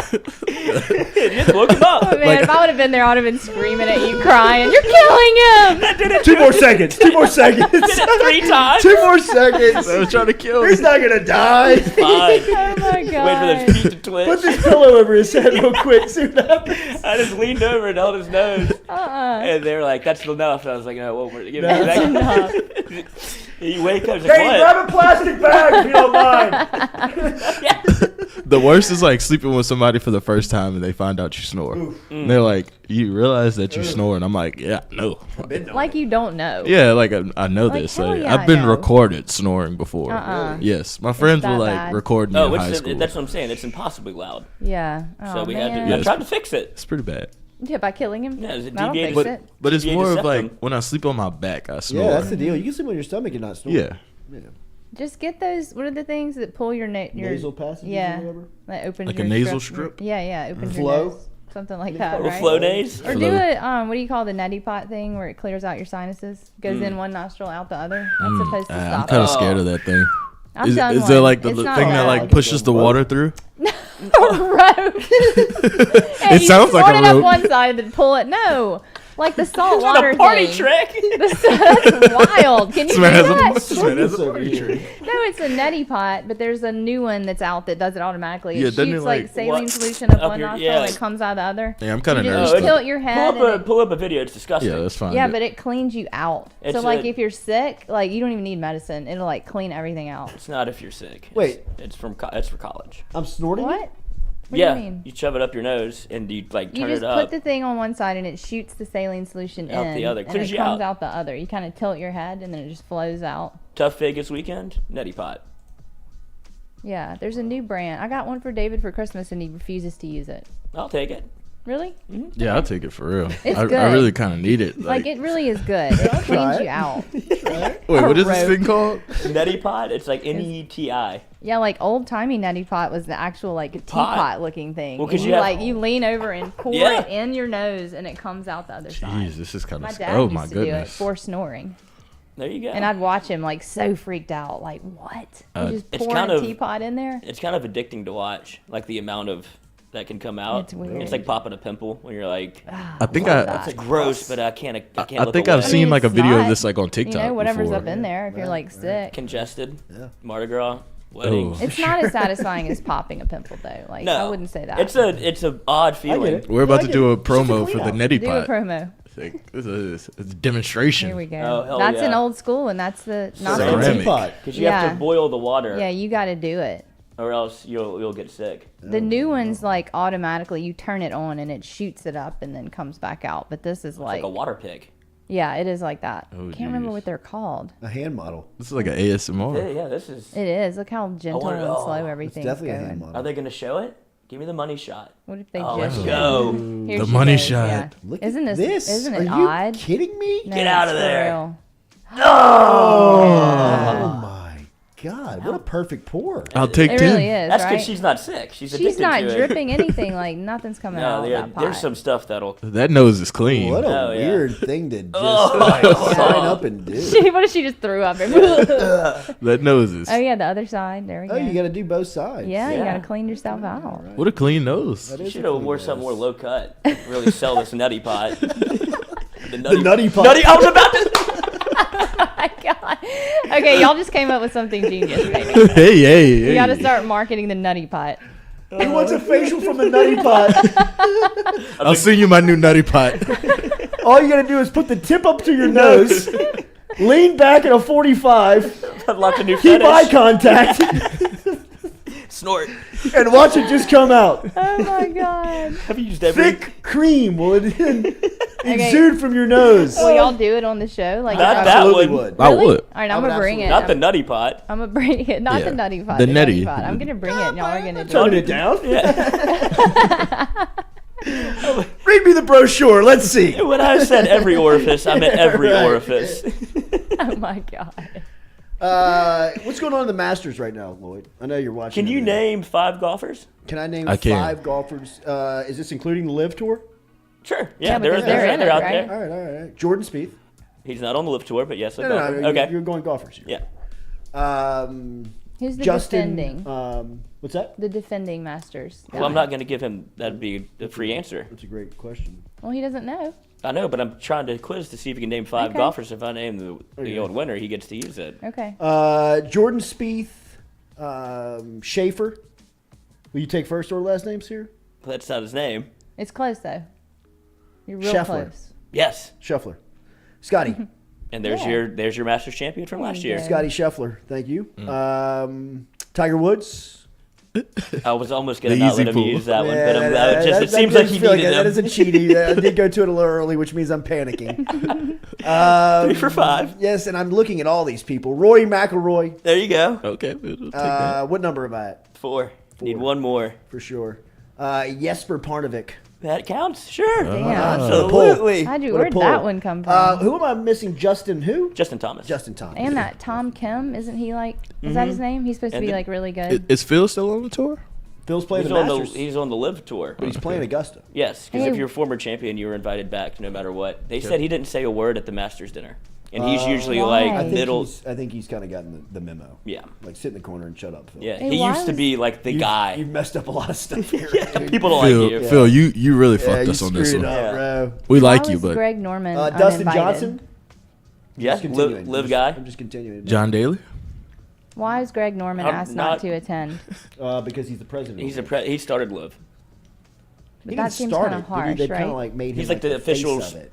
Just woke him up. Oh man, if I would have been there, I would have been screaming at you, crying. You're killing him. I did it 2 more seconds. 2 more seconds. did it 3 times. 2 more seconds. I was trying to kill me. He's not gonna die. Fine. Oh my god. Wait for those feet to twitch. Put this pillow over his head real quick. See what happens. I just leaned over and held his nose. Uh-uh. And they were like, that's enough. And I was like, no, well, give me That's back. You wake up, just Hey, what? grab a plastic bag if you don't mind. The worst is like sleeping with somebody for the first time and they find out you snore. And they're like, you realize that you snore? And I'm like, yeah, no. Like you don't know. Yeah, like I know Like, this. hell Like, yeah, I've been I know. recorded snoring before. Yes, my friends that will like bad? record me Oh, in high school. that's what I'm saying. It's impossibly loud. Yeah. Oh, So we man. had to. Yeah, I tried to fix it. It's pretty bad. Yeah, by killing him. Yeah, is it I don't deviated? fix it. But it's Yeah, more of septum. like when I sleep on my back, I snore. Yeah, that's the deal. You can sleep on your stomach and not snore. Yeah. Just get those. What are the things that pull your your Nasal passages Yeah, or whatever? that opens Like a your nasal strip? Yeah, yeah, opens Flow? your nose. Something like that, Or right? flow days. Or do a what do you call the neti pot thing where it clears out your sinuses, goes in one nostrill, out the other. That's supposed to I'm stop. kind it. of scared of that thing. I've Is done there one. like the It's thing not that bad. like pushes the water through? rope. It sounds like a snort it up rope. one side and pull it. No, like the salt It's water a party thing. trick. That's wild. Can you do This man has that? this man has a party trick. No, it's a neti pot, but there's a new one that's out that does it automatically. Yeah, It doesn't shoots it, like like- saline What? solution up Up one your- nostril yeah. and it comes out the other. Yeah, I'm kind of You nervous. just though. tilt your head. and Pull up a video. It's disgusting. Yeah, that's fine. yeah, but it cleans you out. It's So like a- if you're sick, like you don't even need medicine. It'll like clean everything out. It's not if you're sick. Wait. It's it's for college. I'm snorting. What? What Yeah, do you mean? you shove it up your nose and you like You turn just it up. put the thing on one side and it shoots the saline solution Out in, the other. and Clears it you comes out. out the other. You kind of tilt your head and then it just flows out. Tough Vegas weekend. Neti pot. Yeah, there's a new brand. I got one for David for Christmas and he refuses to use it. I'll take it. Really? Yeah, I'll take it for real. It's I good. really kind of need it. Like it really is good. It cleans you out. Wait, what is this rope. thing called? Neti pot. It's like NETI. Yeah, like old timey neti pot was the actual like teapot looking thing. Well, 'cause And you have- like you lean over and pour Yeah. it in your nose and it comes out the other side. Jeez, this is kind My of. dad Oh used my to do it goodness. for snoring. There you go. And I'd watch him like so freaked out, like what? You just It's pour kind a of- teapot in there. It's kind of addicting to watch, like the amount of that can come out. It's weird. It's like popping a pimple when you're like, I think I. that's gross, but I can't. I can't. I look think away. I've seen like a it's video of not, this like on TikTok. You know, whatever's before. up in there if you're like sick. Congested. Yeah. Mardi Gras. Wedding. Oh. It's not as satisfying as popping a pimple though. Like No, I wouldn't say that. It's a odd feeling. We're about to do a promo for the neti Do a pot. promo. This is a demonstration. Here we go. Oh, hell That's yeah. an old school, and that's the not Ceramic. the Teapot. Because you have to boil the water. Yeah, you got to do it. Or else you'll get sick. The new one's like automatically you turn it on and it shoots it up and then comes back out. But this is It's like a water pig. yeah, it is like that. Oh, Can't remember geez. what they're called. A hand model. This is like an ASMR. Yeah, this is. It is. Look how gentle wonder- and oh, slow it's everything's definitely a going. hand model. Are they going to show it? Give me the money shot. What if they Oh, just let's showed go. it? Here The she money goes, shot. yeah. Look Isn't at this? Isn't it Are you odd? kidding me? No, Get out of it's for there. real. Oh my. God, what a perfect pour. I'll take It 10. really is, That's right? because she's not sick. She's not to it. dripping anything. Like, nothing's coming out of that pot. There's some stuff that'll. That nose is clean. What a Oh, yeah. weird thing to just Oh. sign up and do. What if she just threw up? That nose is. Oh, yeah, the other side. There we go. Oh, you got to do both sides. Yeah, you Yeah. got to clean yourself out. What a clean nose. That You is should a have clean wore something more nose. low cut. Really sell this nutty pot. The nutty pot. I was about to. Oh my God. Okay, y'all just came up with something genius, baby. hey. You got to start marketing the nutty pot. He wants a facial from the nutty pot. I'll send you my new nutty pot. All you got to do is put the tip up to your nose, lean back at a 45, Unlock a new keep fetish. eye contact, Snort. and watch it just come out. Oh my God. Have you used every? Thick cream will exude from your nose. Will y'all do it on the show? Like, Not that Absolutely one. would. I Really? would. All right, I I'm would gonna bring it. Not the nutty pot. I'm gonna bring it. Not Yeah. the nutty pot. The The nutty. pot. I'm gonna bring it. And y'all are gonna do Turn it. it down. Yeah. Read me the brochure. Let's see. When I said every orifice, I meant every Right. orifice. Oh my God. What's going on in the Masters right now, Lloyd? I know you're watching. Can you everything. name 5 golfers? Can I name I can. 5 golfers? Is this including the Live Tour? Sure. Yeah, Yeah, because they're in they're it, out right? there. All right. Jordan Spieth. He's not on the Live Tour, but yes, a No, golfer. Okay. You're going golfers here. Yeah. Who's the Justin. defending? What's that? The defending Masters. Well, I'm not going to give him. That'd be a free answer. That's a great question. Well, he doesn't know. I know, but I'm trying to quiz to see if he can name 5 Okay. golfers. If I name the old winner, he gets to use it. Okay. Jordan Spieth, Schaefer. Will you take first or last names here? That's not his name. It's close though. You're real Scheffler. close. Yes. Scheffler. Scotty. And there's Yeah. your Masters champion from last year. Scotty Scheffler. Thank you. Tiger Woods. I was almost going to The not easy let him pool. use that one, Yeah, but it that seems like does he feel needed That him. is a cheaty. I did go to it a little early, which means I'm panicking. 3 for 5. Yes, and I'm looking at all these people. Rory McIlroy. There you go. Okay, we'll take that. What number am I at? 4. Need one more. For sure. Jesper Parnevik. That counts. Sure. Damn. Absolutely. How'd you, What a where'd pull. that one come from? Who am I missing? Justin who? Justin Thomas. Justin Thomas. And that Tom Kim, isn't he like? Is that his name? He's supposed to And be the- like really good. Is Phil still on the tour? Phil's playing He's the on Masters. he's on the Live Tour. But he's playing Augusta. Yes, because Hey. if you're a former champion, you were invited back no matter what. They said he didn't say a word at the Masters dinner. And he's usually Why? like I middle. I think he's kind of gotten the memo. Yeah. Like sit in the corner and shut up, Phil. Yeah, Hey, he why used to was- be like the guy. You've messed up a lot of stuff here. People don't Phil, like you. Phil, you really Yeah, fucked you us on this screwed one. it up, Yeah. bro. We Why like you, was but Greg Norman Dustin uninvited? Johnson. Yeah, Just continuing. live I'm just- guy. I'm just continuing. John Daly. Why is Greg Norman I'm asked not- not to attend? Because he's the president. He started Live. He That didn't seems start kinda it, but harsh, they kind of right? like made him He's like the face official, of it.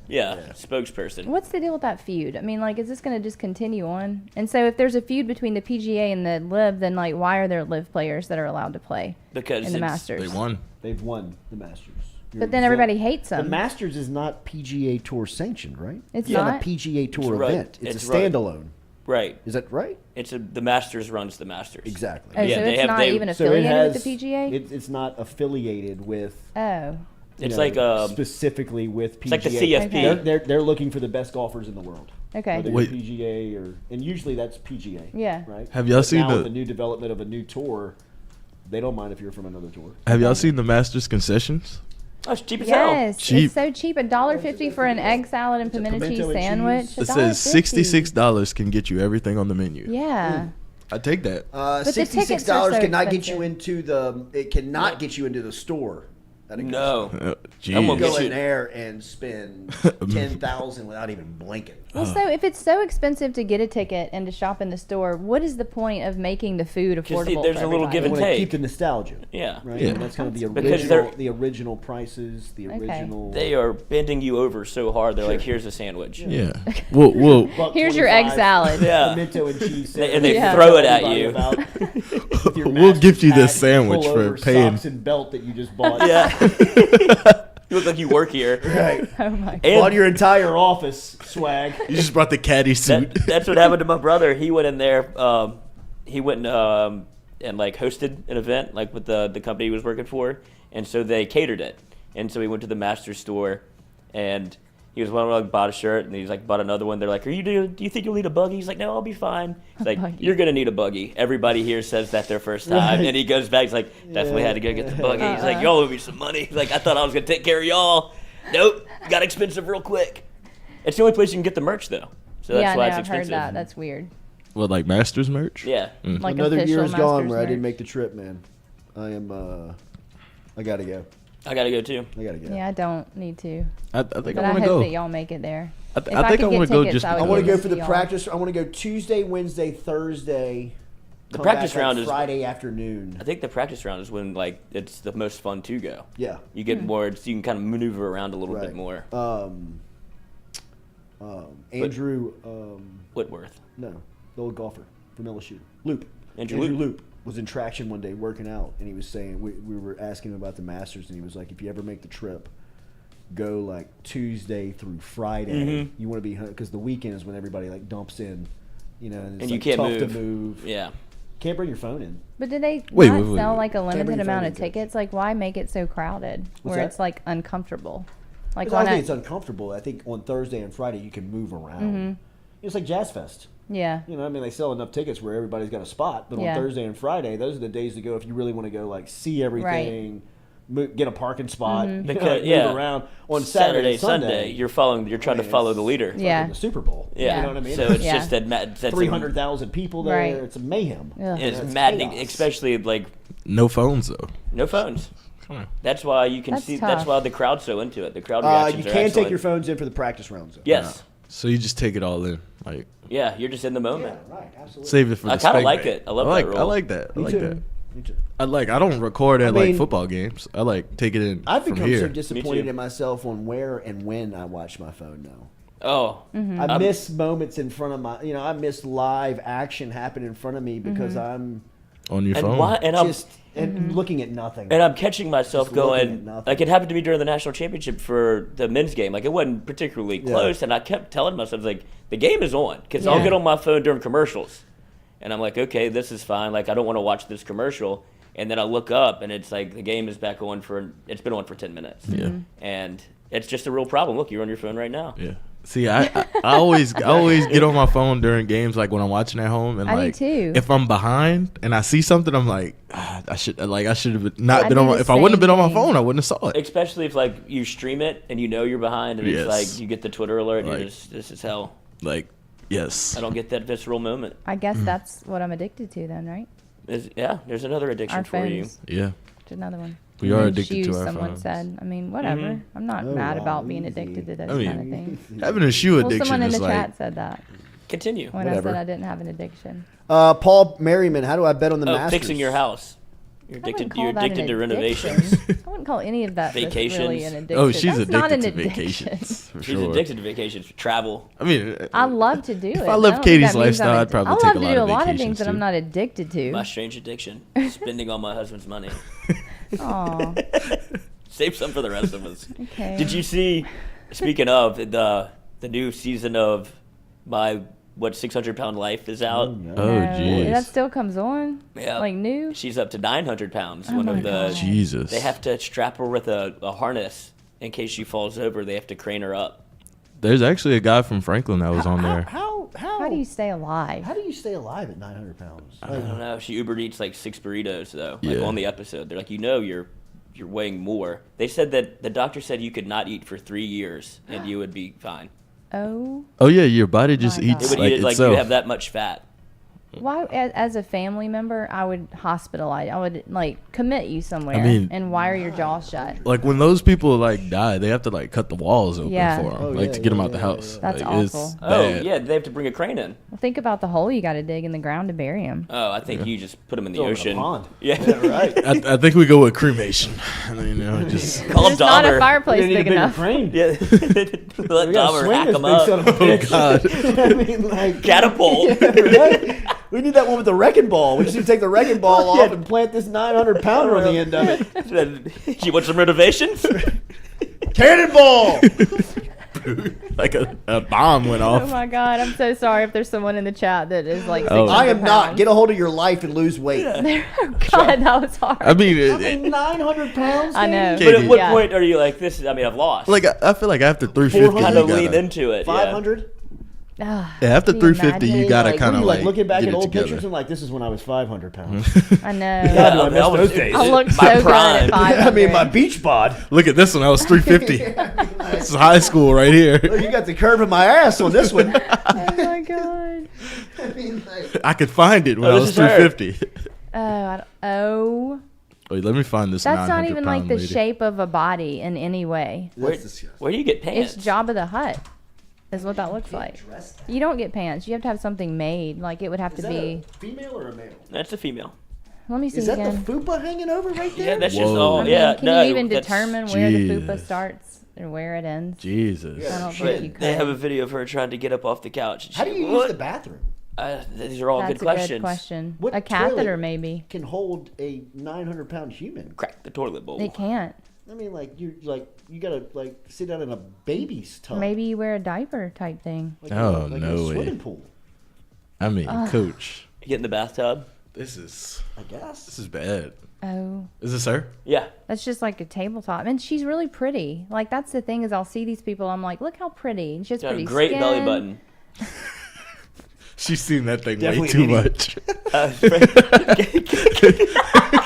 spokesperson. What's the deal with that feud? I mean, like, is this going to just continue on? And so, if there's a feud between the PGA and the Live, then like, why are there Live players that are allowed to play Because in the it's- Masters? They won. They've won the Masters. But then everybody hates The them. Masters is not PGA Tour sanctioned, right? It's not not? a PGA Tour It's right. event. It's It's a right. standalone. Right. Is that right? The Masters runs the Masters. Exactly. Oh, Yeah, so they it's have- not they- even So it affiliated has. with the PGA? It's not affiliated with. Oh. It's like specifically with PGA. It's like the CFP. Okay. They're looking for the best golfers in the world. Okay. Whether Wait. you're PGA and usually that's PGA. Yeah. Right. Have y'all But seen now the- with the new development of a new tour? They don't mind if you're from another tour. Have y'all seen the Masters concessions? Oh, it's cheap as hell. Yes, Cheap. it's so cheap. $1.50 for an egg salad and pimento cheese pimento and sandwich. cheese. It says $1.50. $66 can get you everything on the menu. Yeah. I take that. the tickets $66 are so cannot get you expensive. into the. It cannot get you into the store. at a No. You I'm gonna go get in you- there and spend $10,000 without even blinking. Well, so if it's so expensive to get a ticket and to shop in the store, what is the point of making the food affordable? there's for a little everybody? give and I want to take. keep the nostalgia. Yeah. Right. Yeah. And that's kind of the Because original. they're- The original prices. The Okay. original. They are bending you over so hard. They're like, "Here's a sandwich." Yeah. Well, Here's your egg $1.25, salad. Yeah. Pimento and cheese. And they Yeah. throw it at Everybody you. about with your We'll gift you Masters this hat, sandwich for pullover, paying- socks and belt that you just bought. Yeah. You look like you work here. Right. Oh my god. And Bought your entire office swag. you just brought the caddy suit. that's what happened to my brother. He went in there. He went and like hosted an event like with the company he was working for, and so they catered it. And so he went to the Masters store, and He was one like bought a shirt, and he's like bought another one. They're like, do you think you'll need a buggy? He's like, no, I'll be fine. He's like, you're gonna need a buggy. Everybody here says that their first time, Right. and he goes back. He's like, definitely had to go get the buggy. He's like, y'all owe me some money. He's like, I thought I was gonna take care of y'all. Nope, got expensive real quick. It's the only place you can get the merch though, so that's why it's I've expensive. heard that. That's weird. What, like Masters merch? Yeah. Like Another official year's gone Masters where I didn't merch. make the trip, man. I am. I gotta go. I gotta go too. I gotta go. Yeah, I don't need to. I think but I I want to hope go. that y'all make it there. I think I could wanna get go tickets, just- I I would want to go go for the y'all. practice. I want to go Tuesday, Wednesday, Thursday. The come practice back, like, round is Friday afternoon. I think the practice round is when like it's the most fun to go. Yeah. You get more. You can kind of maneuver around a little Right. bit more. Andrew Whitworth. No, the old golfer from LSU. Loop. Andrew Loop was in traction one day working out, and he was saying we were asking him about the Masters, and he was like, if you ever make the trip, go like Tuesday through Friday. You want to be because the weekend is when everybody like dumps in, you know, and it's And you like can't tough to move. move. Yeah. Can't bring your phone in. But do they Wait, not wait, sell wait. like a Can't bring limited your amount phone of in, tickets? Like, why make it so crowded where that? it's like uncomfortable? Like, I why don't not? think it's uncomfortable. I think on Thursday and Friday you can move around. It's like Jazz Fest. Yeah. You know, I mean, they sell enough tickets where everybody's got a spot, but Yeah. on Thursday and Friday, those are the days to go if you really want to go, like, see everything, get a parking spot, you know, Because move around. On Saturday, Sunday, you're trying to follow the leader. it's Yeah. like the Super Bowl. Yeah. You know what I mean? So it's Yeah. just that's 300,000 people there. Right. It's mayhem. Ugh. It's It's maddening, chaos. especially like No phones though. no phones. Come on. That's why you can That's see. tough. That's why the crowd's so into it. The crowd You reactions can are take excellent. your phones in for the practice rounds. Though. Yes. So you just take it all in, like Yeah, you're just in the moment. Right, absolutely. save it for. I the kinda spec like rate. it. I love like, that rule. I like that. I Me like too. that. Me too. I don't record at mean, like football games. I like take it in I've from become here. so disappointed too. in myself on where and when I watch my phone now. Oh, I miss moments in front of my, I miss live action happen in front of me because I'm On your and phone. why? And I'm just looking at nothing. and I'm catching myself Just looking at going nothing. like it happened to me during the national championship for the men's game. Like it wasn't particularly close, and I kept telling myself like the game is on because I'll Yeah. get on my phone during commercials, and I'm like, okay, this is fine. Like I don't want to watch this commercial, and then I look up and it's like the game is back on it's been on for 10 minutes. Yeah. And it's just a real problem. Look, you're on your phone right now. Yeah. See, I always get on my phone during games, like when I'm watching at home, and I do like too. if I'm behind and I see something, I'm like, I should have not I been do on. the If I wouldn't have been on my same thing. phone, I wouldn't have saw it. Especially if like you stream it and you know you're behind, and Yes. it's like you get the Twitter alert, and Like- you're just this is hell. Like, yes. I don't get that visceral moment. I guess that's what I'm addicted to then, right? There's another addiction Our for you. phones. Yeah. Which is another one. We are And addicted to shoes, our someone phones. said. I mean, whatever. I'm not mad wow, about being easy. addicted to those I mean, kind of things. Having a shoe Well, addiction someone in is the like chat said that Continue. when Whatever. I said I didn't have an addiction. Paul Merriman, how do I bet on the Oh, Masters? fixing your house. You're I wouldn't addicted. call You're that an addicted to addiction. renovations. I wouldn't call any of that that's really Vacations. an addiction. Oh, she's That's not addicted an to addiction. vacations for She's sure. addicted to vacations. Travel. I mean, I love to do it. I lived don't think Katie's that means lifestyle, I'm I'd probably I take love a to lot do of a lot of vacations, things that I'm too. not addicted to. My strange addiction. Spending all my husband's money. Aw. Save some for the rest of us. Okay. Did you see? Speaking of the new season of my 600-pound life is out. Oh, No, jeez. that still comes on? Yeah. Like new? She's up to 900 pounds. Oh One my of the God. Jesus. They have to strap her with a harness in case she falls over. They have to crane her up. There's actually a guy from Franklin that was on there. How do you stay alive? How do you stay alive at 900 pounds? I don't know. She Uber eats like 6 burritos though. Like Yeah. on the episode, they're like, you're weighing more. They said that the doctor said you could not eat for 3 years and you would be fine. Oh. Oh yeah, your body just My eats It would like eat it like itself. you have that much fat. Why, as a family member, I would hospitalize. I would like commit you somewhere mean- and wire your jaw shut. Like when those people like die, they have to like cut the walls open Yeah. for them, Oh, like yeah, to get them yeah, out the yeah, house. That's like, awful. It's Oh bad. yeah, they have to bring a crane in. Well, think about the hole you got to dig in the ground to bury him. Oh, I think you just put them in the Throw 'em in a ocean. pond. Yeah, right. I think we go with cremation. Just Call There's not a Dahmer. fireplace We need a big bigger enough. crane. Yeah, let We gotta Dahmer swing hack this them big son up. of a bitch. God. I mean, like Catapult. Right? We need that one with the wrecking ball. We just need to take the wrecking ball off and plant this 900-pounder on the end of it. You want some renovations? Cannonball! like a bomb went Oh off. my God, I'm so sorry if there's someone in the chat that is like. Oh. 600 I am not. pounds. Get a hold of your life and lose weight. Oh God, that was hard. I mean, 900 pounds. I know. But at what Yeah. point are you like, this is, I mean, I've lost. like I feel like after 350, kind you of lean gotta, into it. 500. Ah, yeah, after can you 350, imagine? you gotta Like, kind of what are you, like looking back get at it old together. pictures and like, this is when I was 500 pounds. I know. Yeah, I missed those days. I looked My so good prime. at 500. I mean, my beach bod. Look at this one. I was 350. This is high school right here. Look, you got the curve of my ass on this one. Oh my God. I mean, like, I could find it when Oh, I this was is her. 350. Oh. Wait, let me find this. That's not even like 900-pound the lady. shape of a body in any way. Where do you get pants? It's Jabba the Hutt. Is what that looks like. You don't get pants. You have to have something made. Like it would have to be. female or a male? That's a female. Let me see Is that again. the fupa hanging over right there? Yeah, that's just Whoa. all. I mean, yeah, can no, you even that's- determine where the fupa Jeez. starts and where it ends? Jesus. I don't But think you could. they have a video of her trying to get up off the couch. How do you use the bathroom? These are all That's good a questions. good question. What A catheter, toilet maybe. can hold a 900-pound human? Crack the toilet bowl. It can't. I mean, like you gotta like sit down in a baby's tub. Maybe you wear a diaper type thing. Like Oh, like no a way. swimming pool. I mean, coach, You get in the bathtub. this is I guess. this is bad. Oh. Is this her? Yeah. That's just like a tabletop. And she's really pretty. Like, that's the thing is I'll see these people. I'm like, look how pretty. And she has Got a pretty great skin. belly button. She's seen that thing Definitely way too an much.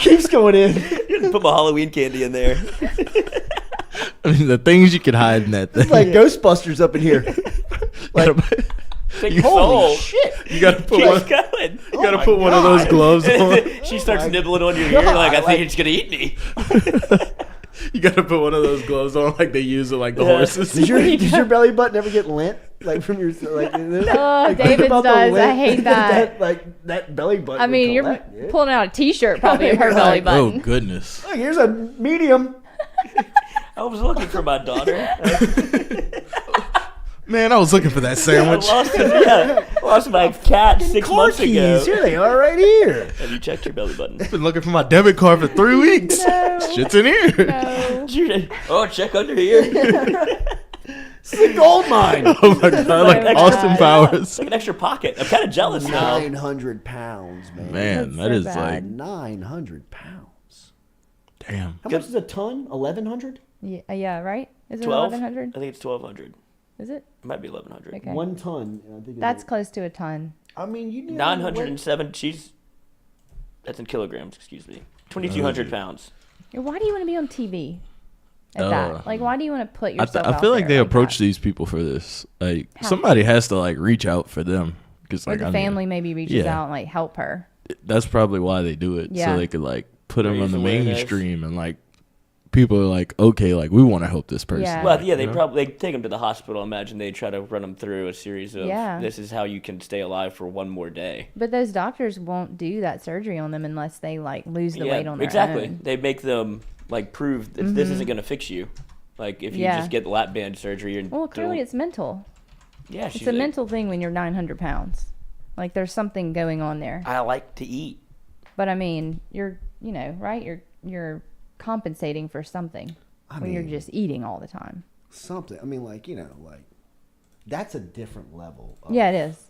Keeps going in. Put my Halloween candy in there. I mean, the things you can hide in that thing. It's like Ghostbusters up in here. Like, Take holy soul. shit! You gotta put Keep one. going. You gotta my put one of those God. gloves on. She starts my nibbling on your ear God, like, I think like- it's gonna eat me. You gotta put one of those gloves on like they use it like the horses. Does your belly button ever get lint? Like from your like? Oh, think David's about the does. I lint hate that. like that belly button. I mean, would you're collect, yeah. pulling out a T-shirt probably of her belly Oh button. goodness. Look, here's a medium. I was looking for my daughter. Man, I was looking for that sandwich. Lost my cat 6 Car months keys. ago. Here they are, right here. Have you checked your belly button? Been looking for my debit card for 3 weeks. No. Shit's in here. No. Oh, check under here. It's a gold mine. Oh my god, like my Austin God. Powers. It's like an extra pocket. I'm kind of jealous now. 900 pounds, man. Man, That's that so is bad. like 900 pounds. damn. How much is a ton? 1,100. Yeah, right? Is it 12? 1,100? I think it's 1,200. Is it? It might be 1,100. Okay. 1 ton. I think That's close to a ton. I mean, you need 907. That's in kilograms, excuse me. 2,200 pounds. Why do you want to be on TV at that? Like, why do you want to put yourself I out feel like there they like approach that? these people for this. Like How? somebody has to like reach out for them because Or like the I mean, family maybe reaches yeah. out and, like, help her. that's probably why they do it. Yeah. So they could like put them on Raise the awareness. mainstream and like people are like, okay, like we want to help this person. Yeah. Well, yeah, they You know? probably they take them to the hospital. I imagine they try to run them through a series of Yeah. this is how you can stay alive for one more day. But those doctors won't do that surgery on them unless they, like, lose the weight on their exactly. own. They make them like prove that this isn't going to fix you. Like if you Yeah. just get the lap band surgery and Well, clearly it's mental. yeah, It's a mental thing when you're 900 pounds. Like, there's something going on there. I like to eat. But I mean, you're, you know, right? You're compensating for something when you're mean- just eating all the time. something. I mean, like, you know, like that's a different level. Of, Yeah, it is.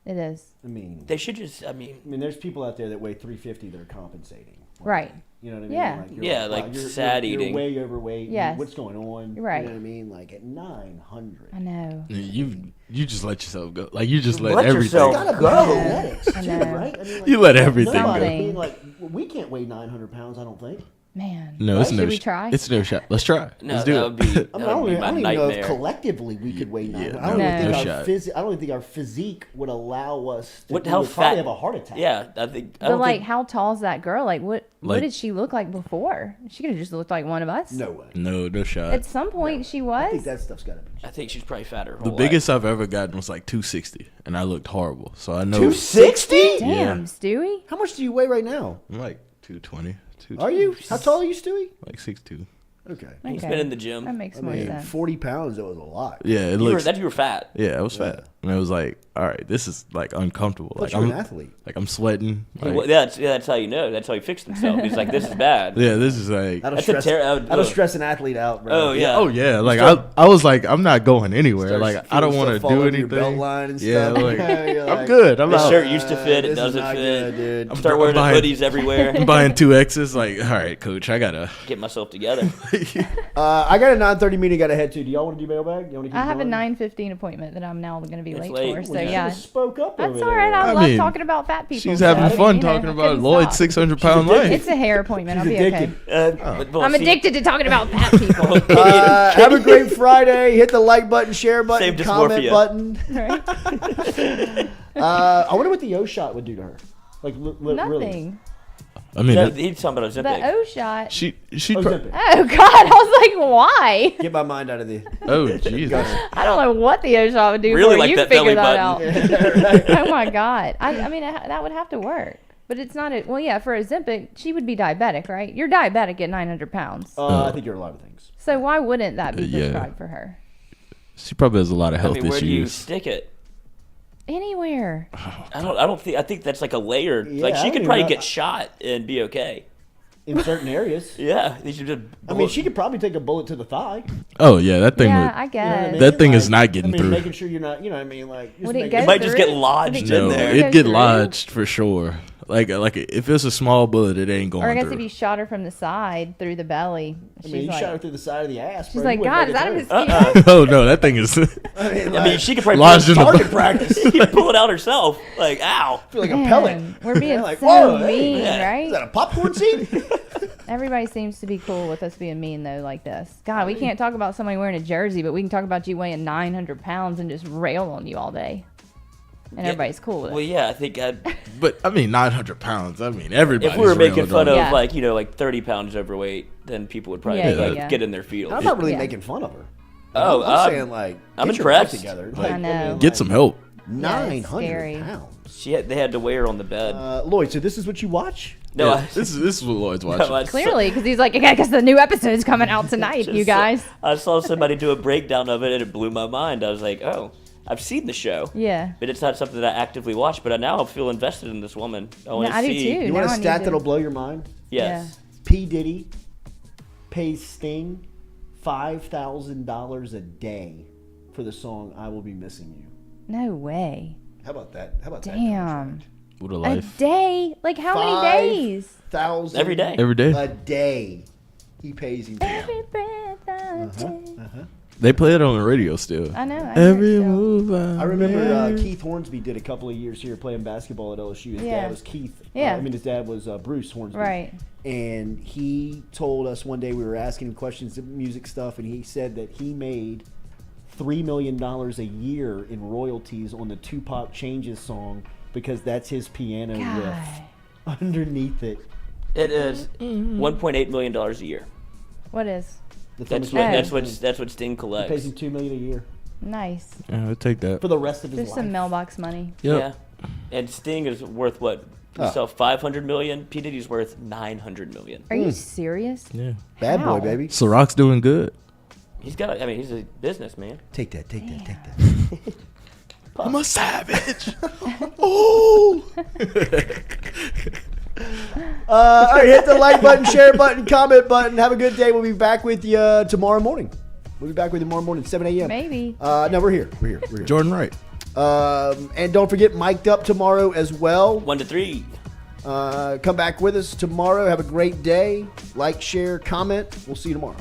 It is. I mean, They should just. I mean, there's people out there that weigh 350. They're compensating. Right. You know what I mean? Yeah. Like, Yeah, like you're, sad you're eating. way overweight. Yes. What's going on? Right. You know what I mean? Like at 900. I know. You just let yourself go. Like you just Let let everything. yourself Gotta be go. genetics I too, know. right? I mean, like, You let everything nobody- go. I mean, like we can't weigh 900 pounds. I don't think. Man. No, it's Should no. we try? It's no shot. Let's try. no, Let's do that it. would be. That I mean, I would be don't my even know if nightmare. collectively we could weigh 900. I don't no. even think No our shot. I don't even think our physique would allow us to What? we How would probably fat? have a heart attack. Yeah, I think. I But, don't like, think, how tall is that girl? Like, what Like- did she look like before? She could have just looked like one of us. No way. No shot. At some point, she was. I think that stuff's got to be. I think she's probably fatter. The biggest I've ever gotten was like 260, and I looked horrible. So I know 260? Damn, Yeah. Stewie. How much do you weigh right now? I'm like 220. Are you? How tall are you, Stewie? Like 6'2". Okay. He's been in the gym. That makes I more mean, sense. 40 pounds, that was a lot. Yeah, it You were, looks. you were fat. Yeah, I was fat. And it was like, all right, this is like uncomfortable. But Like you're I'm an athlete. Like I'm sweating. Like, Well, that's how you know. That's how he fixed himself. He's like, this is bad. yeah, this is like. That'll stress an athlete out, bro. Oh yeah. Oh yeah. Like I was like, I'm not going anywhere. Like I don't want to do anything. Belt line and Yeah, stuff. like, You're I'm like, good. I'm This out. shirt used to fit. It this is doesn't not fit. good, dude. I'm start wearing the hoodies everywhere. I'm buying 2 X's. Like, all right, coach, I gotta Get myself together. I got a 9:30 meeting I got to head to. Do y'all want to do mailbag? You want to keep I have a going? 9:15 appointment that I'm now going to be It's late late. for. So Well, you yeah, should've spoke up. that's over all right. there. I I love mean, talking about fat people. she's so, having fun you know, talking I about couldn't Lloyd's stop. 600-pound life. It's a hair appointment. I'll be addicted. okay. Well, I'm see, addicted to talking about fat people. Have a great Friday. Hit the like button, share button, Save comment dysmorphia. button. Right? I wonder what the O shot would do to her. Like really. Nothing. I mean, No, he's talking about The Ozempic. O shot. she. Ozempic. Oh God! I was like, why? Get my mind out of the. Oh Jesus. I don't know what the O shot would do. Really for like you that figure belly that button. out. Oh my God! I mean, that would have to work. But it's not a. Well, yeah, for Ozempic, she would be diabetic, right? You're diabetic at 900 pounds. I think you're a lot of things. So why wouldn't that be Yeah. prescribed for her? She probably has a lot of I health mean, where do you issues. stick it? Anywhere. I don't think. I think that's like a layered. Yeah, like I she don't could even probably know. get shot and be okay. In certain areas. Yeah, they should just. I mean, she could probably take a bullet to the thigh. Oh yeah, that thing. Yeah, would, I You know what guess. I mean? That thing is Like, not getting I mean, through. making sure you're not. You know what I mean? Like. just Would it making- go It might just through? get lodged Would it No, in there. it'd get through? lodged for sure. Like if it's a small bullet, it ain't going Or I guess through. if you shot her from the side through the belly, I she's mean, you like, shot her through the side of the ass. she's bro. like, You wouldn't God, is make that a it mosquito? Oh no, that thing is. through. I mean, I mean, she could probably Lodged in the target practice. She could pull it out herself. Like, ow. I feel like a Man, pellet. we're being Like, so whoa, hey, mean, yeah. right? Is that a popcorn seed? Everybody seems to be cool with us being mean though, like this. God, we can't talk about somebody wearing a jersey, but we can talk about you weighing 900 pounds and just rail on you all day, and everybody's cool with Well, it. yeah, I think But I mean, 900 pounds. I mean, everybody. if we were making fun of Yeah. like 30 pounds overweight, then people would probably Yeah, like yeah. get in their field. I'm not really Yeah. making fun of her. Oh, I'm saying like, I'm get your life impressed. together. I know. Get some help. Yeah, it's 900 scary. pounds. They had to weigh her on the bed. Lloyd, so this is what you watch? No, Yeah, this is what Lloyd's watching. no, I Clearly, because he's like, yeah, because the new episode's coming out tonight, you guys. I saw somebody do a breakdown of it and it blew my mind. I was like, oh, I've seen the show. Yeah. But it's not something that I actively watch. But I now feel invested in this woman. I want to I do see. too. You want a Now I need stat to- that'll blow your mind? Yes. P. Diddy pays Sting $5,000 a day for the song "I Will Be Missing You." No way. How about that? How about that? Damn. What a A life. day? Like how many days? 5,000 Every day. Every day. a day. He pays him. Every breath I take. They play it on the radio still. I know. I Every heard so. move I remember Keith Hornsby did a couple of years here playing basketball at LSU. His Yeah. dad was Keith. Yeah. His dad was Bruce Hornsby. Right. And he told us one day, we were asking him questions of music stuff, and he said that he made $3 million a year in royalties on the Tupac Changes song because that's his piano riff underneath it. It is $1.8 million a year. What is? That's what Sting He collects. pays him $2 million a year Nice. Yeah, I'll take that. for the rest of his There's life. some mailbox money. Yep. Yeah. And Sting is worth what? Oh. So 500 million. P Diddy's worth 900 million. Are you serious? Yeah. Bad How? boy, baby. Ciroc's doing good. He's got. I mean, he's a businessman. Take that, take that, take that. I'm a savage. Oh. All right, hit the like button, share button, comment button. Have a good day. We'll be back with you tomorrow morning. We'll be back with you tomorrow morning, 7 a.m. Maybe. No, we're here. We're here. We're here. Jordan Wright. And don't forget, mic'd up tomorrow as well. 1 to 3. Come back with us tomorrow. Have a great day. Like, share, comment. We'll see you tomorrow.